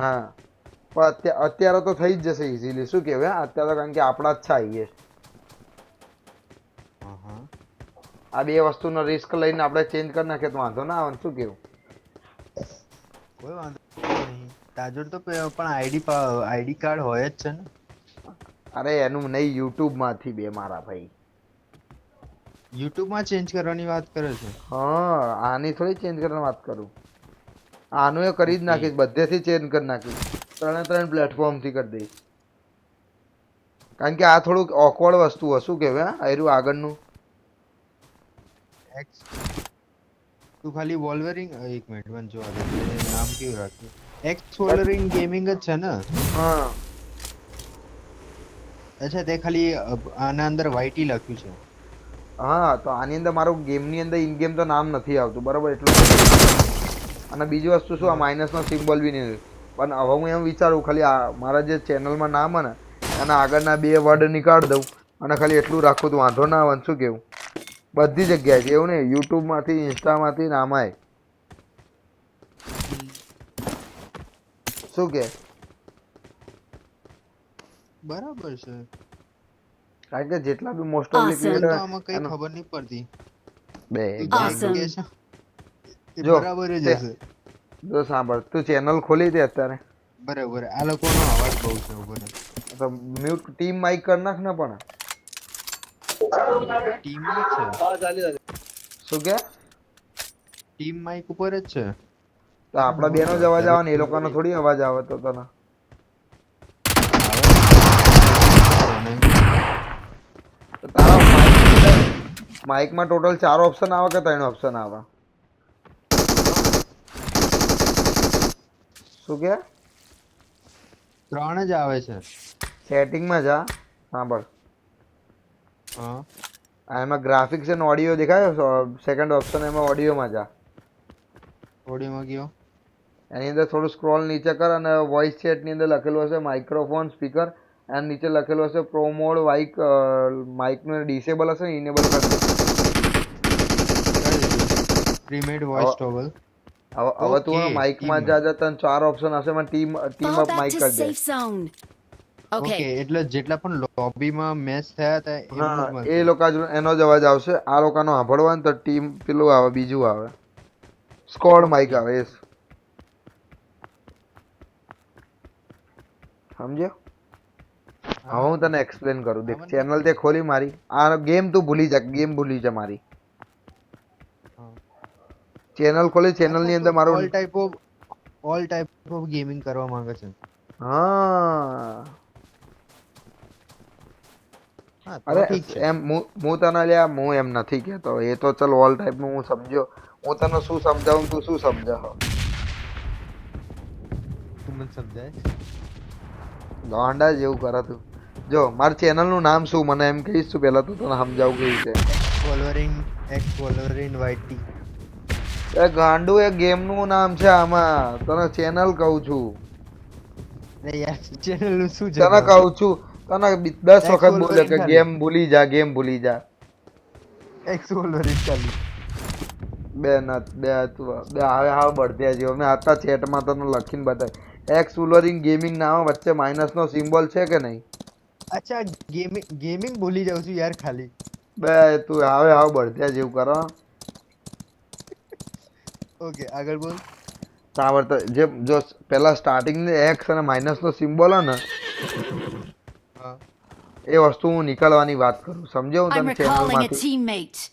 હા પણ અત્યારે તો થઈ જ જશે ઈઝીલી શું કહેવાય અત્યારે તો કારણ કે આપણા જ છે હાઈએસ્ટ આ બે વસ્તુનો રિસ્ક લઈને આપણે ચેન્જ કરી નાખીએ તો વાંધો ના આવે શું કેવું કોઈ વાંધો નહીં. તાજોડ તો પણ આઈડી કાર્ડ હોય જ છે ને. અરે એનું નહીં, યુટ્યુબ માંથી બે મારા ભાઈ. યુટ્યુબ માં ચેન્જ કરવાની વાત કરે છે? હા, આની થોડી ચેન્જ કરવાની વાત કરું. આનું એ કરી જ નાખીશ, બધેથી ચેન્જ કરી નાખીશ. 3 પ્લેટફોર્મ થી કરી દઈશ. કારણ કે આ થોડુંક ઓકવર્ડ વસ્તુ હશું કેવાય આયરું આગળનું. તું ખાલી વોલ્વરિંગ એક મિનિટ વન જો નામ કેવું રાખ્યું? એક્સ વોલ્વરિંગ ગેમિંગ જ છે ને? હા. અચ્છા, તે ખાલી આના અંદર વાઈટી લખ્યું છે. હા, તો આની અંદર મારું ગેમની અંદર ઇન ગેમ તો નામ નથી આવતું, બરાબર? એટલું. અને બીજી વસ્તુ શું, આ માઇનસનો સિમ્બોલ બી નહીં. પણ હવે હું એમ વિચારું ખાલી આ મારા જે ચેનલમાં નામ હે ને એના આગળના 2 વર્ડ નીકાળી દઉં અને ખાલી એટલું રાખું તો વાંધો ના આવે. શું કેવું? બધી જગ્યાએ એવું નહીં, યુટ્યુબમાંથી, ઇન્સ્ટામાંથી ને આમાંય. શું કે? બરાબર છે. કારણ કે જેટલા બી મોસ્ટ ઓફલી ક્રિએટર આમાં કઈ ખબર નહીં પડતી. બે જો બરાબર જ હશે. જો સાંભળ, તું ચેનલ ખોલી દે અત્યારે. બરાબર. આ લોકોનો અવાજ બહુ છે ઉપર. તો મ્યુટ ટીમ માઈક કરી નાખ ને. પણ ટીમ માં છે. શું કે? ટીમ માઈક ઉપર જ છે. તો આપડા બેનો જ અવાજ આવે ને, એ લોકોનો થોડી અવાજ આવે. તો તને તારા માઈકમાં ટોટલ 4 ઓપ્શન આવે કે 3 ઓપ્શન આવે? શું કે? 3 જ આવે છે. સેટિંગમાં જા, સાંભળ. હા, એમાં ગ્રાફિક્સ અને ઓડિયો દેખાય. સેકન્ડ ઓપ્શન એમાં ઓડિયોમાં જા. ઓડિયોમાં ગયો. એની અંદર થોડું સ્ક્રોલ નીચે કર અને વોઇસ ચેટની અંદર લખેલું હશે માઇક્રોફોન સ્પીકર, અને નીચે લખેલું હશે પ્રો મોડ માઇકનું ડિસેબલ હશે ને ઇનેબલ કરી દે. પ્રીમેડ વોઇસ ટોગલ. હવે તું માઇકમાં જા, તને 4 ઓપ્શન હશે, એમાં ટીમ અપ માઇક કરી દે. ઓકે, એટલે જેટલા પણ લોબીમાં મેચ થયા હતા એ લોકો એનો જ અવાજ આવશે. આ લોકોનો સાંભળવાનો તો ટીમ પેલું આવે, બીજું આવે, સ્કોડ માઇક આવે. એ સમજ્યો? હવે હું તને એક્સપ્લેન કરું. દેખ, ચેનલ તે ખોલી મારી. આ ગેમ તું ભૂલી જા, ગેમ ભૂલી જા મારી. ચેનલ ખોલી, ચેનલ ની અંદર મારું ઓલ ટાઈપ ઓફ ગેમિંગ કરવા માંગે છે. હા, અરે એમ હું તને લ્યા, હું એમ નથી કહેતો. એ તો ચલ ઓલ ટાઈપ નું હું સમજ્યો. હું તને શું સમજાવું, તું શું સમજા? તું મને સમજાય ગાંડા જેવું કરે તું. જો મારી ચેનલ નું નામ શું, મને એમ કહીશ તું પેલા? તું તને સમજાવું કેવી છે. વોલ્વરિન એક્સ વોલ્વરિન વાયટી. એ ગાંડું એ ગેમ નું નામ છે. આમાં તને ચેનલ કહું છું. યાર, ચેનલ નું શું છે? તને કહું છું, તને 10 વખત બોલે કે ગેમ ભૂલી જા, ગેમ ભૂલી જા. એક્સ વોલ્વરિન ચાલી બે હવે હાવ બળદ્યા જેવો. મેં આતા ચેટમાં તને લખીને બતાવી. એક્સ વોલ્વરિન ગેમિંગ નામ વચ્ચે માઇનસ નો સિમ્બોલ છે કે નહીં? અચ્છા, ગેમિંગ ભૂલી જાઉં છું યાર ખાલી. બે તું હવે હાવ બળદ્યા જેવું કરો. ઓકે, આગળ બોલ. સાંભળ, તો જે જો પેલા સ્ટાર્ટિંગ એક્સ અને માઇનસ નો સિમ્બોલ હે ને, એ વસ્તુ હું નીકળવાની વાત કરું. સમજ્યો? હું તને ચેનલમાંથી.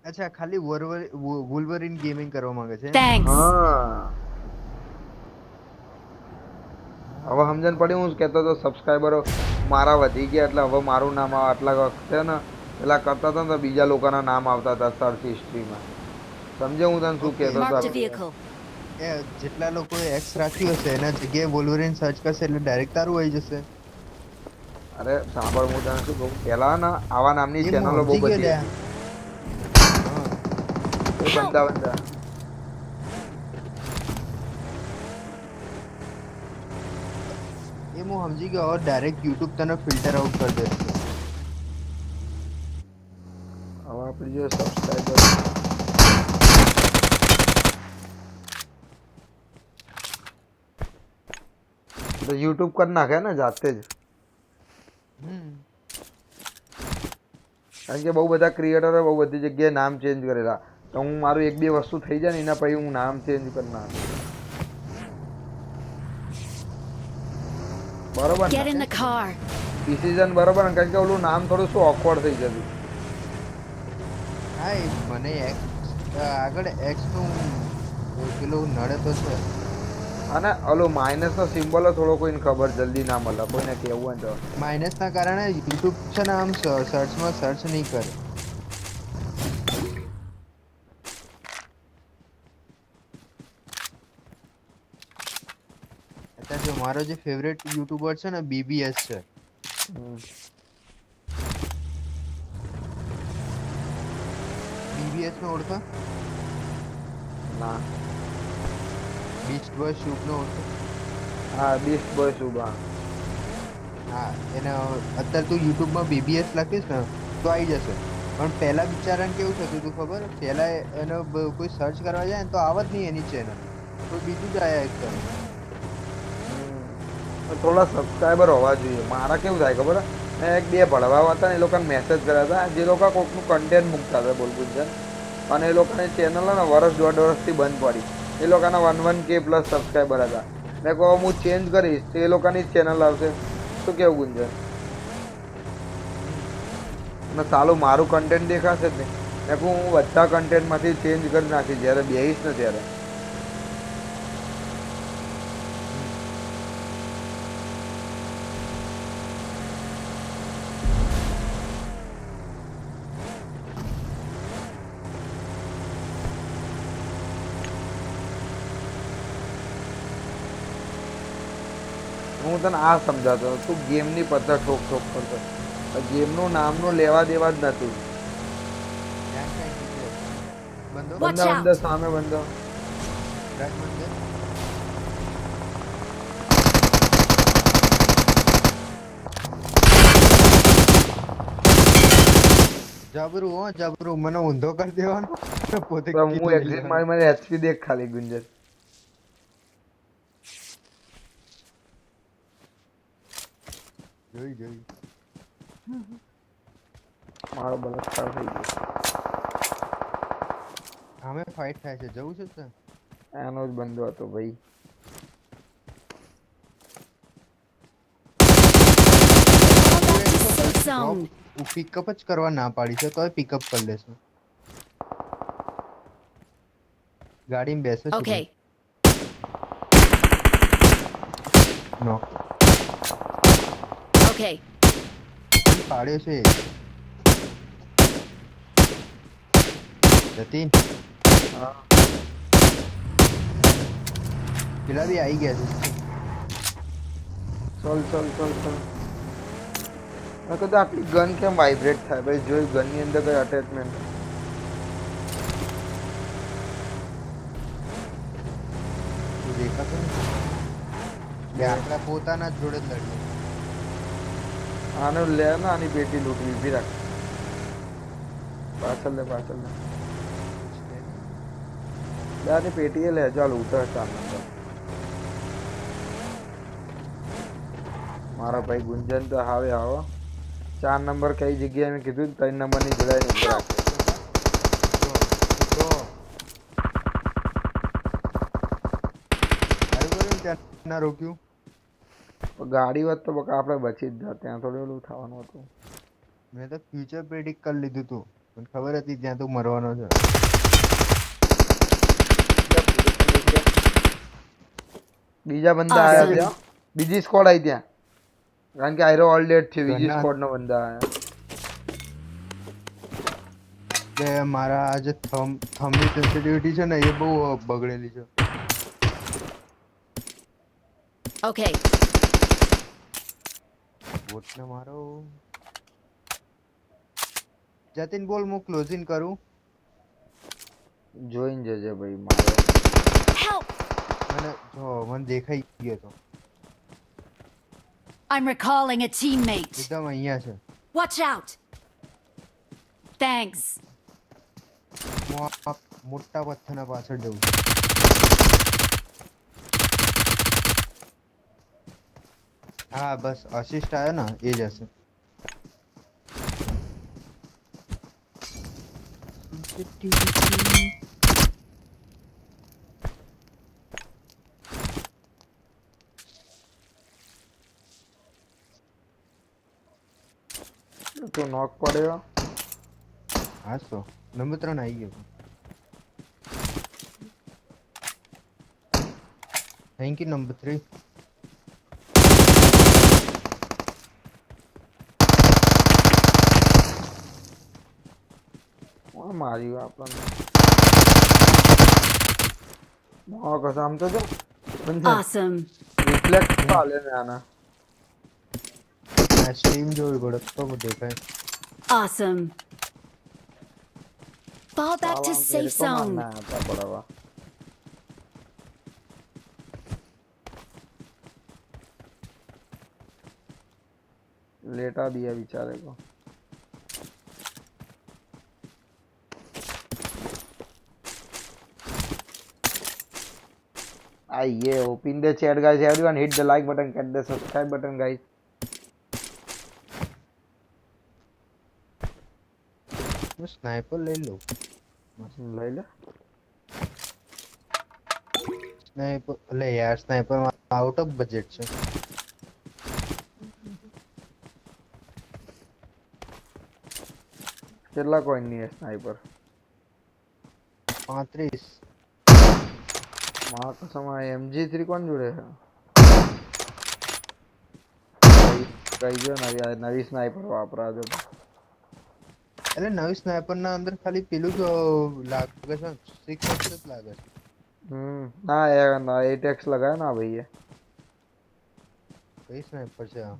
અચ્છા, ખાલી વોલ્વરિન ગેમિંગ કરવા માંગે છે. હા, હવે સમજણ પડી. હું કહેતો તો સબસ્ક્રાઈબરો મારા વધી ગયા એટલે હવે મારું નામ આવે. આટલા વખતે ને પેલા કરતા હતા ને તો બીજા લોકોના નામ આવતા હતા સર્ચ હિસ્ટ્રીમાં. સમજે હું તને શું કહેતો હતો? જેટલા લોકોએ એક્સ રાખ્યું હશે એના જગ્યાએ વોલ્વરિન સર્ચ કરશે એટલે ડાયરેક્ટ તારું આવી જશે. અરે સાંભળ, હું તને શું કહું, પેલા ના આવા નામની ચેનલો બહુ બધી બંધા એ હું સમજી ગયો. ડાયરેક્ટ યુટ્યુબ તને ફિલ્ટર આઉટ કરી દેશે. હવે આપણી જે સબસ્ક્રાઈબર તો યુટ્યુબ કરી નાખે ને જાતે જ. કારણ કે બહુ બધા ક્રિએટરો બહુ બધી જગ્યાએ નામ ચેન્જ કરેલા. તો હું મારું 1-2 વસ્તુ થઈ જાય ને એના પછી હું નામ ચેન્જ કરી નાખું. બરોબર Get in the car. Decision બરોબર ને, કારણ કે ઓલું નામ થોડું શું ઓકવર્ડ થઈ જતું. હા મને આગળ એક્સ નું પેલું નડે તો છે, અને ઓલું માઇનસ નો સિમ્બોલ થોડો કોઈને ખબર જલ્દી ના મળે, કોઈને કેવું હોય તો માઇનસ ના કારણે યુટ્યુબ છે ને આમ સર્ચમાં સર્ચ નહીં કરે. અત્યારે જો મારો જે ફેવરેટ યુટ્યુબર છે ને બીબીએસ છે. બીબીએસ ને ઓળખો? ના. બીસ્ટ બોય શુભ નો ઓળખો? હા બીસ્ટ બોય શુભ. હા એને અત્યારે તું યુટ્યુબમાં બીબીએસ લખીશ ને તો આવી જશે, પણ પહેલા બિચારાને કેવું થતું હતું ખબર? પહેલા એનો કોઈ સર્ચ કરવા જાય ને તો આવત નહીં એની ચેનલ, કોઈ બીજું જ આયા એક કરે. થોડા સબસ્ક્રાઈબર હોવા જોઈએ. મારા કેવું થાય ખબર? મેં એક બે ભણવા હતા ને એ લોકોને મેસેજ કર્યા હતા, જે લોકો કોઈકનું કન્ટેન્ટ મૂકતા હતા બોલગુંજન, અને એ લોકોની ચેનલ ને વર્ષ દોઢ વર્ષથી બંધ પડી. એ લોકોના 1k પ્લસ સબસ્ક્રાઈબર હતા. મેં કહું હું ચેન્જ કરીશ તો એ લોકોની ચેનલ આવશે. શું કેવું ગુંજન? અને સાલું મારું કન્ટેન્ટ દેખાશે જ નહીં. મેં કહું હું બધા કન્ટેન્ટમાંથી ચેન્જ કરી નાખીશ જ્યારે બેહીશ ને ત્યારે. હું તને આ સમજાતો, તું ગેમની પત્તા ઠોક ઠોક કરતો, ગેમનું નામનું લેવા દેવા જ નથી. બંદો બંદો સામે બંદો. જબરું હો જબરું, મને ઊંધો કરી દેવાનો પોતે. હું એક્ઝિટ મારી મને એચપી દેખ ખાલી ગુંજન. જોઈ મારો બલાત્કાર થઈ ગયો. સામે ફાઇટ થાય છે, જવું છે સર? એનો જ બંદો હતો ભાઈ. પિકઅપ જ કરવા ના પાડી છે તો પિકઅપ કરી લેશું. ગાડીમાં બેસે છે. Okay. નો. Okay. પાડ્યો છે જતીન. પેલા બી આવી ગયા છે. ચલ ચલ ચલ ચલ. મેં કીધું આટલી ગન કેમ વાઇબ્રેટ થાય ભાઈ? જોઈ ગનની અંદર કઈ અટેચમેન્ટ દેખાતો ને આપણા પોતાના જ જોડે જ લડીએ. આને લે ને, આની પેટી લૂંટવી. ઊભી રાખ. પાછળ લે પાછળ લે. આની પેટી લે. ચાલ ઉતર 4 નંબર. મારા ભાઈ ગુંજન તો હાવે આવો. 4 નંબર કઈ જગ્યાએ મેં કીધું 3 નંબરની જોડાઈને ઉભી રાખ. ના રોક્યું ગાડી વાત તો બકા આપણે બચી જ જાય. ત્યાં થોડું ઓલું થવાનું હતું. મેં તો ફ્યુચર પ્રેડિક્ટ કરી લીધું હતું, મને ખબર હતી ત્યાં તું મરવાનો છે. બીજા બંદા આયા ત્યાં, બીજી સ્કોડ આવી ત્યાં, કારણ કે આયરો ઓલ ડેડ છે. બીજી સ્કોડ નો બંદા આયા. કે મારા આ જે થંબની સેન્સિટિવિટી છે ને એ બહુ બગડેલી છે. Okay. બોટને મારો. જતીન બોલ, હું ક્લોઝિંગ કરું. જોઈન જજે ભાઈ મારો. મને જો મને દેખાઈ ગયો તો. I'm recalling a teammate. એકદમ અહીંયા છે. Watch out. Thanks. મોટા પથ્થરના પાછળ જવું. હા બસ અસિસ્ટ આવ્યો ને એ જ હશે. तो नॉक पड़ेगा। हाँ तो नंबर 3 आई है। Thank you number 3। और मारियो अपन मां कसम तो जो Awesome. रिफ्लेक्ट वाले में आना। मैं स्ट्रीम जो बढ़त तो वो देखा है। Awesome. Fall back to मेरे safe को zone. मारना आता बड़ा वा। लेटा दिया बेचारे को। आइए open the chat guys, everyone hit the like button, hit the subscribe button guys. मैं स्नाइपर ले लो। ले ले। स्नाइपर ले यार, स्नाइपर आउट ऑफ बजट से। चला कोई नहीं है स्नाइपर। 35 मां कसम MG3 कौन जुड़े है? कई जो नवी स्नाइपर वापरा जो। अरे नवी स्नाइपर ना अंदर खाली पेलू जो लागे છે 6 लागे। ना यार ना 8x लगाया ना भैया। कई स्नाइपर છે આ?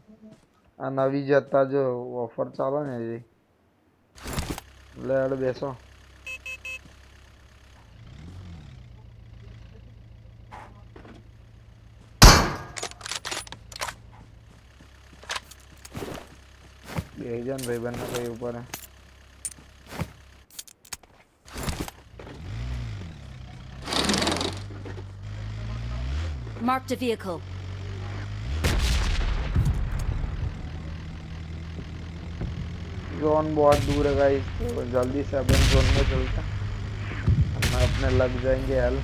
आ नवी जता जो ऑफर चाला ने जी। ले अड़ बेसो। भाई बनना कहीं ऊपर है। Marked a vehicle. जोन बहुत दूर है गाइस, तो जल्दी से अपन जोन में चलते हैं। हम अपने लग जाएंगे हेल।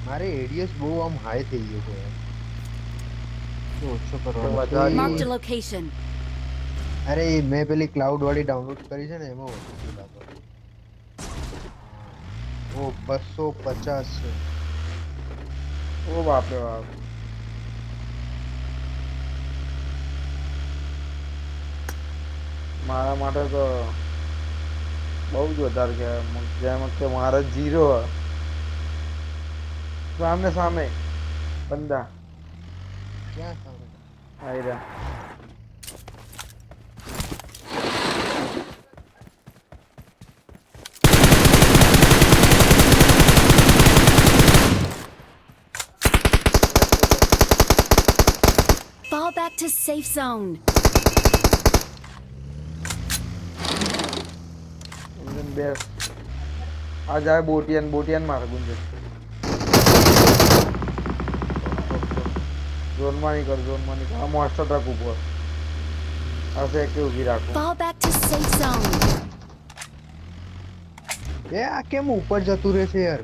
मारे एडीएस वो हम हाई थे ये को है। तो अच्छा Marked a location. अरे मैं पहले क्लाउड वाली डाउनलोड करी છે ને એમાં वो 250 છે। ओ बाप रे बाप। મારા માટે તો બહુ જ વધારે કહેવાય, જેમ કે મારા 0 સામે સામે બંદા क्या सामने आई रहा। Fall back to safe zone. आ जाए बोटियन बोटियन मार गुंजे। जोन मानी कर मास्टर ट्रक ऊपर ऐसे के उभी रखो। Fall back to safe zone. ये आके मैं ऊपर जतू रे से यार।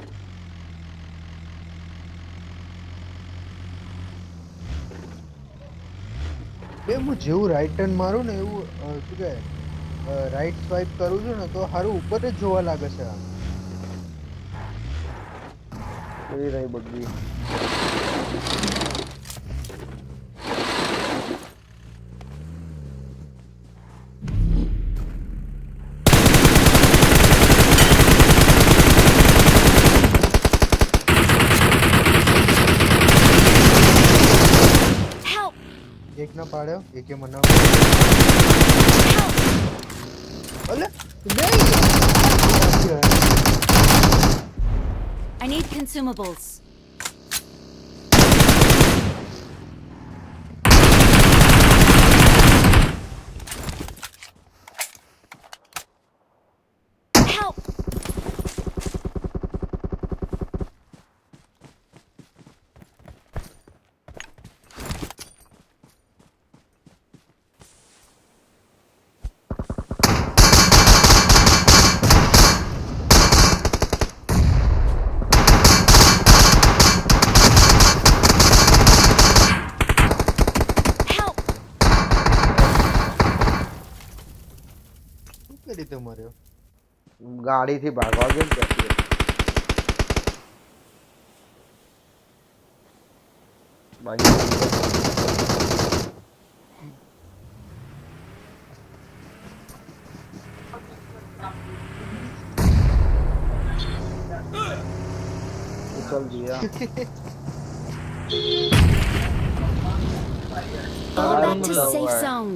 ये मुझे जेव राइट टर्न मारू ने એવું શું કહે રાઈટ સ્વાઇપ કરું છું ને તો હારું ઉપર જ જોવા લાગે છે આ। कोई रही बग्गी। एक ना पाड़ो एक के मना अरे नहीं I need consumables. Help! ગાડીથી ભાગવા ગયો ને ત્યાંથી. બાકી चल दिया. Fall back to safe zone.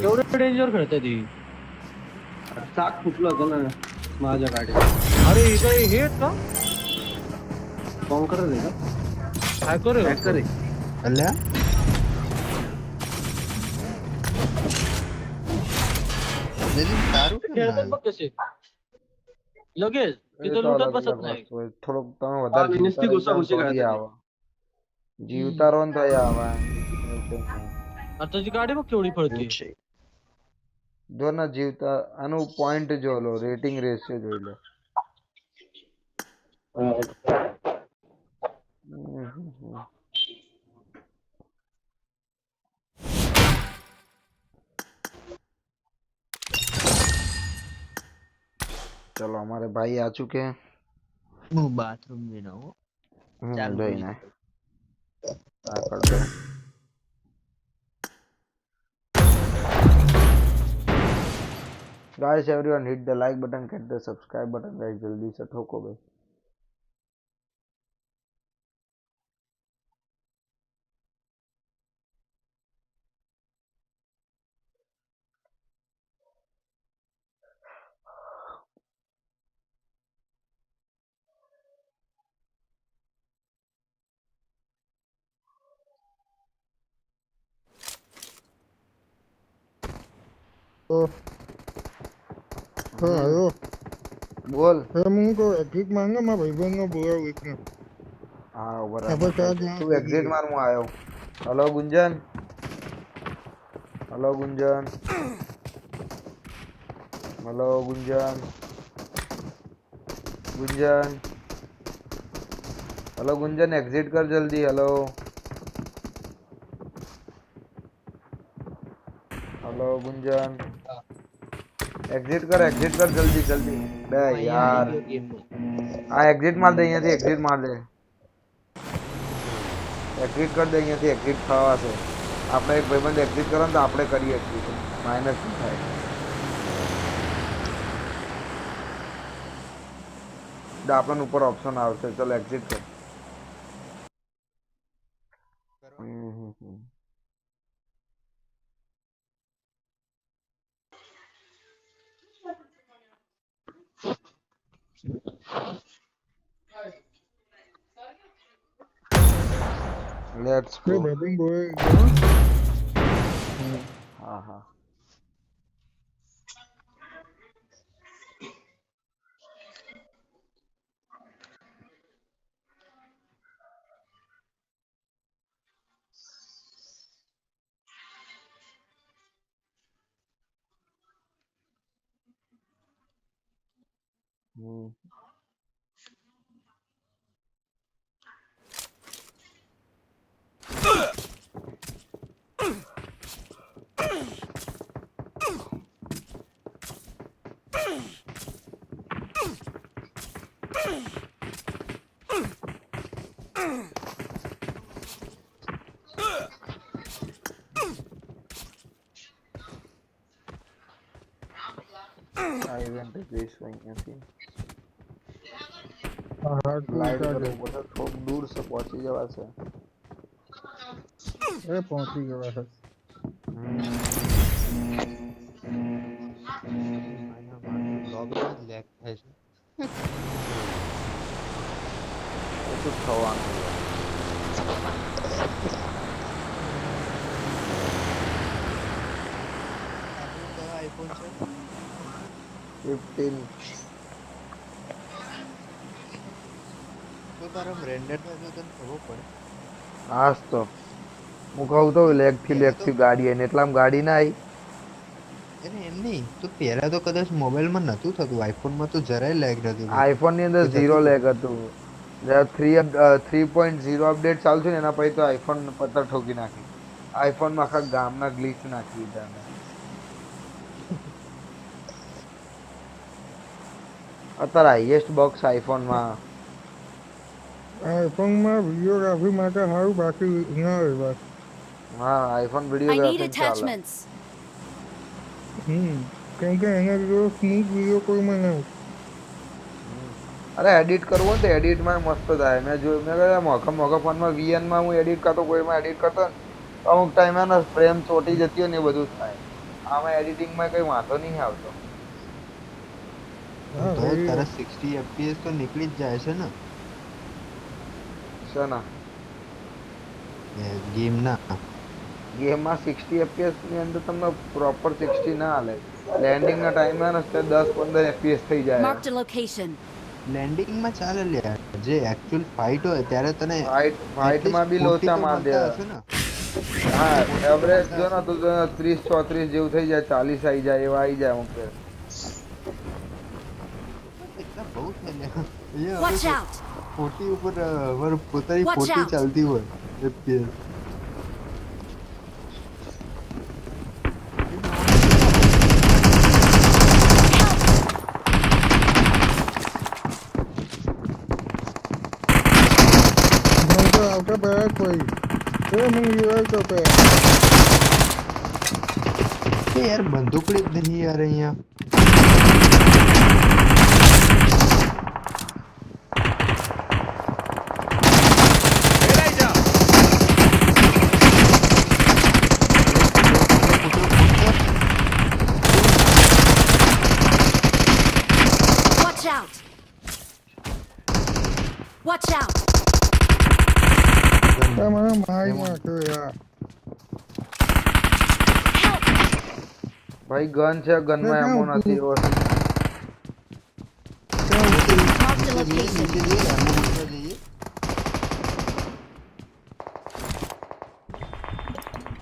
केवढं डेंजर खेळते ती. चाक फुटलं होतं ना माझ्या गाडीत. अरे इथं हे आहेत का कॉन्करर आहे का हॅकर आहे अल्ल्या दारू खेळतात बघ कसे लगेच तिथं लुटत बसत नाही. થોડુંક તમે વધારે नुसती घुसाघुसी જીવતા खेळतात. આવા જીવતા રહો ને તો આવા आता त्याची गाडी बघ केवढी पळते. જો ના જીવતા આનું પોઈન્ટ જો લો રેટિંગ રેશિયો જોઈ લો. चलो हमारे भाई आ चुके हैं. હું બાથરૂમ જઈને આવો જઈને આ कर दो. Guys, everyone hit the like button, hit the subscribe button guys, जल्दी से ठोको भाई. આયો બોલ હું કહું એક્ઝિટ માંગે મારા ભાઈબંધનો બોલાવ એકને. હા બરાબર તું એક્ઝિટ માર હું આવ્યો. હલો ગુંજન. હલો ગુંજન. હલો ગુંજન. ગુંજન. હલો ગુંજન એક્ઝિટ કર જલ્દી. હલો હલો गुंजन एग्जिट कर जल्दी जल्दी. बे यार आ एग्जिट मार दे અહીંયાથી एग्जिट मार दे. एग्जिट कर दे અહીંયાથી एग्जिट થવા છે. આપણે એક ભાઈબંધ એક્ઝિટ કરો ને તો આપણે કરીએ એક્ઝિટ માઈનસ થાય. આપણને ઉપર ઓપ્શન આવશે. ચલો એક્ઝિટ કર. Let's go. ભાઈબંધ બોલે हाँ हाँ इवेंट जઈશું અહીંયાથી. લાઈટ કરો બધા થોડું દૂર છે પહોંચી જવાશે. એ પહોંચી ગયો છે. લોગઆઉટ લેગ થાય છે. એ તો થવાનું. આઈફોન છે 15 તો તારા રેન્ડર થાય તો તને ખબર પડે. હાસ તો હું કહું તો લેગ થી ગાડી આવીને એટલામાં ગાડી ના આવી. અરે એમ નહીં તો પહેલા તો કદાચ મોબાઈલમાં નતું થતું. આઈફોનમાં તો જરાય લેગ નતું. આઈફોન ની અંદર 0 લેગ હતું. જ્યારે 3.0 અપડેટ ચાલુ થયું ને એના પછી તો આઈફોન પત્તર ઠોકી નાખી. આઈફોન માં આખા ગામના ગ્લિચ નાખી દીધા મેં. અત્યારે હાઈએસ્ટ બોક્સ આઈફોન માં વિડીયોગ્રાફી માટે સારું બાકી ના હોય બસ. હા આઈફોન I need વિડીયોગ્રાફી ચાલે. attachments. કેમ કે એના વિડીયો સ્મૂથ વિડીયો કોઈમાં ના હોય. અરે એડિટ કરવું હોય તો એડિટ માં મસ્ત થાય. મેં કહ્યું મોઘા ફોનમાં VN માં હું એડિટ કરતો કોઈમાં એડિટ કરતો ને અમુક ટાઈમે ને ફ્રેમ ચોટી જતી હોય ને એ બધું થાય. આમાં એડિટિંગ માં કઈ વાંધો નહીં આવતો. તો તારા 60 FPS તો નીકળી જ જાય છે ને શેના ગેમના ગેમમાં 60 FPS ની અંદર તમને પ્રોપર 60 ના હાલે. લેન્ડિંગ ના ટાઈમે ને 10-15 FPS થઈ જાય. Marked a location. લેન્ડિંગ માં ચાલે લે જે એકચ્યુઅલ ફાઇટ હોય ત્યારે તને ફાઇટ માં બી લોચા માર દે. હા એવરેજ જો ને તો 30-34 જેવું થઈ જાય 40 આવી જાય એવા આવી જાય અમુક એટલા બહુ થયેલા Watch out. 40 ઉપર અમારું પોતાની Watch 40 out. ચાલતી હોય FPS આવતા પહેલા કોઈ મને રિવાઇવ તો પે यार बंदूकड़ी नहीं आ रही यहाँ Watch out. Watch out. મને મારી નાખ્યો યાર. ભાઈ ગન છે ગન માં એમો નથી એવો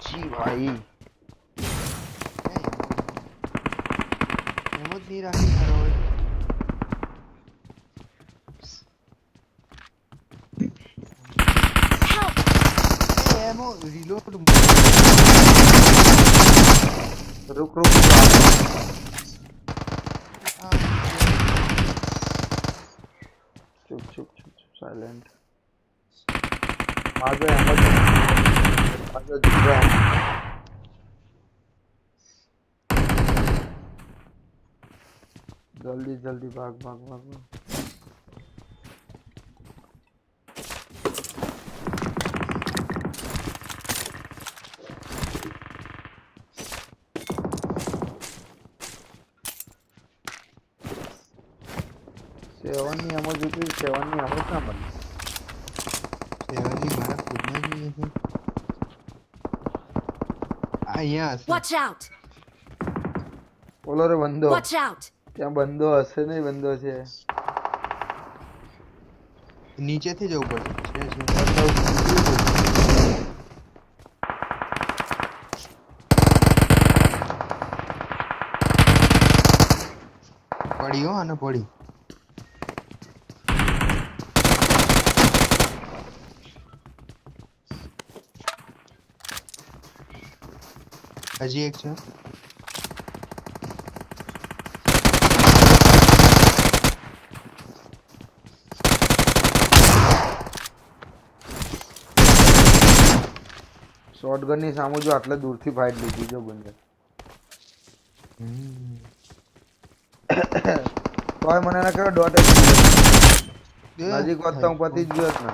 જી ભાઈ એમ જ નહીં રાખી ખરો હોય એમો રીલોડ रुक चुप साइलेंट आगे दिख रहा है जल्दी भाग सेवनी अमो जुटी सेवनी अमो क्या बन સેવાની મારા ખુદના જોઈએ છે આ અહીંયા હશે Watch out. બોલો રે બંદો Watch out. ત્યાં બંદો હશે નહીં બંદો છે નીચેથી જવું પડશે પડી હો આને પડી હજી એક છે શોટગન ની સામે જો આટલે દૂરથી ફાઇટ લીધી જો બંને તોય મને ના કર્યો ડોટ નજીક વધતા હું પતી જ ગયો ને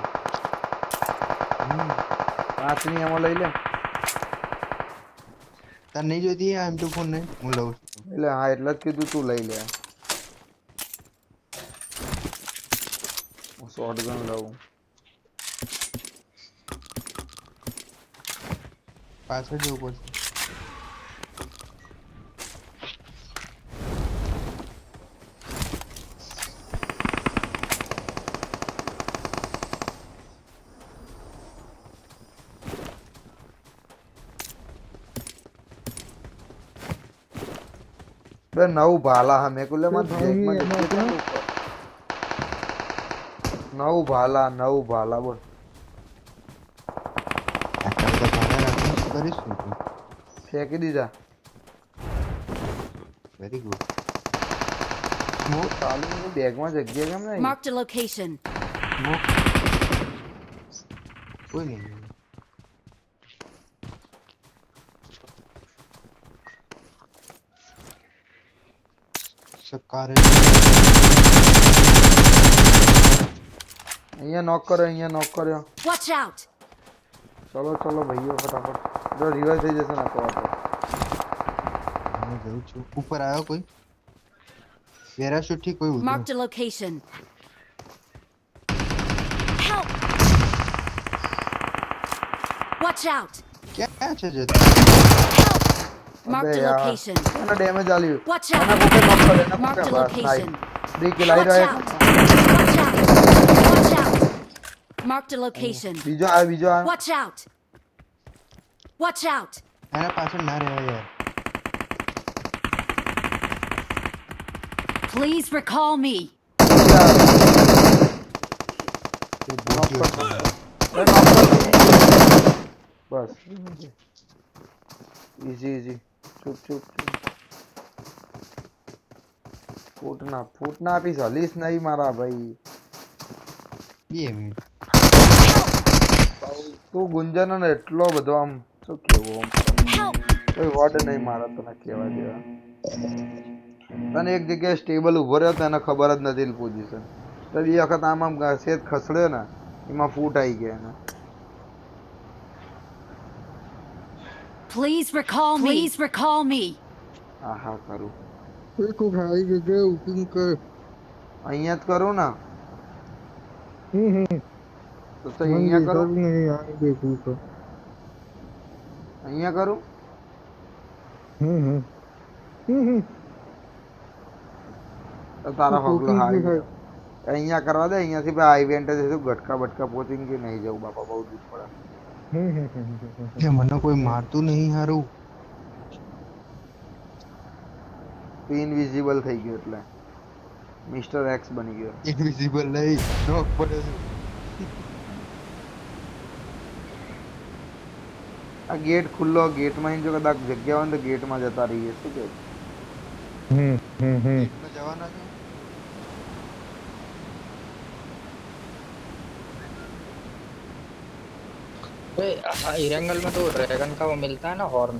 5 ની એમાં લઈ લે તાર નહીં જોઈતી આ M24 ને હું લઉં છું એટલે હા એટલે જ કીધું તું લઈ લે હું શોટગન લઉં પાછળ જવું પડશે नौ भाला हमें को ले मत नौ भाला बोल કરીશું તું ફેંકી દીધા વેરી ગુડ સ્મોક ચાલુ બેગમાં જગ્યા કેમ નહીં Marked a location. કોઈ નહીં સકારે અહીંયા નોક કર્યો Watch out! ચલો ચલો ભાઈઓ ફટાફટ જો રિવાઇવ થઈ જશે ના તો હું જઉં છું ઉપર આવ્યો કોઈ પેરાશૂટ થી કોઈ ઉતર્યું Marked a location. Help! Watch out! ક્યાં છે જે Marked a location. એનો ડેમેજ આલ્યું Watch out! એના પોતે નોક કરે એના Marked a પોતે location. ડી કિલ આવી Watch રહ્યો out! Watch out! Marked a location. બીજો આ Watch out! Watch out! એના પાછળ ના રહેવા યાર Please recall me. Bus easy ચૂપ ફૂટના આપીશ હલીશ નહીં મારા ભાઈ 2 મિનિટ તું ગુંજન ને એટલો બધો આમ શું કેવું કોઈ વર્ડ નહીં મારા તને કહેવા જેવા તને એક જગ્યાએ સ્ટેબલ ઉભો રહ્યો તો એને ખબર જ નથી પોઝિશન તો એ વખત આમ સેજ ખસડ્યો ને એમાં ફૂટ આવી ગયા એને Please recall me. Please recall me. હા કરું એક ઉઠાઈ ગયો ઉકિંગ કર અહીંયા જ કરું ને તો અહીંયા કરું નહીં આ દેખું તો અહીંયા કરું તો તારા હોગલો હારી ગયો અહીંયા કરવા દે અહીંયાથી ભાઈ ઇવેન્ટ જઈશું ગટકા બટકા પોચીને કે નહીં જવું બાપા બહુ દૂર પડે મને કોઈ મારતું નહીં હારું ઇનવિઝિબલ થઈ ગયો એટલે મિસ્ટર એક્સ બની ગયો ઇનવિઝિબલ નહીં નોક પડે છે આ ગેટ ખુલ્લો ગેટમાં જો કદાચ જગ્યા હોય તો ગેટમાં જતા રહીએ શું કે ગેટમાં જવાના છે इरंगल में तो ड्रैगन का वो मिलता है ना हॉर्न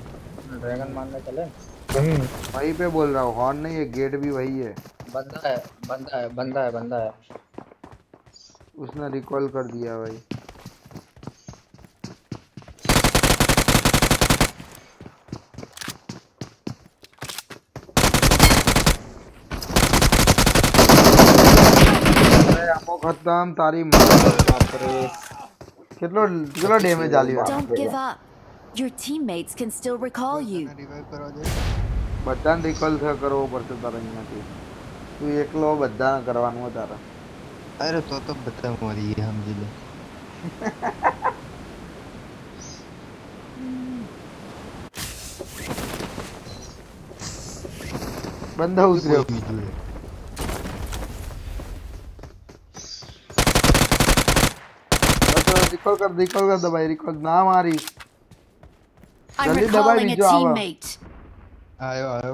ड्रैगन मारने चले वहीं पे बोल रहा हूँ हॉर्न नहीं है गेट भी वही है बंदा है उसने रिकॉल कर दिया भाई खत्म तारी કેટલો ડેમેજ આલ્યો Don't give up. Your teammates can still recall you. બધાને રિકોલ કરવો પડશે તારે અહીંયાથી તું એકલો બધાને કરવાનું હોય તારે અરે તો બધા મરી ગયા સમજી લે બંધા ઉતર્યો रिकॉल कर दबाई रिकॉल ना मारी I'm recalling a teammate. आयो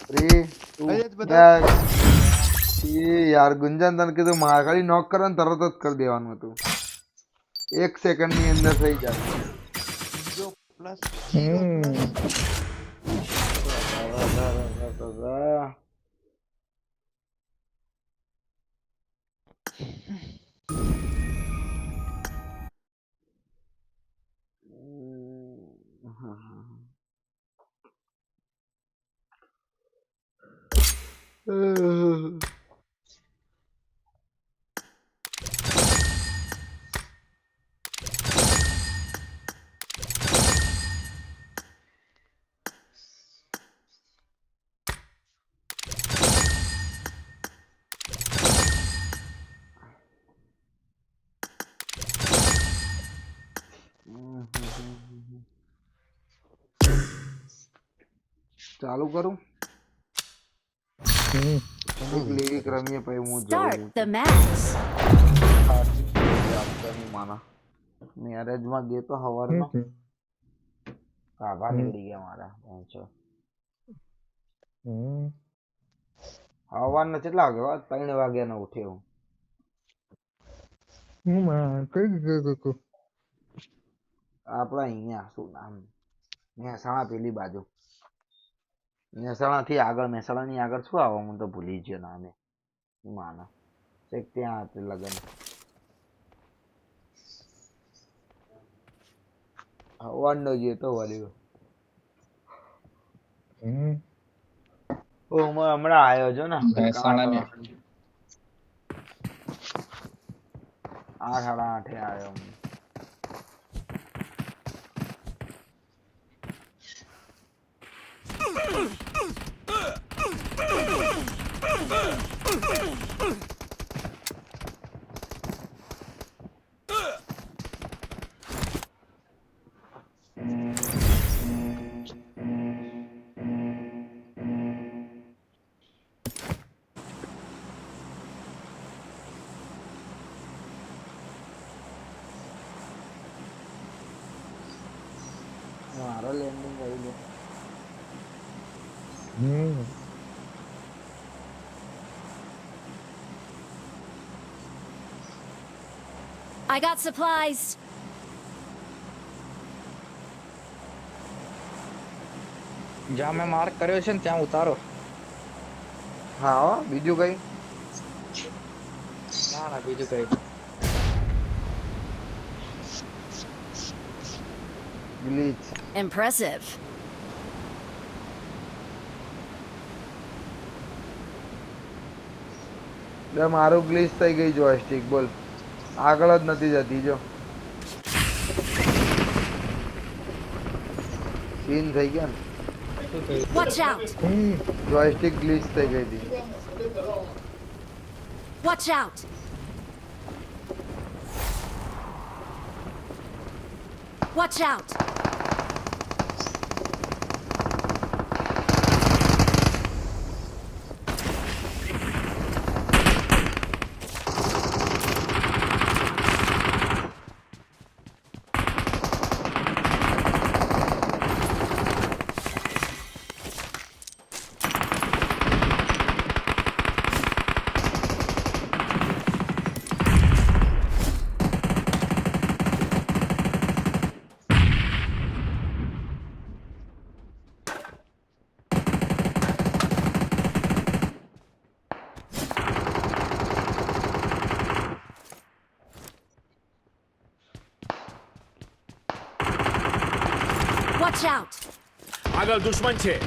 3 2 ये यार गुंजन तन के तो मार खाली नॉक करन तरत જ कर દેવાનું હતું 1 સેકન્ડ ની અંદર થઈ જાય જો પ્લસ ચાલુ કરું લીગ રમીએ પછી હું Start the match. માના મેરેજ માં ગયો તો હવારમાં કાભા નીકળી ગયા મારા પહોંચો હવાના કેટલા વાગ્યા 3 વાગ્યાનો ઉઠ્યો કઈ આપણા અહીંયા શું નામ મહેસાણા પેલી બાજુ મહેસાણાથી આગળ મહેસાણાની આગળ શું આવો હું તો ભૂલી ગયો નામે માના ચેક ત્યાં હતું લગન હવાનો જે તો વળ્યો ઓ હમણાં આવ્યો છો ને 8:30 આવ્યો મારો લેન્ડિંગ કરી દે I got supplies. જ્યાં મેં માર્ક કર્યો છે ને ત્યાં ઉતારો હા બીજું કઈ ના બીજું કઈ ગ્લિચ Impressive. મારું ગ્લિચ થઈ ગઈ જોયસ્ટિક બોલ આગળ જ નથી જતી જો સીન થઈ ગયા ને Watch out. જોયસ્ટિક ગ્લિચ થઈ ગઈ હતી Watch out. Watch out. Watch out. આગળ દુશ્મન છે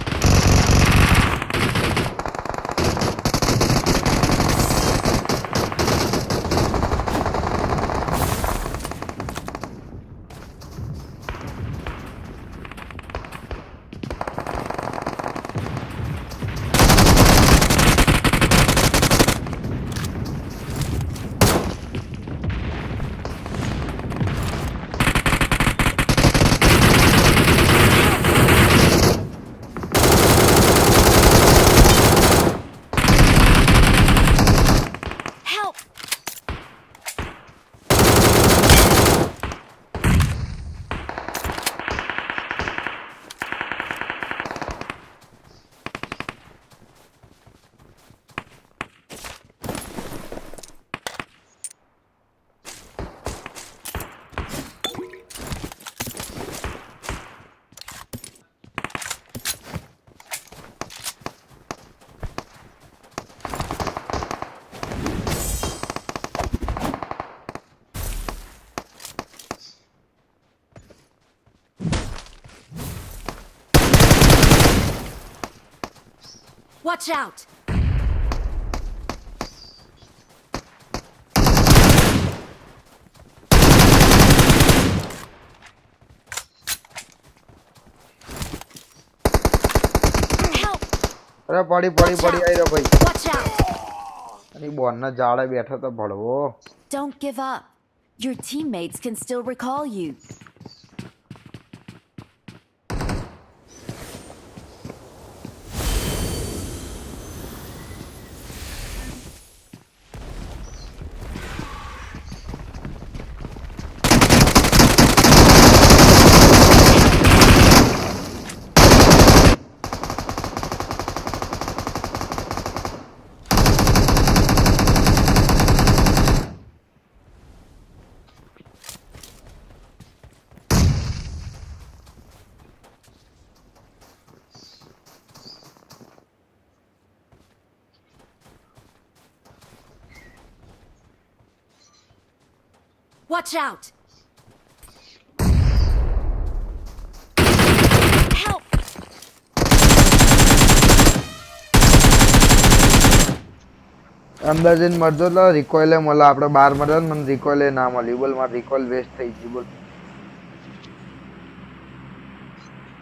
Watch out. અરે પડી આવી રહ્યો ભાઈ અને બોનના જાળે બેઠો તો ભળવો Don't give up. Your teammates can still recall you. Watch out! Help! અંદર જઈને મરજો તો રિકોઇલે મળે આપણે બહાર મરજો ને મને રિકોઇલે ના મળી બોલ મારે રિકોઇલ વેસ્ટ થઈ ગઈ બોલ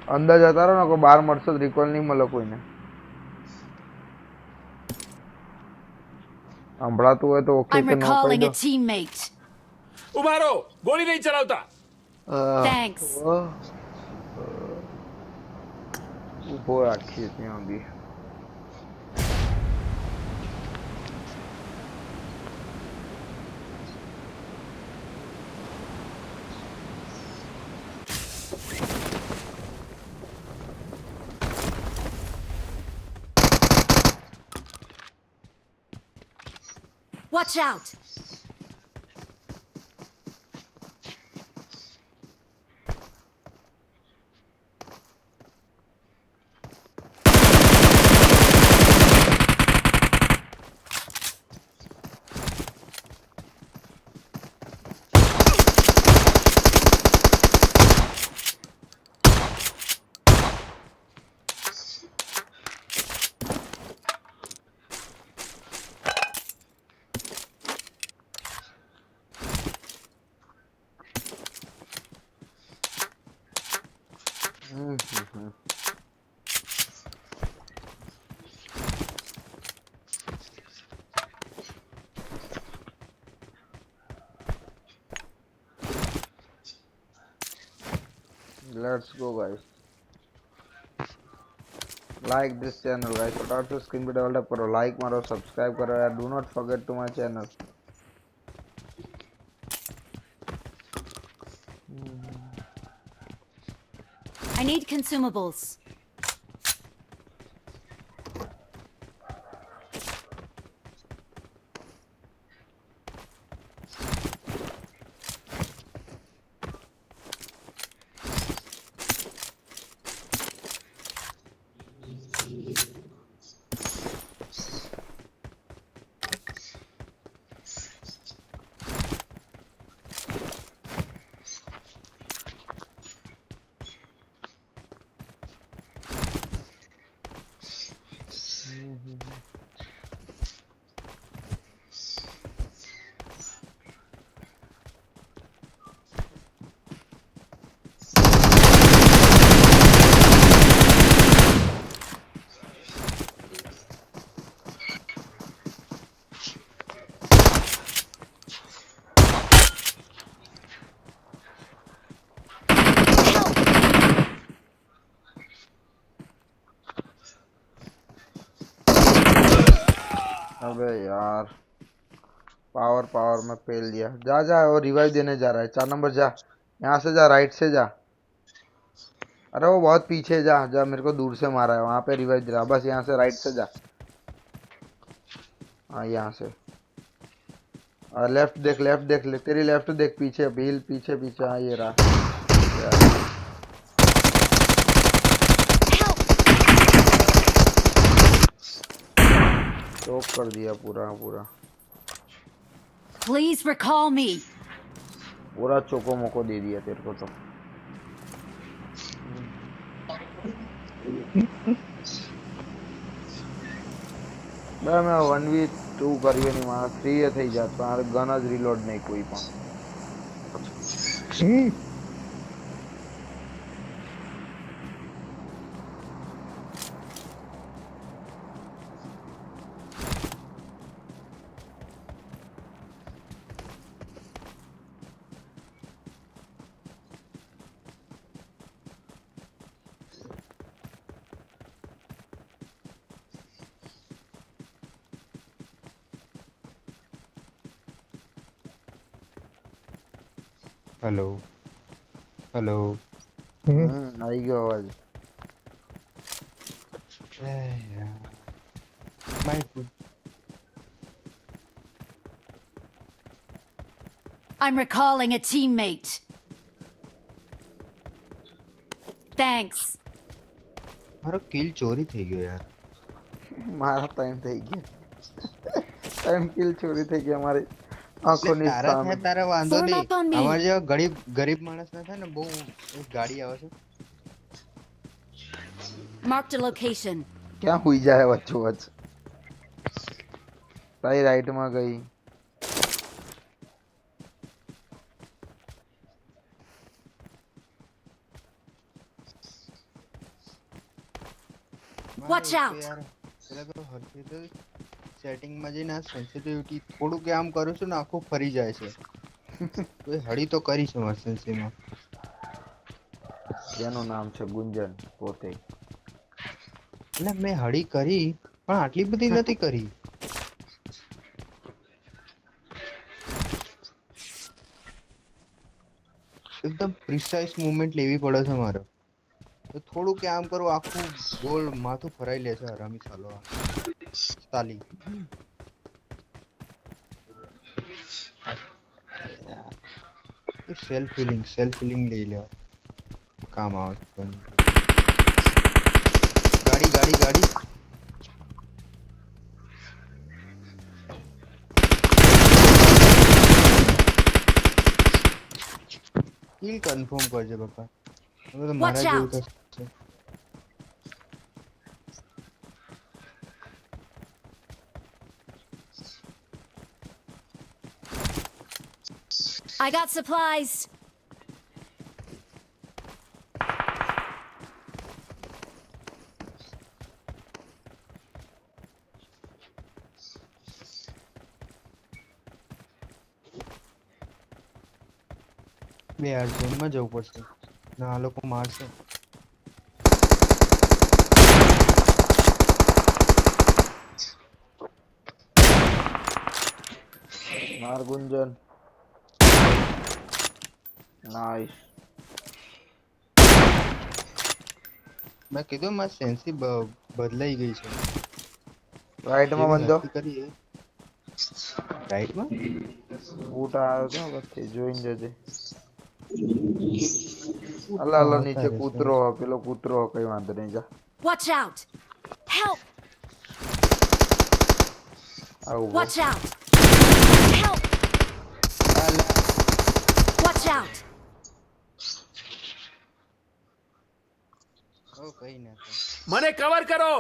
અંદર જતા રહો ને કોઈ બહાર મળશો તો રિકોઇલ નહીં મળે કોઈને સંભળાતું હોય તો ઓકે I'm કે નો કહી recalling દો a teammate. उभा रहो गोली नहीं चलावता Thanks. ઊભો રાખીએ ત્યાં બી Watch out! Let's go guys. Like this channel guys. फटाफट से स्क्रीन पे डबल टैप करो लाइक मारो सब्सक्राइब करो यार do not forget to my channel I need consumables. अबे यार पावर में फेल दिया जा जा वो रिवाइव देने जा रहा है 4 नंबर जा यहाँ से जा राइट से जा अरे वो बहुत पीछे जा जा मेरे को दूर से मारा है वहाँ पे रिवाइव दे रहा बस यहाँ से राइट से जा हाँ यहाँ से और लेफ्ट देख ले तेरी लेफ्ट देख पीछे व्हील पीछे पीछे हाँ ये रहा चोक कर दिया पूरा Please recall me. पूरा चोको मोको दे दिया तेरे को तो मैं 1v2 करिए नहीं मारा 3 થઈ જાત પણ ગન જ રીલોડ નહીં કોઈ પણ हेलो हेलो आई गयो आवाज I'm recalling a teammate. Thanks. મારો કિલ ચોરી થઈ ગયો યાર મારા ટાઈમ થઈ ગયો ટાઈમ કિલ ચોરી થઈ ગયો અમારી આંખોની તારા સામે થાય તારા વાંધો Form નહીં. up on me. અમાર જેવા ગરીબ ગરીબ માણસ ના થાય ને બહુ એક ગાડી આવે છે. Marked a location. ક્યાં હુઈ જાય વચ્ચો વચ્ચ તારી રાઈટ માં ગઈ Watch out. યાર પેલા તો હરખી તો સેટિંગ માં જઈને સેન્સિટિવિટી થોડું કે આમ કરું છું ને આખું ફરી જાય છે. કોઈ હળી તો કરી છે મારી સેન્સીમાં. જેનું નામ છે ગુંજન પોતે એટલે મેં હળી કરી પણ આટલી બધી નથી કરી. એકદમ પ્રિસાઇઝ મુવમેન્ટ લેવી પડે છે મારે. તો થોડું કે આમ કરું આખું ગોળ માથું ફરાઈ લે છે હરામી સાલો આ તાલી. સેલ્ફ હિલિંગ લઈ લ્યો કામ આવે. ગાડી ગાડી ગાડી કિલ કન્ફર્મ કરજે બાપા. હવે તો મારા જેવું થશે. I got supplies. બે યાર ઝોનમાં જવું પડશે ના આ લોકો મારશે. માર ગુંજન નાઈસ. મેં કીધું મારી સેન્સી બદલાઈ ગઈ છે. રાઈટ માં બંધો રાઈટ માં બૂટ આવ્યો તો વચ્ચે જોઈને જજે. અલ્લા અલ્લા નીચે કૂતરો પેલો કૂતરો કઈ વાંધો નહીં જા. Watch out. Help. આવું Watch out. Help. Watch out. ઓ કઈ ના મને કવર કરો.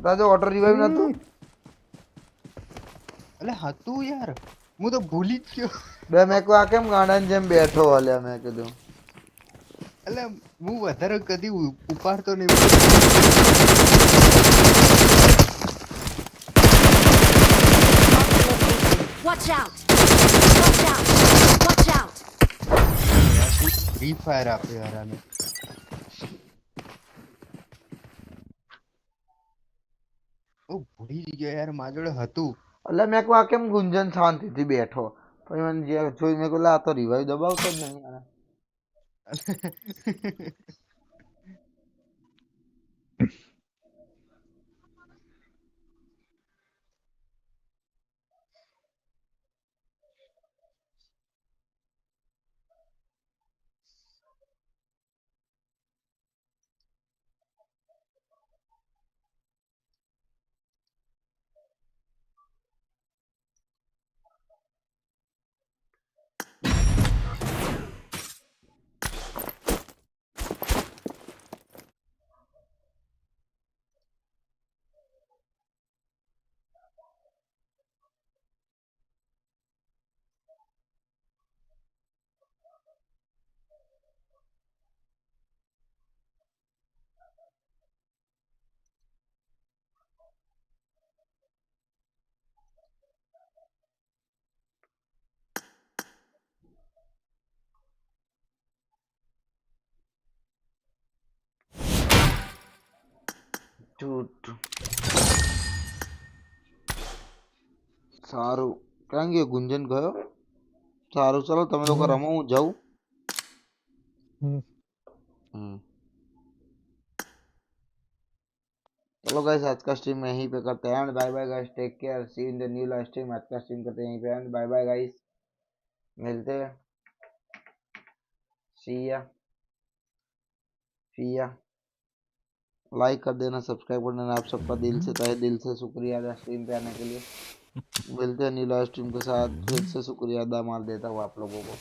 રાજો ઓટર રિવાઇવ નતું એટલે હતું યાર હું તો ભૂલી જ ગયો. બે મેં કો આ કેમ ગાંડાની જેમ બેઠો હલ્યા મેં કીધું એટલે હું વધારે કદી ઉપાડતો નહીં. Watch out. Watch out. Watch out. Free fire આપ્યો યાર આને. ઓ ભૂલી જ ગયો યાર મારા જોડે હતું. એટલે મેં કો આ કેમ ગુંજન શાંતિથી બેઠો પછી મને જે જોઈ મેં કહ્યું આ તો રિવાઇવ દબાવતો જ નહીં યાર. સારું ક્યાં ગયો ગુંજન ગયો. સારું ચલો તમે લોકો રમો હું જાઉં. चलो गाइस आज का स्ट्रीम यहीं पे करते हैं and bye bye guys take care see in the new live stream. आज का स्ट्रीम करते हैं यहीं पे एंड बाय बाय गाइस मिलते हैं. सी या लाइक कर देना, सब्सक्राइब कर देना। आप सबका दिल से तहे दिल से शुक्रिया अदा स्ट्रीम पे आने के लिए। मिलते हैं न्यू लाइव स्ट्रीम के साथ, फिर से शुक्रिया अदा मार देता हूँ आप लोगों को।